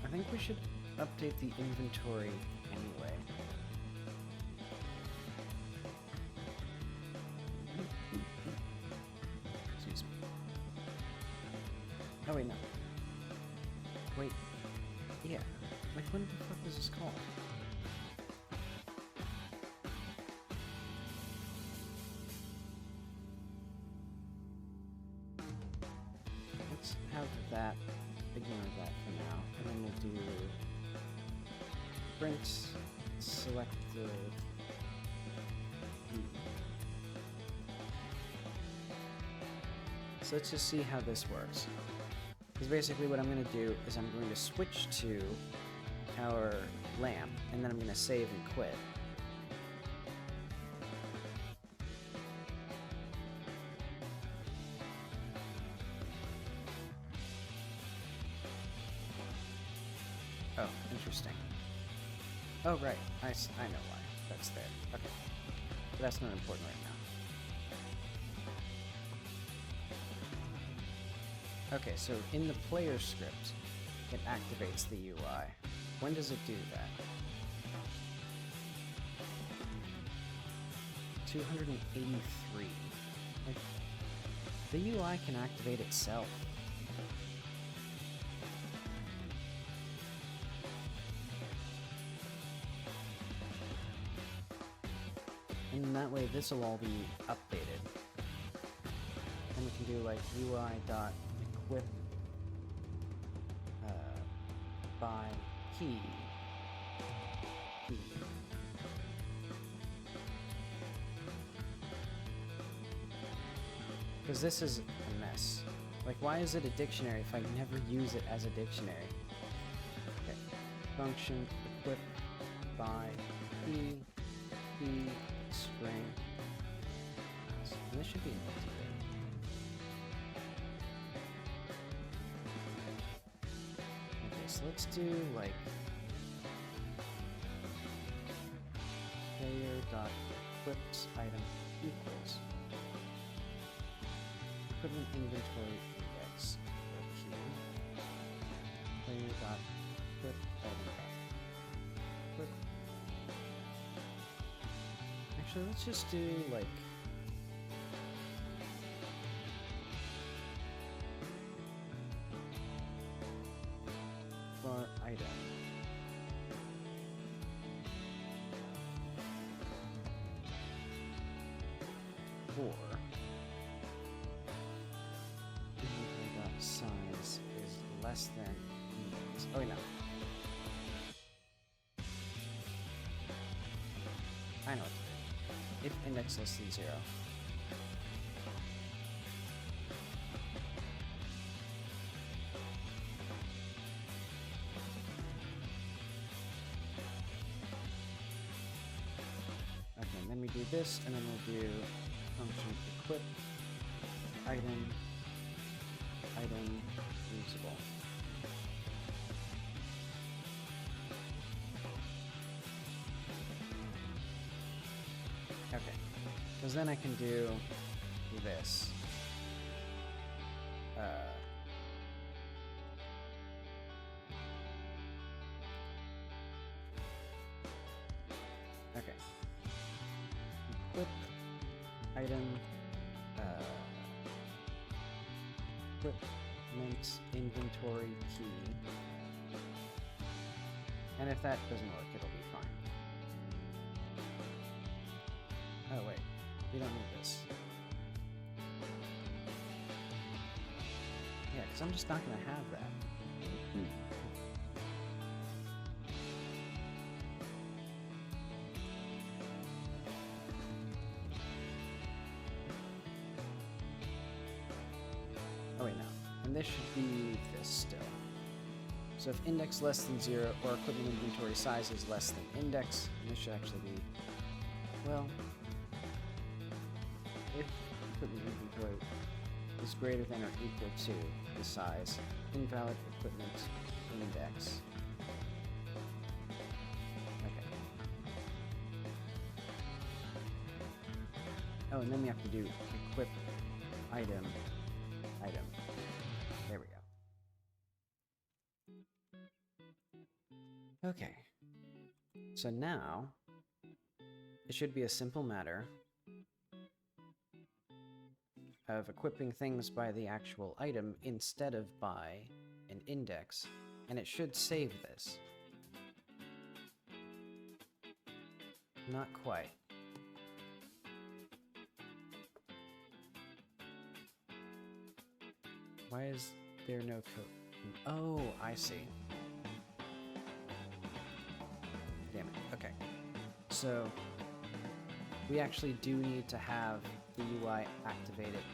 I think we should update the inventory anyway. Excuse me. Oh wait, no. Wait. Yeah. Like, what the fuck was this called? Let's have that. Ignore that for now. And then we'll do print selected. So let's just see how this works. Because basically what I'm going to do is I'm going to switch to our lamp, and then I'm going to save and quit. Oh, interesting. Oh, right. I know why. That's there. Okay. But that's not important right now. Okay, so in the player script, it activates the UI. When does it do that? 283. Like, the UI can activate itself. And that way this will all be updated. And we can do like UI.equip by key. Because this is a mess. Like, why is it a dictionary if I never use it as a dictionary? Okay. Function equip by key string. And this should be multi-bit. Okay, so let's do like player.equipped item equals equivalent inventory index for key. Player.equipped item equip. Actually, let's just do like var item. Or size is less than index. Oh, no. I know what to do. If index less than 0. Okay, and then we do this, and then we'll do function equip item usable. Okay, because then I can do this. Okay. Equip item equipment inventory key. And if that doesn't work, it'll be fine. Oh wait, we don't need this. Yeah, because I'm just not going to have that. Oh wait, no. And this should be this still. So if index less than 0 or equipment inventory size is less than index, and this should actually be, well, if equipment inventory is greater than or equal to the size, invalid equipment index. Okay. Oh, and then we have to do equip item. There we go. Okay. So now, it should be a simple matter of equipping things by the actual item instead of by an index, and it should save this. Not quite. Why is there no code? Oh, I see. Damn it. Okay. So, we actually do need to have the UI activated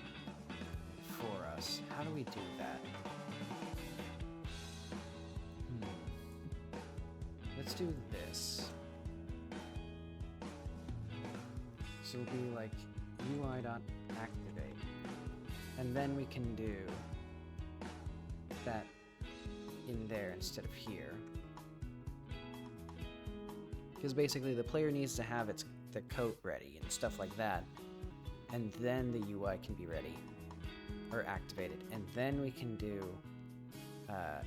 for us. How do we do that? Let's do this. So it'll be like UI.activate. And then we can do that in there instead of here. Because basically the player needs to have the coat ready and stuff like that. And then the UI can be ready. Or activated. And then we can do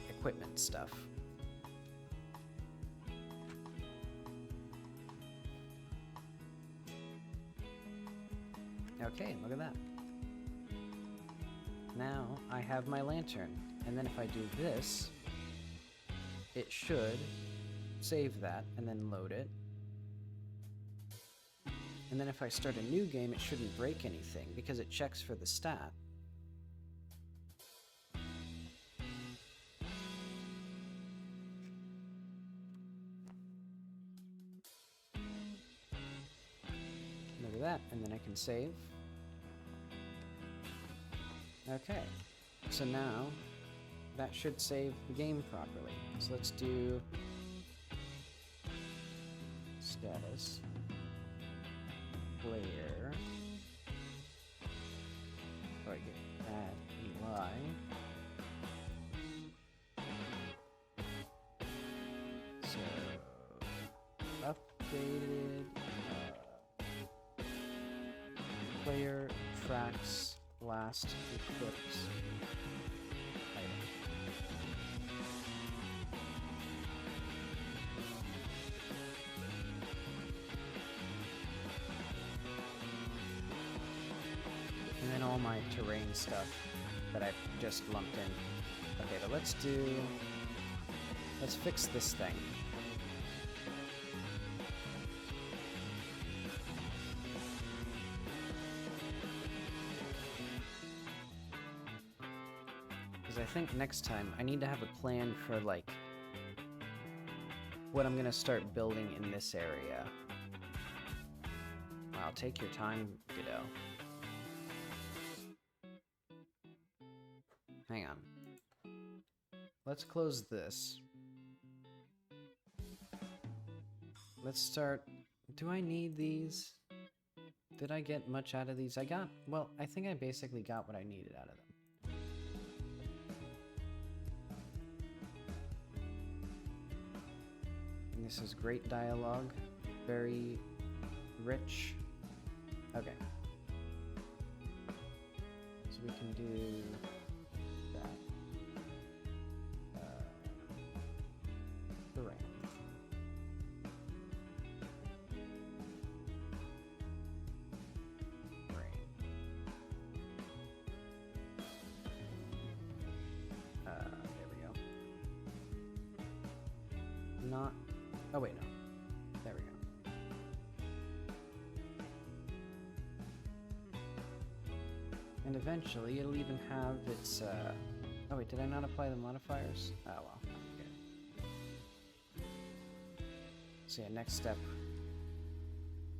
equipment stuff. Okay, look at that. Now I have my lantern, and then if I do this, it should save that and then load it. And then if I start a new game, it shouldn't break anything because it checks for the stat. Look at that, and then I can save. Okay, so now that should save the game properly. So let's do status player. Oh, I get add UI. So updated player tracks last equipped item. And then all my terrain stuff that I've just lumped in. Okay, but let's fix this thing. I think next time I need to have a plan for like what I'm gonna start building in this area. Wow, take your time, Godot. Hang on. Let's close this. Let's start. Do I need these? Did I get much out of these? Well, I think I basically got what I needed out of them. This is great dialogue, very rich. Okay. So we can do that. Terrain. There we go. Not. Oh wait, no. There we go. And eventually it'll even have its, oh wait, did I not apply the modifiers? Oh well, okay. So yeah, next step,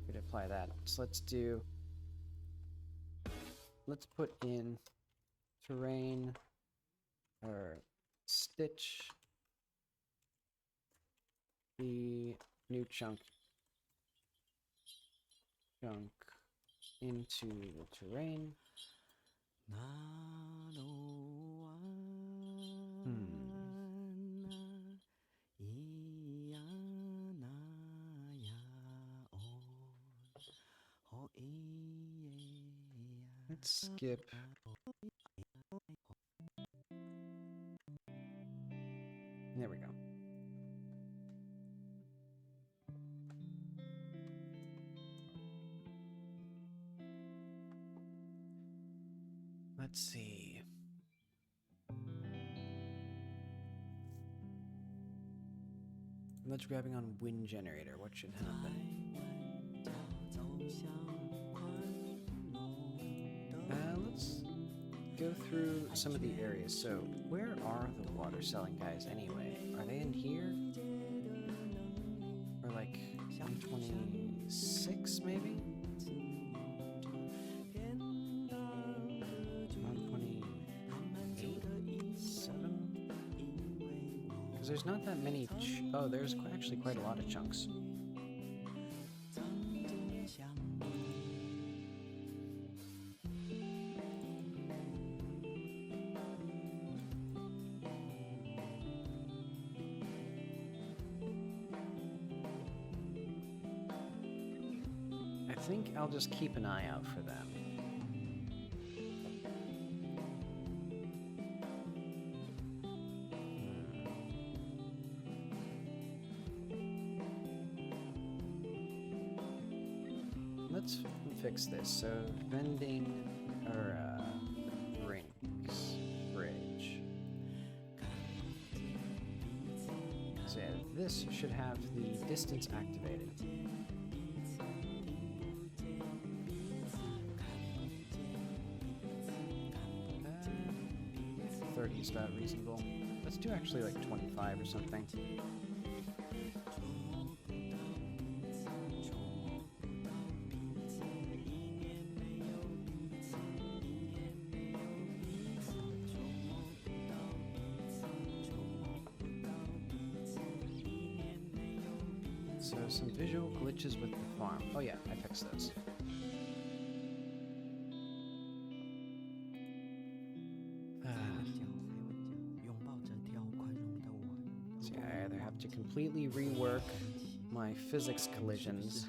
we'd apply that. So let's put in terrain, or stitch the new chunk into the terrain. Let's skip. There we go. Let's see. Let's grabbing on wind generator. What should happen? Let's go through some of the areas. So, where are the water selling guys anyway? Are they in here? Or like 126 maybe? 128? 7? Because there's not that many. Oh, there's actually quite a lot of chunks. I think I'll just keep an eye out for them. Let's fix this. So vending or drinks fridge. So yeah, this should have the distance activated. 30 is about reasonable. Let's do actually like 25 or something. So some visual glitches with the farm. Oh yeah, I fixed those. So yeah, I either have to completely rework my physics collisions.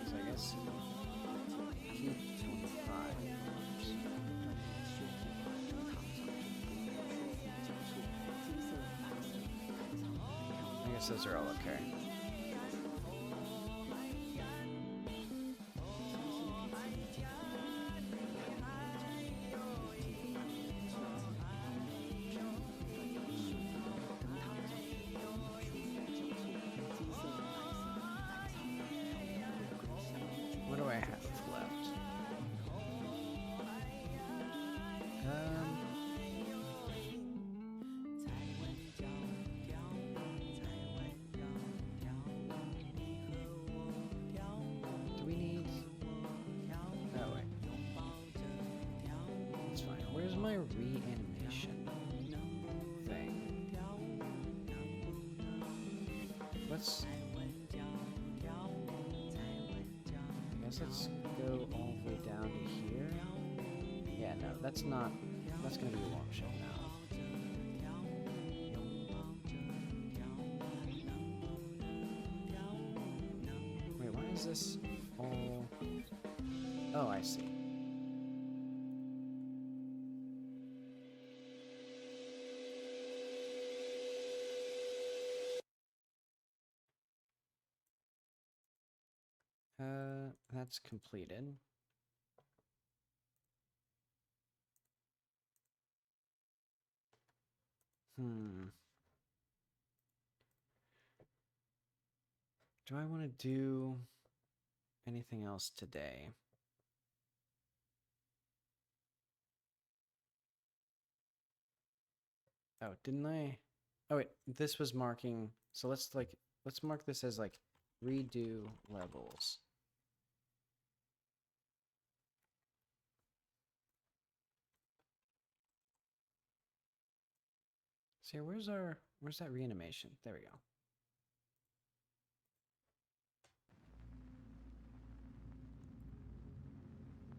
So I guess keep 25. I guess those are all okay. What do I have left? Do we need? Oh wait. It's fine. Where's my reanimation thing? Let's. I guess let's go all the way down to here. Yeah, no, that's not. That's gonna be a long shot now. Wait, why is this all? Oh, I see. That's completed. Do I want to do anything else today? Oh, didn't I? Oh wait, this was marking. So let's mark this as like redo levels. So where's that reanimation? There we go.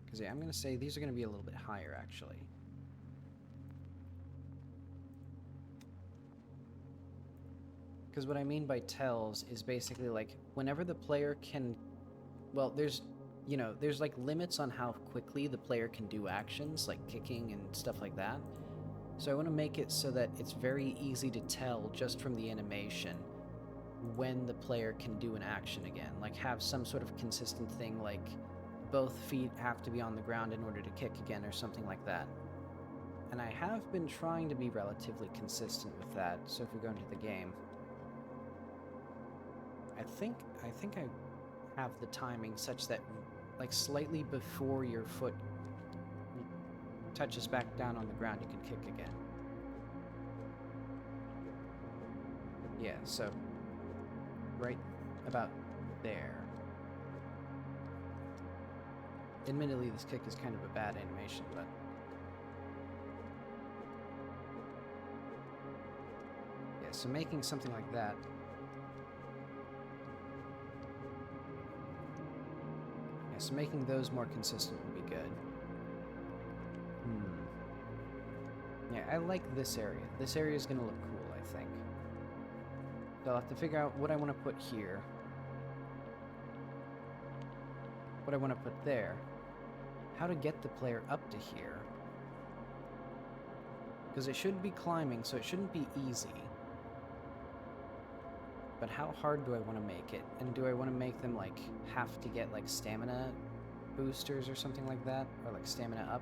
Because yeah, I'm gonna say these are gonna be a little bit higher actually. Because what I mean by tells is basically like whenever the player can, well, there's like limits on how quickly the player can do actions like kicking and stuff like that. So I want to make it so that it's very easy to tell just from the animation when the player can do an action again. Like have some sort of consistent thing like both feet have to be on the ground in order to kick again or something like that. And I have been trying to be relatively consistent with that. So if we go into the game, I think I have the timing such that like slightly before your foot touches back down on the ground, you can kick again. Yeah, so right about there. Admittedly, this kick is kind of a bad animation, but yeah, so making something like that. Yeah, so making those more consistent would be good. Yeah, I like this area. This area is going to look cool, I think. So I'll have to figure out what I want to put here. What I want to put there. How to get the player up to here. Because it should be climbing, so it shouldn't be easy. But how hard do I want to make it? And do I want to make them, like, have to get, like, stamina boosters or something like that? Or, like, stamina up?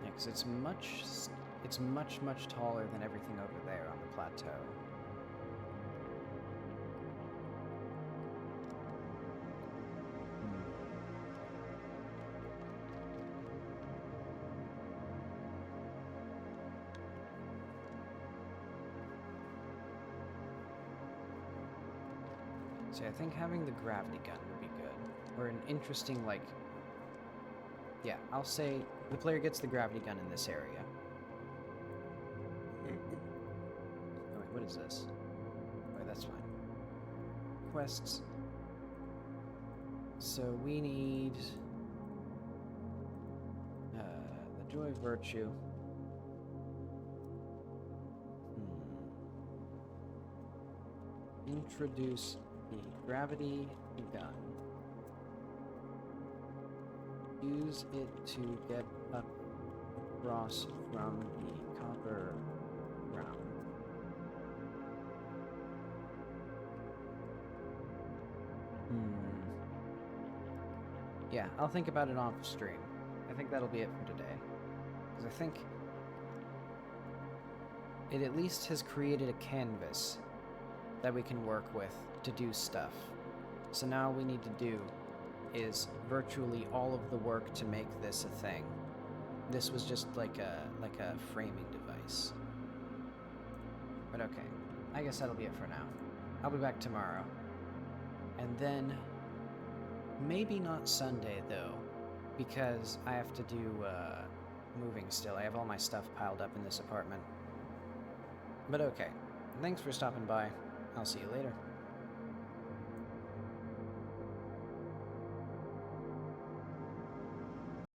Yeah, because it's much taller than everything over there on the plateau. See, I think having the gravity gun would be good. Or an interesting, like... Yeah, I'll say the player gets the gravity gun in this area. Oh, wait, what is this? Oh, wait, that's fine. Quests. So we need... the Joy of Virtue. Introduce the gravity gun. Use it to get up across from the copper ground. Yeah, I'll think about it off stream. I think that'll be it for today. Because I think it at least has created a canvas that we can work with to do stuff. So now all we need to do is virtually all of the work to make this a thing. This was just like a framing device. But okay, I guess that'll be it for now. I'll be back tomorrow. And then, maybe not Sunday though, because I have to do moving still. I have all my stuff piled up in this apartment. But okay, thanks for stopping by. I'll see you later.